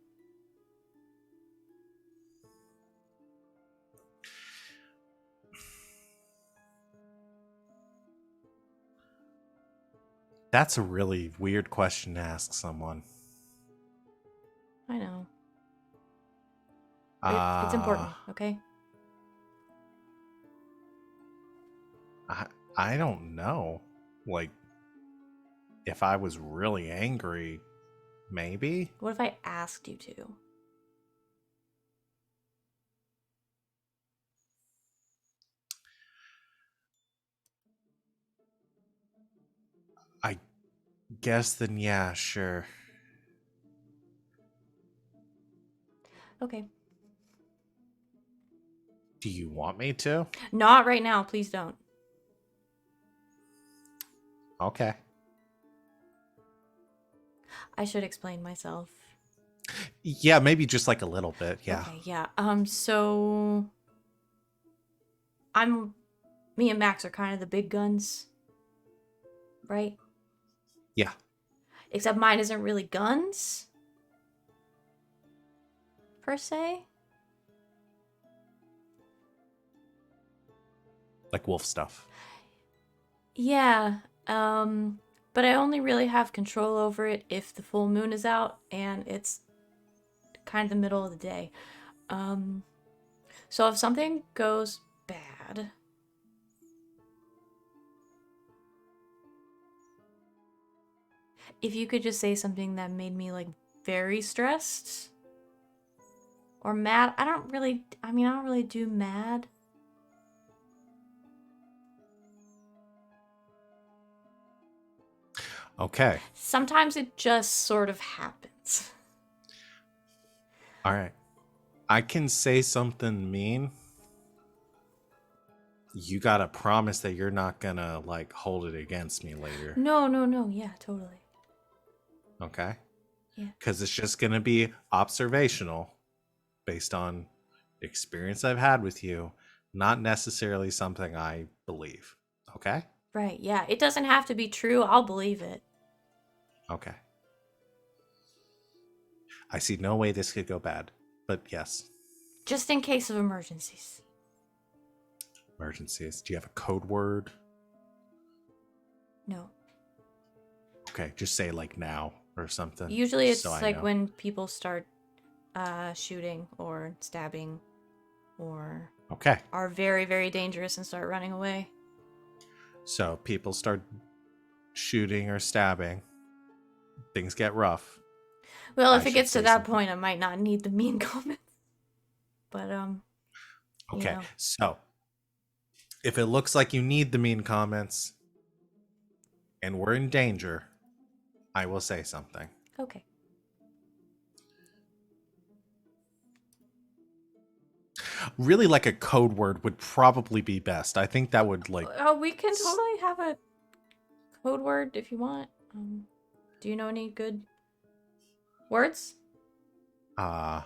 That's a really weird question to ask someone. I know. It's important, okay? I don't know. Like, if I was really angry, maybe? What if I asked you to? I guess then, yeah, sure. Okay. Do you want me to? Not right now, please don't. Okay. I should explain myself. Yeah, maybe just like a little bit, yeah. Okay, yeah. So me and Max are kind of the big guns, right? Yeah. Except mine isn't really guns, per se. Like wolf stuff. Yeah. But I only really have control over it if the full moon is out and it's kind of the middle of the day. So if something goes bad, if you could just say something that made me like very stressed or mad. I don't really do mad. Okay. Sometimes it just sort of happens. All right. I can say something mean. You gotta promise that you're not gonna, like, hold it against me later. No. Yeah, totally. Okay? Yeah. Because it's just gonna be observational based on experience I've had with you, not necessarily something I believe. Okay? Right, yeah. It doesn't have to be true. I'll believe it. Okay. I see no way this could go bad, but yes. Just in case of emergencies. Emergencies. Do you have a code word? No. Okay, just say like now or something. Usually it's so I like know. when people start shooting or stabbing or Okay. are very, very dangerous and start running away. So people start shooting or stabbing. Things get rough. Well, I if it should gets to say that something. point, I might not need the mean comments. But Okay. you know. So if it looks like you need the mean comments and we're in danger, I will say something. Okay. Really, like a code word would probably be best. I think that would like Oh, we can totally have a code word if you want. Do you know any good words? Not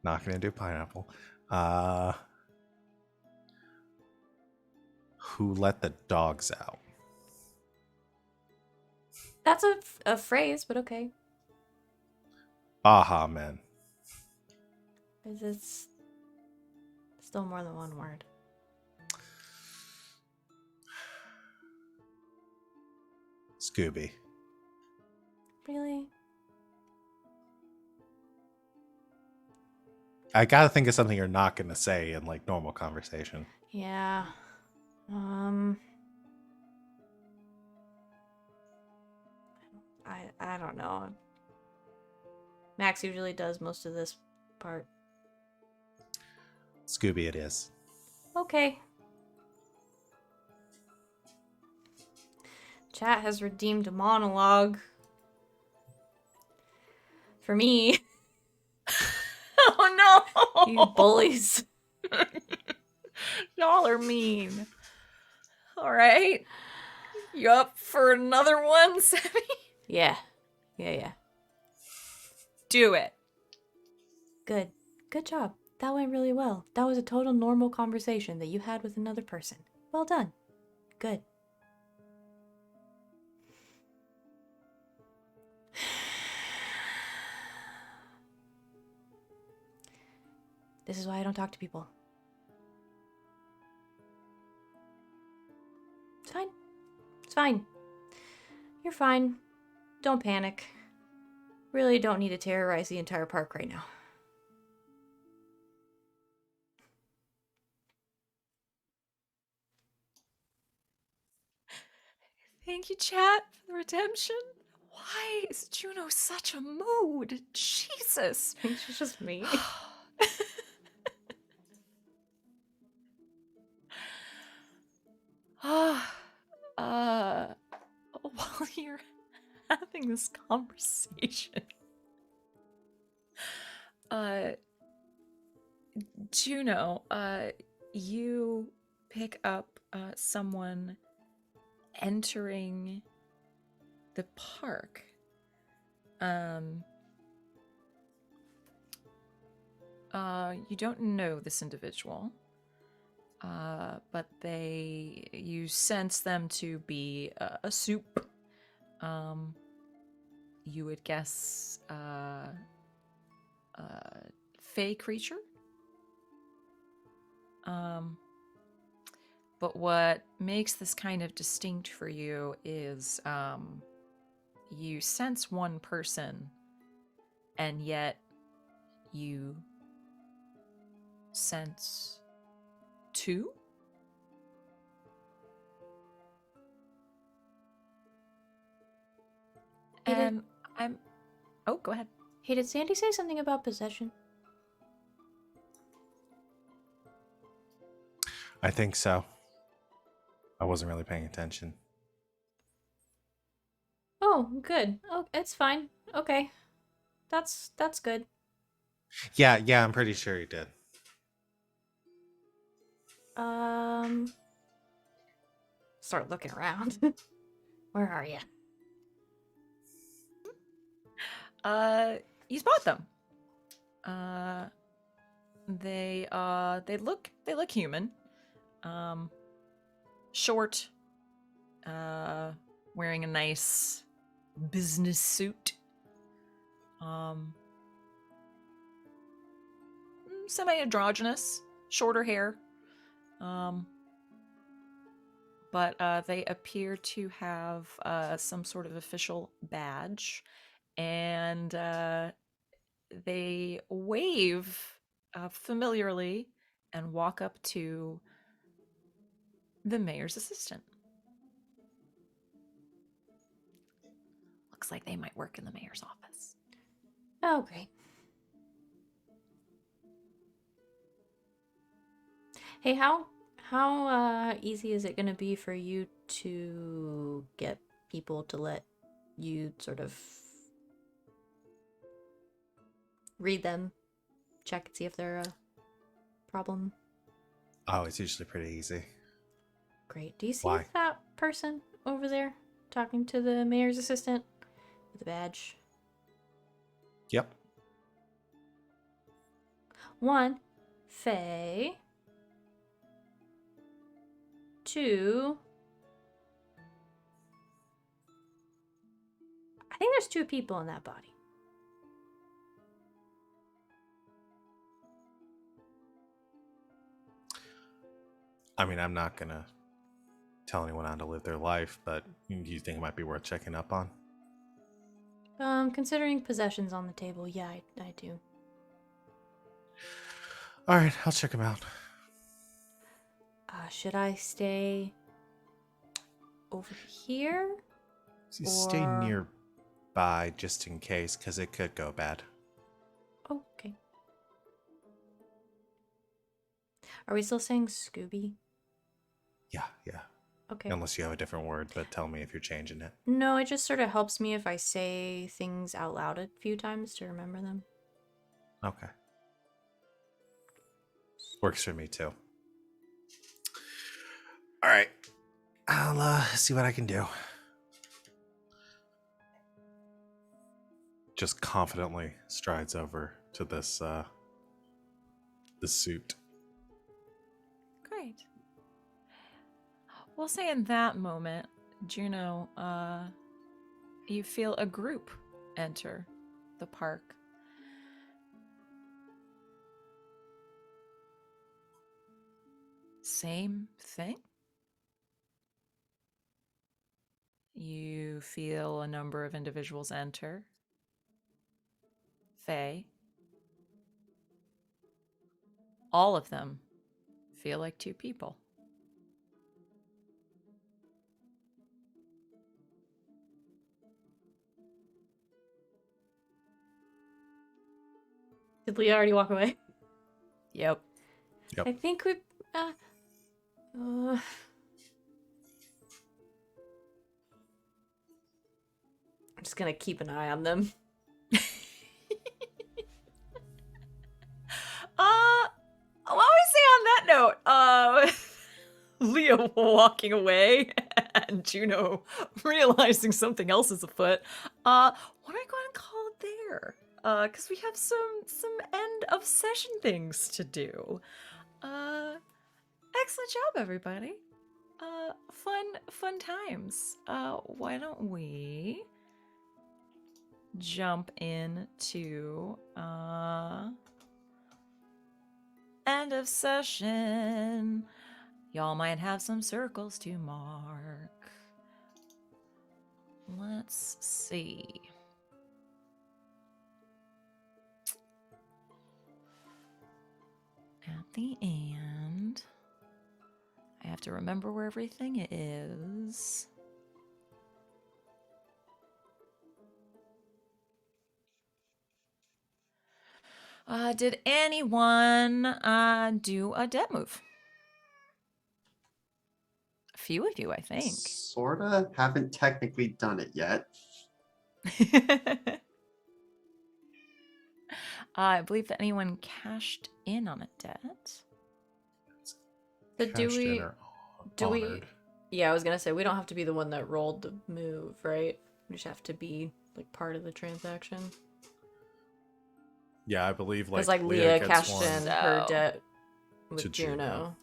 gonna do pineapple. Who let the dogs out? That's a phrase, but okay. Aha, man. It's still more than one word. Scooby. Really? I gotta think of something you're not gonna say in like normal conversation. Yeah. I don't know. Max usually does most of this part. Scooby it is. Okay. Chat has redeemed a monologue. For me. Oh no! You bullies. Y'all are mean. All right. You up for another one, Sammy? Yeah. Yeah. Do it. Good. Good job. That went really well. That was a total normal conversation that you had with another person. Well done. Good. This is why I don't talk to people. It's fine. It's fine. You're fine. Don't panic. Really don't need to terrorize the entire park right now. Thank you, chat, for the redemption. Why is Juno such a mood? Jesus. I think she's just me. While you're having this conversation, Juno, you pick up someone entering the park. You don't know this individual, but you sense them to be a soup. You would guess Fae creature. But what makes this kind of distinct for you is you sense one person, and yet you sense two? And I'm... Oh, go ahead. Hey, did Sandy say something about possession? I think so. I wasn't really paying attention. Oh, good. Oh, it's fine. Okay. That's good. Yeah, I'm pretty sure he did. Start looking around. Where are you? You spot them. They look human. Short, wearing a nice business suit. Semi-androgynous, shorter hair. But they appear to have some sort of official badge, and they wave familiarly and walk up to the mayor's assistant. Looks like they might work in the mayor's office. Oh, great. Hey, how easy is it going to be for you to get people to let you sort of read them, check and see if they're a problem? Oh, it's usually pretty easy. Great. Do you see Why? that person over there talking to the mayor's assistant with the badge? Yep. 1, Faye. 2, I think there's 2 people in that body. I mean, I'm not gonna tell anyone how to live their life, but do you think it might be worth checking up on? Considering possessions on the table, yeah, I do. All right, I'll check them out. Should I stay over here? Stay Or- nearby just in case, because it could go bad. Oh, okay. Are we still saying Scooby? Yeah. Okay. Unless you have a different word, but tell me if you're changing it. No, it just sort of helps me if I say things out loud a few times to remember them. Okay. Works for me too. All right. I'll see what I can do. Just confidently strides over to this suit. Great. We'll say in that moment, Juno, you feel a group enter the park. Same thing. You feel a number of individuals enter. Fae. All of them feel like two people. Did Leah already walk away? Yep. Yep. I think we. I'm just gonna keep an eye on them. What we say on that note, Leah walking away and Juno realizing something else is afoot. What do I go ahead and call it there? Because we have some end of session things to do. Excellent job, everybody. Fun times. Why don't we jump into end of session. Y'all might have some circles to mark. Let's see. At the end, I have to remember where everything is. Did anyone do a debt move? A few of you, I think. Sorta. Haven't technically done it yet. I believe that anyone cashed in on a debt. But do Cashed in we? or Do we? honored. Yeah, I was gonna say we don't have to be the one that rolled the move, right? We just have to be like part of the transaction. Yeah, I believe Because like Leah gets cashed one. in her So- debt To with Juno. Juno.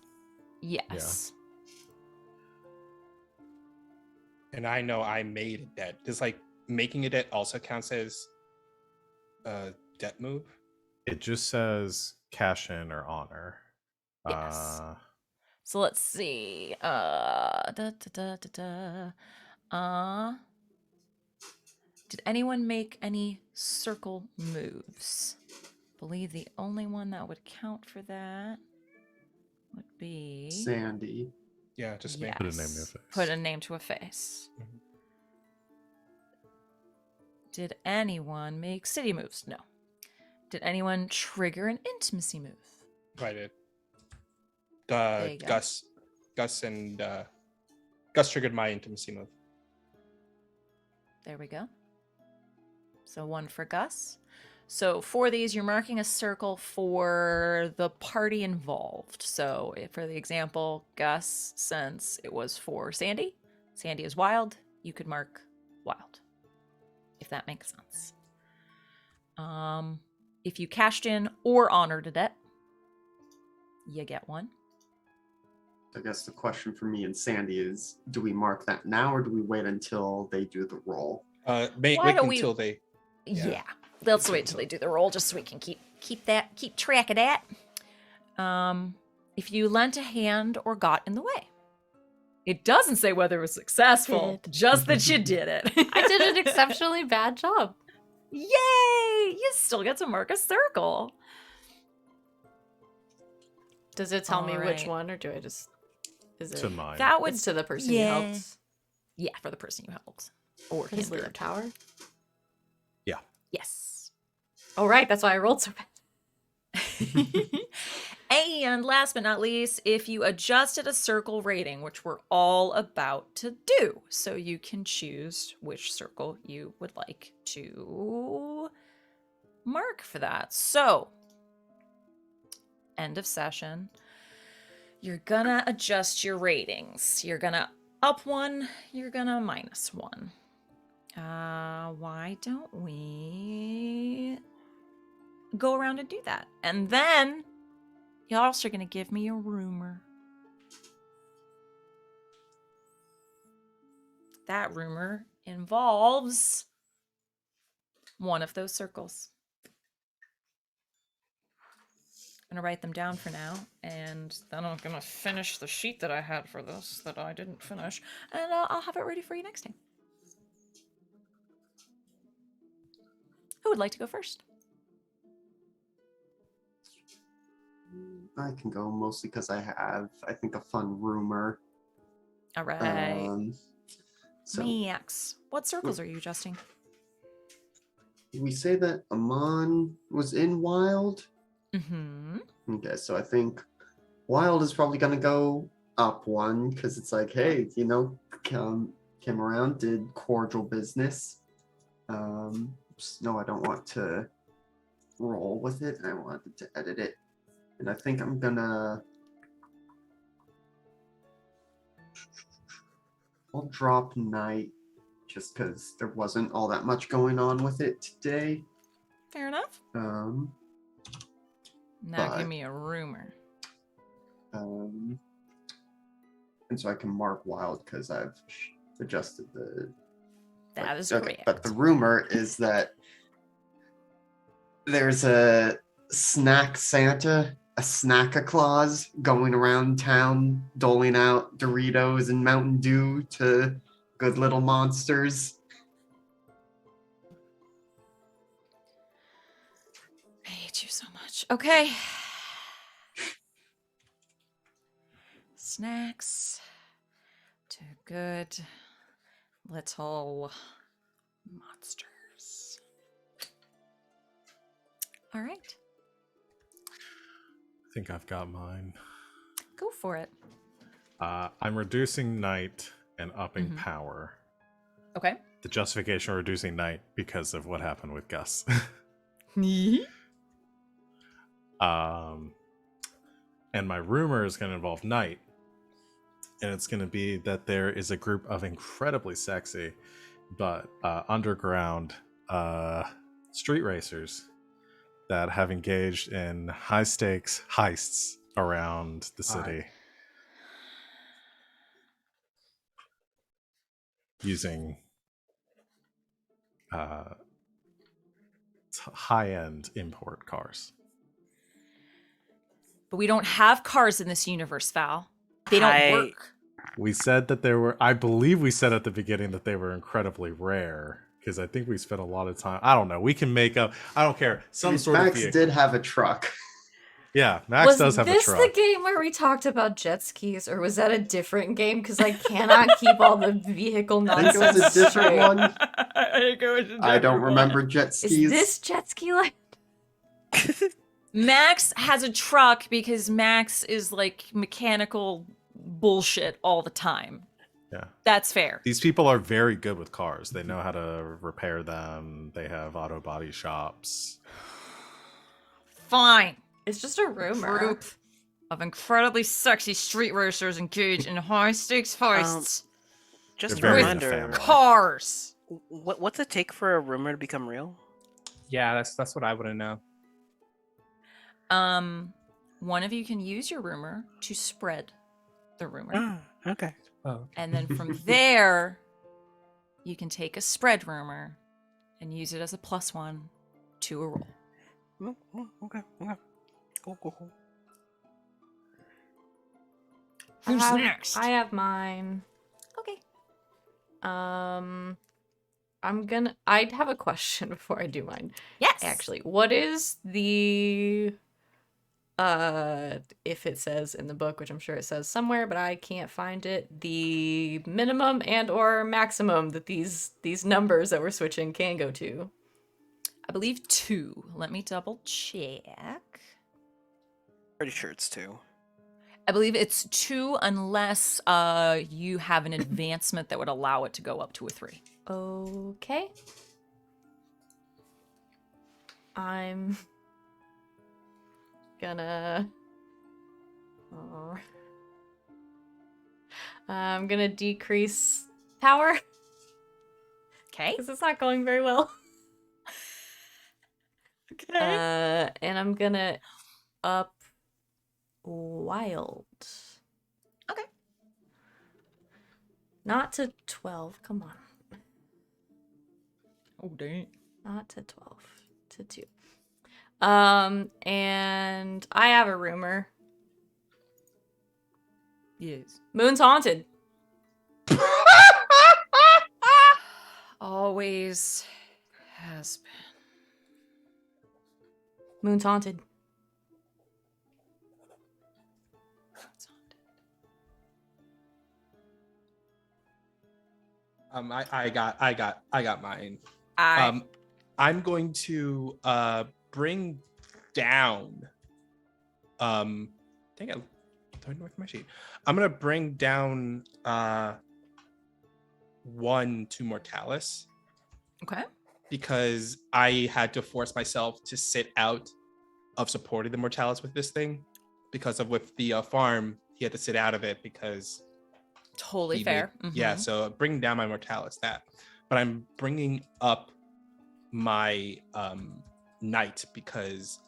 Yes. And I know I made a debt. Does like making a debt also counts as a debt move? It just says cash in or honor. Yes. So let's see. Did anyone make any circle moves? Believe the only one that would count for that would be Sandy. Yeah, just me. yes. Put a name to a face. Put a name to a face. Mhm. Did anyone make city moves? No. Did anyone trigger an intimacy move? I did. There you go. Gus and Gus triggered my intimacy move. There we go. So one for Gus. So for these, you're marking a circle for the party involved. So for the example, Gus, since it was for Sandy, Sandy is wild, you could mark wild, if that makes sense. If you cashed in or honored a debt, you get one. I guess the question for me and Sandy is, do we mark that now or do we wait until they do the roll? Wait don't we- until they. Yeah. Let's wait till they do the roll just so we can keep track of that. If you lent a hand or got in the way. It doesn't say whether it was successful, just that you did it. I did an exceptionally bad job. Yay! You still get to mark a circle. Does it tell me which Alright. one, or do I just? Is it? To mine. That would It's to the person yeah. you helped. Yeah, for the person you helped. Or His hindered. little tower. Yes. Oh right, that's why I rolled so bad. And last but not least, if you adjusted a circle rating, which we're all about to do, so you can choose which circle you would like to mark for that. So, end of session. you're gonna adjust your ratings. You're gonna up one, you're gonna minus one. Why don't we go around and do that? And then you're also gonna give me a rumor. That rumor involves one of those circles. I'm gonna write them down for now, and then I'm gonna finish the sheet that I had for this that I didn't finish, and I'll have it ready for you next time. Who would like to go first? I can go mostly because I have, I think, a fun rumor. All right. So Max, what circles are you adjusting? we say that Amon was in Wild. Mm-hmm. Okay, so I think Wild is probably gonna go up one because it's like, hey, you know, came around, did cordial business. No, I don't want to roll with it. I wanted to edit it, and I think I'm gonna. I'll drop Night just because there wasn't all that much going on with it today. Fair enough. Now Give me a rumor. And so I can mark Wild because I've adjusted the. That is okay, correct. but the rumor is that there's a snack Santa, a snack-a-claus going around town doling out Doritos and Mountain Dew to good little monsters. I hate you so much. Okay. Snacks to good little monsters. All right. I think I've got mine. Go for it. I'm reducing night and upping Mhm. power. Okay. The justification for reducing night because of what happened with Gus. And my rumor is going to involve night, and it's going to be that there is a group of incredibly sexy but underground street racers that have engaged in high stakes heists around the city using high-end import cars. But we don't have cars in this universe, Val. They don't work. We said that there were, I believe we said at the beginning that they were incredibly rare, because I think we spent a lot of time, I don't know, we can make up, I don't care, some sort Max of vehicle. did have a truck. Yeah, Max does have a Was truck. this the game where we talked about jet skis, or was that a different game? Because I cannot keep all the vehicle I nonsense think it was a different straight. one. I think it was a different I don't one. remember jet skis. Is this jet ski like? Max has a truck because Max is like mechanical bullshit all the time. Yeah. That's fair. These people are very good with cars. They know how to repair them. They have auto body shops. Fine. It's just a rumor. Group of incredibly sexy street racers engaged in high stakes heists Just a They're very in the reminder. family. cars. What's it take for a rumor to become real? Yeah, that's what I want to know. One of you can use your rumor to spread the rumor. Ah, okay. Oh, And then from there, you can take a spread rumor and use it as a +1 to a roll. Okay. Cool. Who's I have- next? I have mine. Okay. I'd have a question before I do mine. Yes. Actually, what is the if it says in the book, which I'm sure it says somewhere, but I can't find it, the minimum and or maximum that these numbers that we're switching can go to? I believe 2. Let me double check. Pretty sure it's 2. I believe it's 2 unless you have an advancement that would allow it to go up to a 3. Okay. I'm gonna I'm gonna decrease power Okay. because it's not going very well. Okay. And I'm gonna up wild. Okay. Not to 12. Come on. Oh, dang. Not to 12. To 2. And I have a rumor. Yes. Moon's haunted. Always has been. Moon's haunted. I got mine. I I'm going to bring down. I think I don't know what's my sheet. I'm gonna bring down 1 to Mortalis okay. because I had to force myself to sit out of supporting the Mortalis with this thing because of with the farm he had to sit out of it because Totally he fair. yeah. Mhm. So bringing down my Mortalis but I'm bringing up my knight because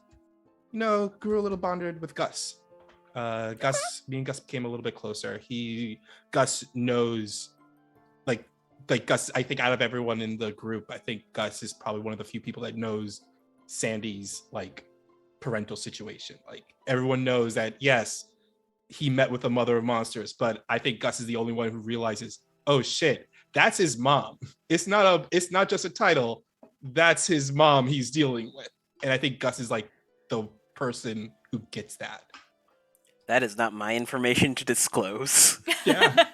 grew a little bonded with Gus. Me and Gus became a little bit closer. Gus knows, like Gus. I think out of everyone in the group, I think Gus is probably one of the few people that knows Sandy's like parental situation. Like everyone knows that yes, he met with the mother of monsters, but I think Gus is the only one who realizes, oh shit, that's his mom. It's not just a title. That's his mom he's dealing with. And I think Gus is like the person who gets that. That is not my information to disclose. Yeah.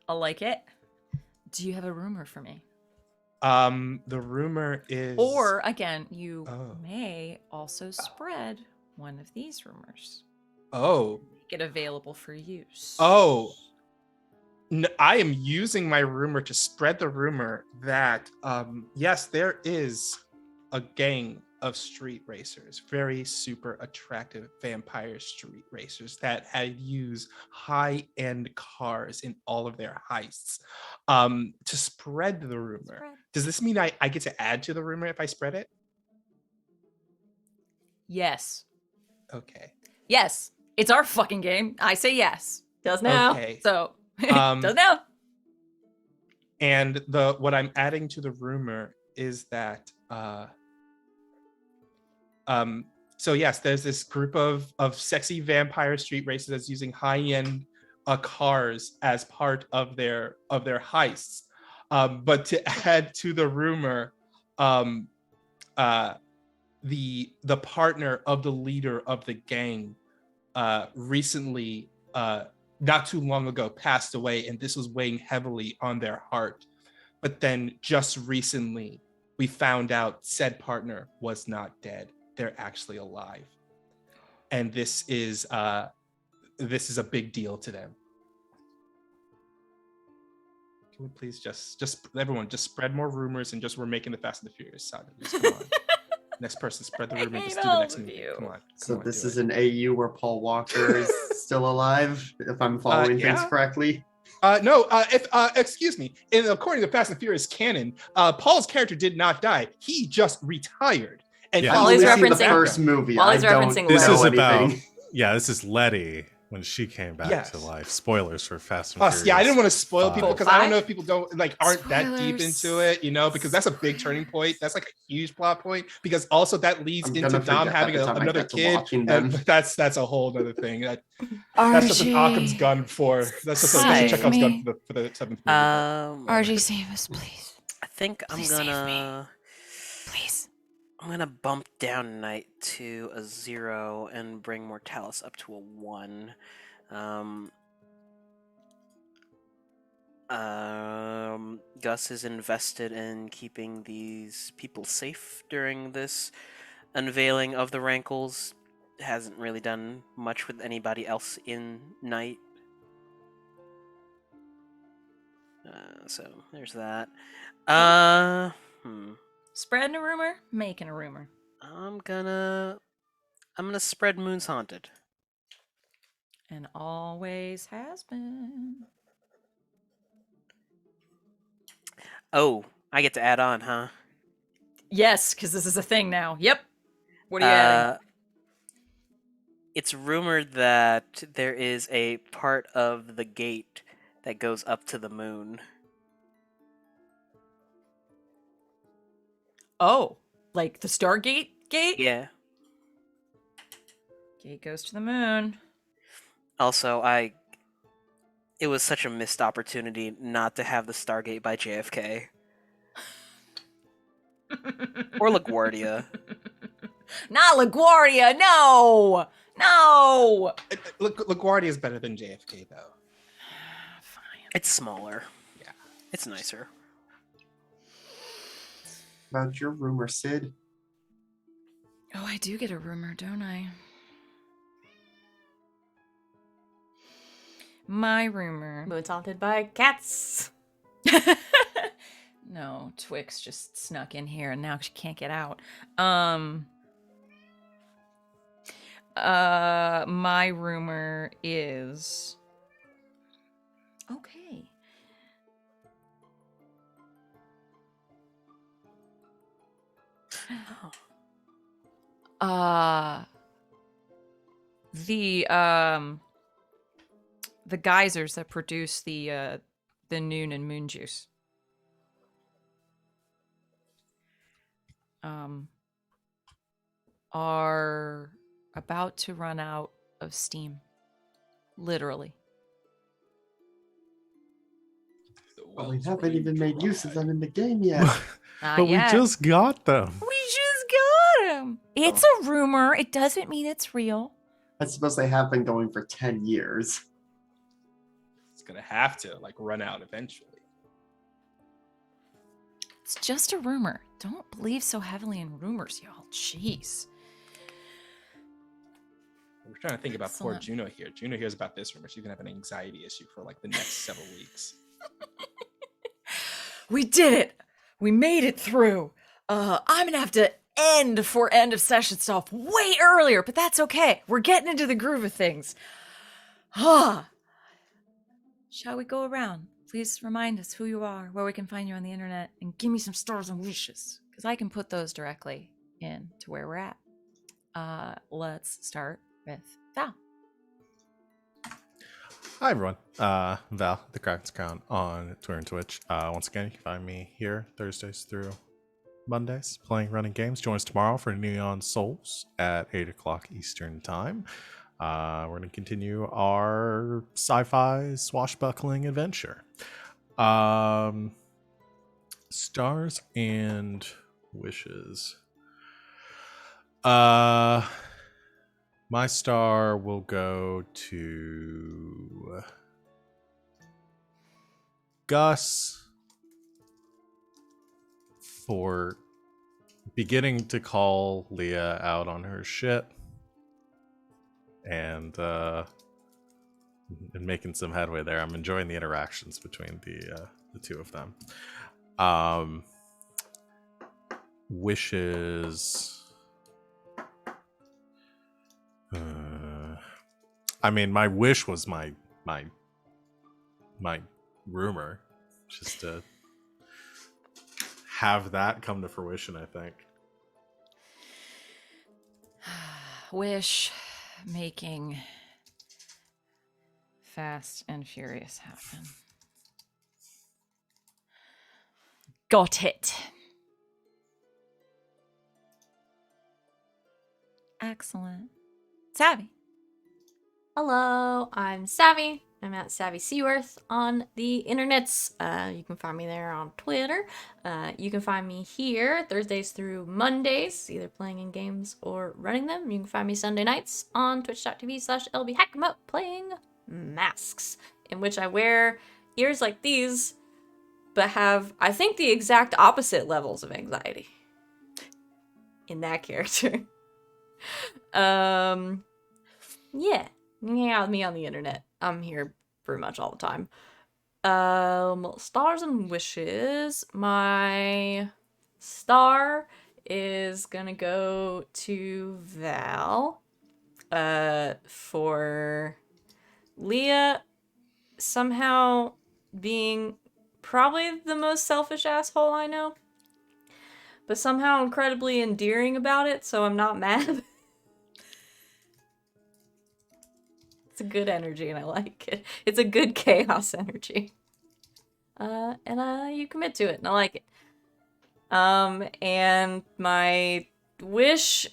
I like it. Do you have a rumor for me? The rumor is Or again, you Oh. may also spread one of these rumors. Oh. Make it available for use. Oh. I am using my rumor to spread the rumor that yes, there is a gang of street racers, very super attractive vampire street racers that had used high-end cars in all of their heists. To spread the rumor. Does this mean I get to add to the rumor if I spread it? Yes. Okay. Yes. It's our fucking game. I say yes. Does now. Okay. So does now. And what I'm adding to the rumor is that so yes, there's this group of sexy vampire street racers that's using high-end cars as part of their heists. But to add to the rumor, the partner of the leader of the gang recently, not too long ago, passed away, and this was weighing heavily on their heart. But then just recently, we found out said partner was not dead. They're actually alive. And this is a big deal to them. Can we please just everyone just spread more rumors and we're making the Fast and the Furious saga. Just come on. Next person, spread the rumor. Just do the next movie. Come on. So this is an AU where Paul Walker is still alive, if I'm following things yeah. correctly. No, excuse me. According to Fast and Furious canon, Paul's character did not die. He just retired. And Yeah. I've While he's only seen the referencing- first movie. while he's I don't referencing This know is about anything. this is Letty when she came back to life. Spoilers for Fast and Furious. Yeah, I didn't want to spoil people because I don't 5? know if people aren't that deep Spoilers. into it, because that's a big turning point. That's like a huge plot point because also that leads I'm into gonna Dom forget having by the time I another get to kid. watching them. And that's a whole other thing. That's just an Occam's gun for that's just a Save Chekhov's gun me. for the 7th movie. RG, save us, please. I think Please save me. Please. I'm gonna bump down Knight to a 0 and bring Mortalis up to a 1. Gus is invested in keeping these people safe during this unveiling of the Rankles. Hasn't really done much with anybody else in Night. So there's that. Spreading a rumor, making a rumor. I'm gonna spread Moon's Haunted. And always has been. Oh, I get to add on, huh? Yes, because this is a thing now. Yep. What are you adding? It's rumored that there is a part of the gate that goes up to the moon. Oh, like the Stargate gate? Yeah. Gate goes to the moon. Also, it was such a missed opportunity not to have the Stargate by JFK or LaGuardia. Not LaGuardia. No. No. Look, LaGuardia is better than JFK though. Fine. It's smaller. Yeah. It's nicer. About your rumor, Sid. Oh, I do get a rumor, don't I? My rumor. Moon's haunted by cats. No, Twix just snuck in here and now she can't get out. My rumor is okay. The geysers that produce the noon and moon juice are about to run out of steam. Literally. Well, we haven't even made use of them in the game yet. Not But yet. we just got them. We just got him. It's a rumor. It doesn't mean it's real. I suppose they have been going for 10 years. It's gonna have to like run out eventually. It's just a rumor. Don't believe so heavily in rumors, y'all. Jeez. We're trying to think about poor Excellent. Juno here. Juno hears about this rumor. She's gonna have an anxiety issue for like the next several weeks. We did it. We made it through. I'm gonna have to end of session stuff way earlier, but that's okay. We're getting into the groove of things. Shall we go around? Please remind us who you are, where we can find you on the internet, and give me some stars and wishes, because I can put those directly in to where we're at. Let's start with Val. Hi everyone, Val, the Kraken's Crown on Twitter and Twitch. Once again, you can find me here Thursdays through Mondays playing running games. Join us tomorrow for Neon Souls at 8 o'clock Eastern Time. We're going to continue our sci-fi swashbuckling adventure. Stars and wishes. My star will go to Gus for beginning to call Leah out on her shit and making some headway there. I'm enjoying the interactions between the two of them. Wishes. I mean, my wish was my rumor, just to have that come to fruition. I think. Wish making Fast and Furious happen. Got it. Excellent. Savvy. Hello, I'm Savvy. I'm at Savvy Seaworth on the internets. You can find me there on Twitter. You can find me here Thursdays through Mondays, either playing in games or running them. You can find me Sunday nights on twitch.tv/lbhackremote playing masks, in which I wear ears like these, but have, I think, the exact opposite levels of anxiety in that character. Yeah. You can hang out with me on the internet. I'm here pretty much all the time. Stars and wishes. My star is gonna go to Val. For Leah somehow being probably the most selfish asshole I know, but somehow incredibly endearing about it, so I'm not mad. It's a good energy and I like it. It's a good chaos energy. And you commit to it and I like it. And my wish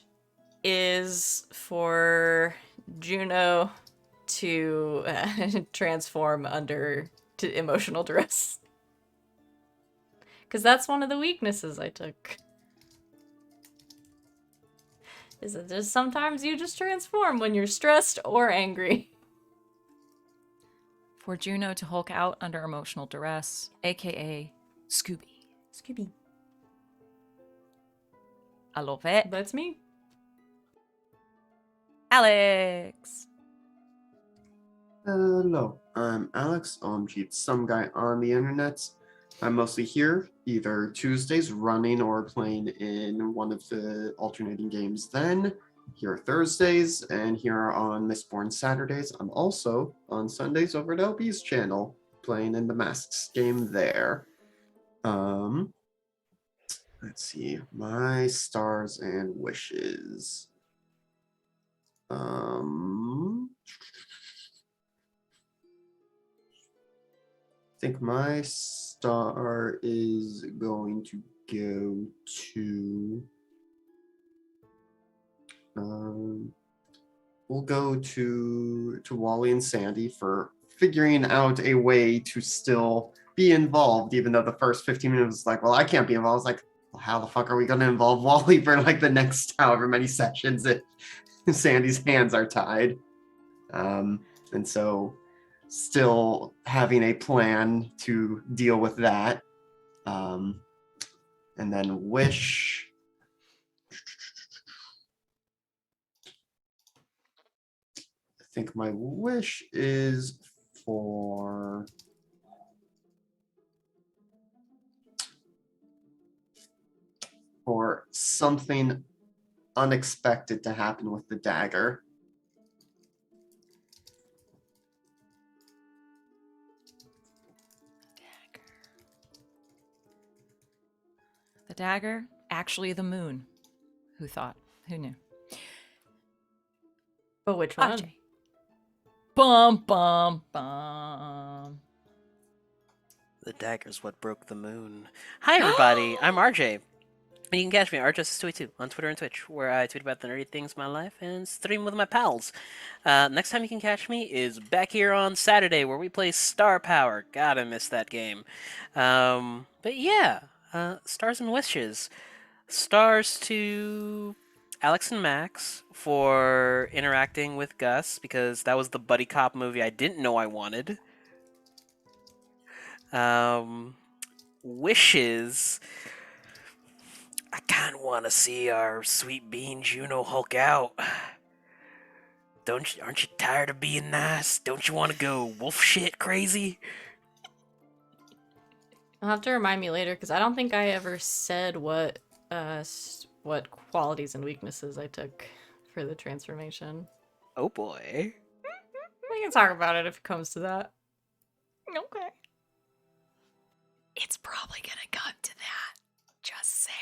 is for Juno to transform under to emotional duress. Because that's one of the weaknesses I took. Is that just sometimes you just transform when you're stressed or angry. For Juno to Hulk out under emotional duress, aka Scooby. Scooby. I love it. That's me. Alex. Hello, I'm Alex, OMG, it's some guy on the internet. I'm mostly here, either Tuesdays running or playing in one of the alternating games then, here Thursdays, and here on Mistborn Saturdays. I'm also on Sundays over at LB's channel, playing in the Masks game there. Let's see, my stars and wishes. I think my star is going to go to we'll go to Wally and Sandy for figuring out a way to still be involved, even though the first 15 minutes was like, well, I can't be involved. It's like, well, how the fuck are we going to involve Wally for like the next however many sessions if Sandy's hands are tied? And so still having a plan to deal with that. And then wish. I think my wish is for something unexpected to happen with the dagger. The dagger, actually the moon. Who thought? Who knew? But which one? RJ. Bum, bum, bum. The dagger's what broke the moon. Hi, everybody. I'm RJ. And you can catch me at RJustice282 on Twitter and Twitch, where I tweet about the nerdy things in my life and stream with my pals. Next time you can catch me is back here on Saturday, where we play Star Power. God, I missed that game. But yeah, stars and wishes. Stars to Alex and Max for interacting with Gus, because that was the buddy cop movie I didn't know I wanted. Wishes. I kind of want to see our sweet bean Juno Hulk out. Aren't you tired of being nice? Don't you want to go wolf shit crazy? You'll have to remind me later because I don't think I ever said what qualities and weaknesses I took for the transformation. Oh boy. We can talk about it if it comes to that. Okay. It's probably gonna come to that. Just saying.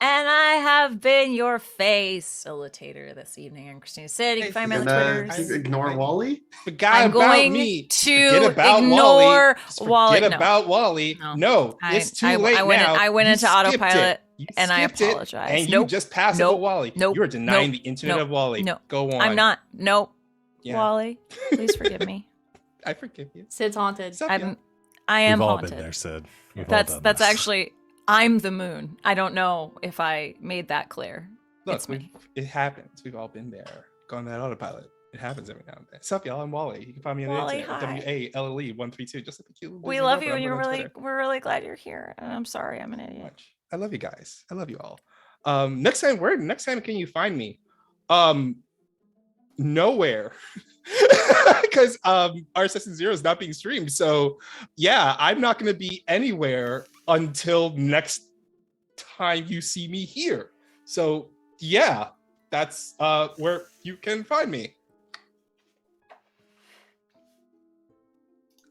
And I have been your Fae-cilitator this evening. I'm Christina Sid. You can find me on the Twitters. Ignore Wally? Forgot I'm about going me. to Forget about ignore Wally. Wally. Forget No. about Wally. No, it's too late I went now. I went You into skipped autopilot it. and I skipped it, apologize. And Nope. you just passed Nope. over Wally. Nope. You are denying Nope. the internet Nope. of Wally. No. Go on. I'm not. Nope. Yeah. Wally, please forgive me. I forgive you. Sid's haunted. What's up, y'all? I am We've all haunted. been there, Sid. We've all That's done that's this. actually I'm the moon. I don't know if I made that clear. Look, It's me. it happens. We've all been there. Go on that autopilot. It happens every now and then. What's up, y'all? I'm Wally. You can find me on the Wally, internet. hi. WALLE132. Just like the cute little We Disney love robot you I'm and you're on really Twitter. we're really glad you're here. And I'm sorry, I'm an idiot. Much. I love you guys. I love you all. Next time can you find me? Nowhere. Because our Session Zero is not being streamed. So yeah, I'm not gonna be anywhere until next time you see me here. So yeah, that's where you can find me.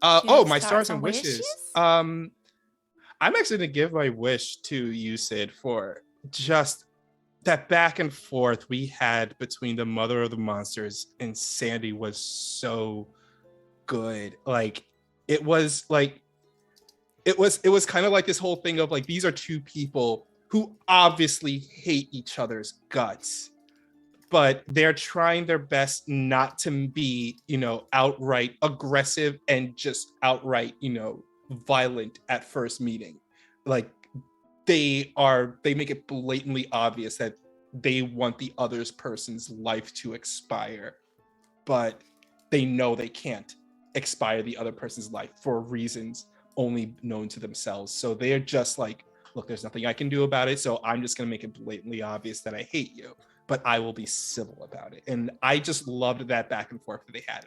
Do you have My stars and wishes. wishes? I'm actually gonna give my wish to you, Sid, for just that back and forth we had between the Mother of the Monsters and Sandy was so good. Like it was kind of like this whole thing of like these are two people who obviously hate each other's guts, but they're trying their best not to be, outright aggressive and just outright, violent at first meeting. Like they make it blatantly obvious that they want the other person's life to expire, but they know they can't expire the other person's life for reasons only known to themselves. So they're just like, look, there's nothing I can do about it, so I'm just going to make it blatantly obvious that I hate you, but I will be civil about it. And I just loved that back and forth that they had.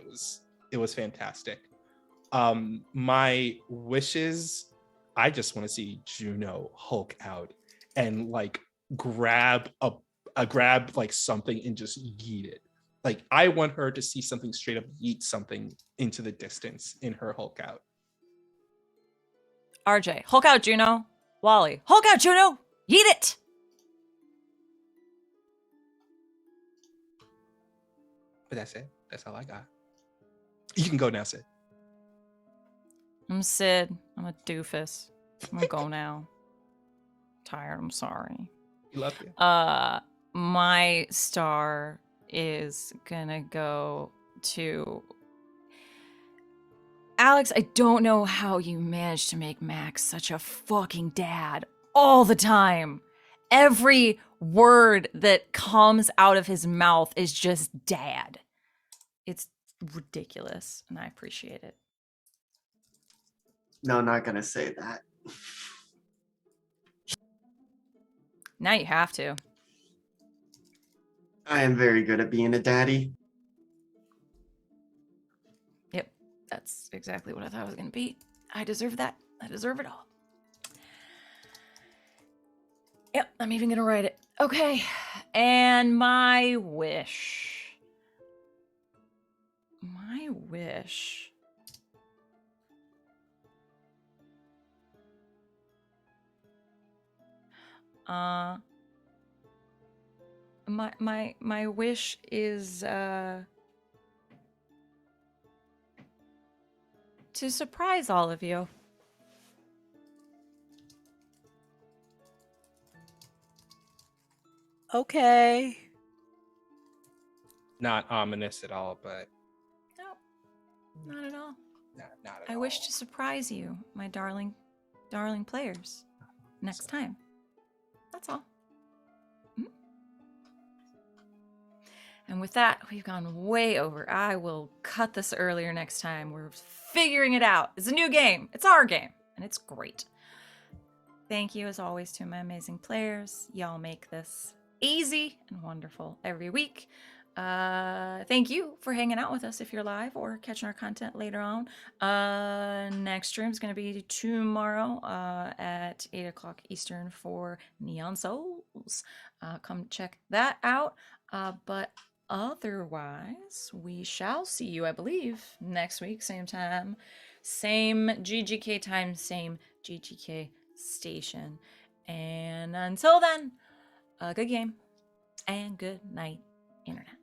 It was fantastic. My wishes, I just want to see Juno Hulk out and like grab like something and just yeet it. Like I want her to see something straight up yeet something into the distance in her Hulk out. RJ, Hulk out, Juno. Wally, Hulk out, Juno. Yeet it. But that's it. That's all I got. You can go now, Sid. I'm Sid. I'm a doofus. I'm gonna go now. Tired. I'm sorry. We love you. My star is gonna go to Alex. I don't know how you managed to make Max such a fucking dad all the time. Every word that comes out of his mouth is just dad. It's ridiculous, and I appreciate it. No, not gonna say that. Now you have to. I am very good at being a daddy. Yep, that's exactly what I thought it was going to be. I deserve that. I deserve it all. Yep, I'm even going to write it. Okay, and my wish. My wish. My wish is to surprise all of you. Okay. Not ominous at all, but No, not at all. not at I all. wish to surprise you, my darling players, next time. That's all. And with that, we've gone way over. I will cut this earlier next time. We're figuring it out. It's a new game. It's our game, and it's great. Thank you, as always, to my amazing players. Y'all make this easy and wonderful every week. Thank you for hanging out with us if you're live or catching our content later on. Next stream is going to be tomorrow at 8 o'clock Eastern for Neon Souls. Come check that out. But otherwise, we shall see you, I believe, next week, same time, same GGK time, same GGK station. And until then, a good game and good night, Internet.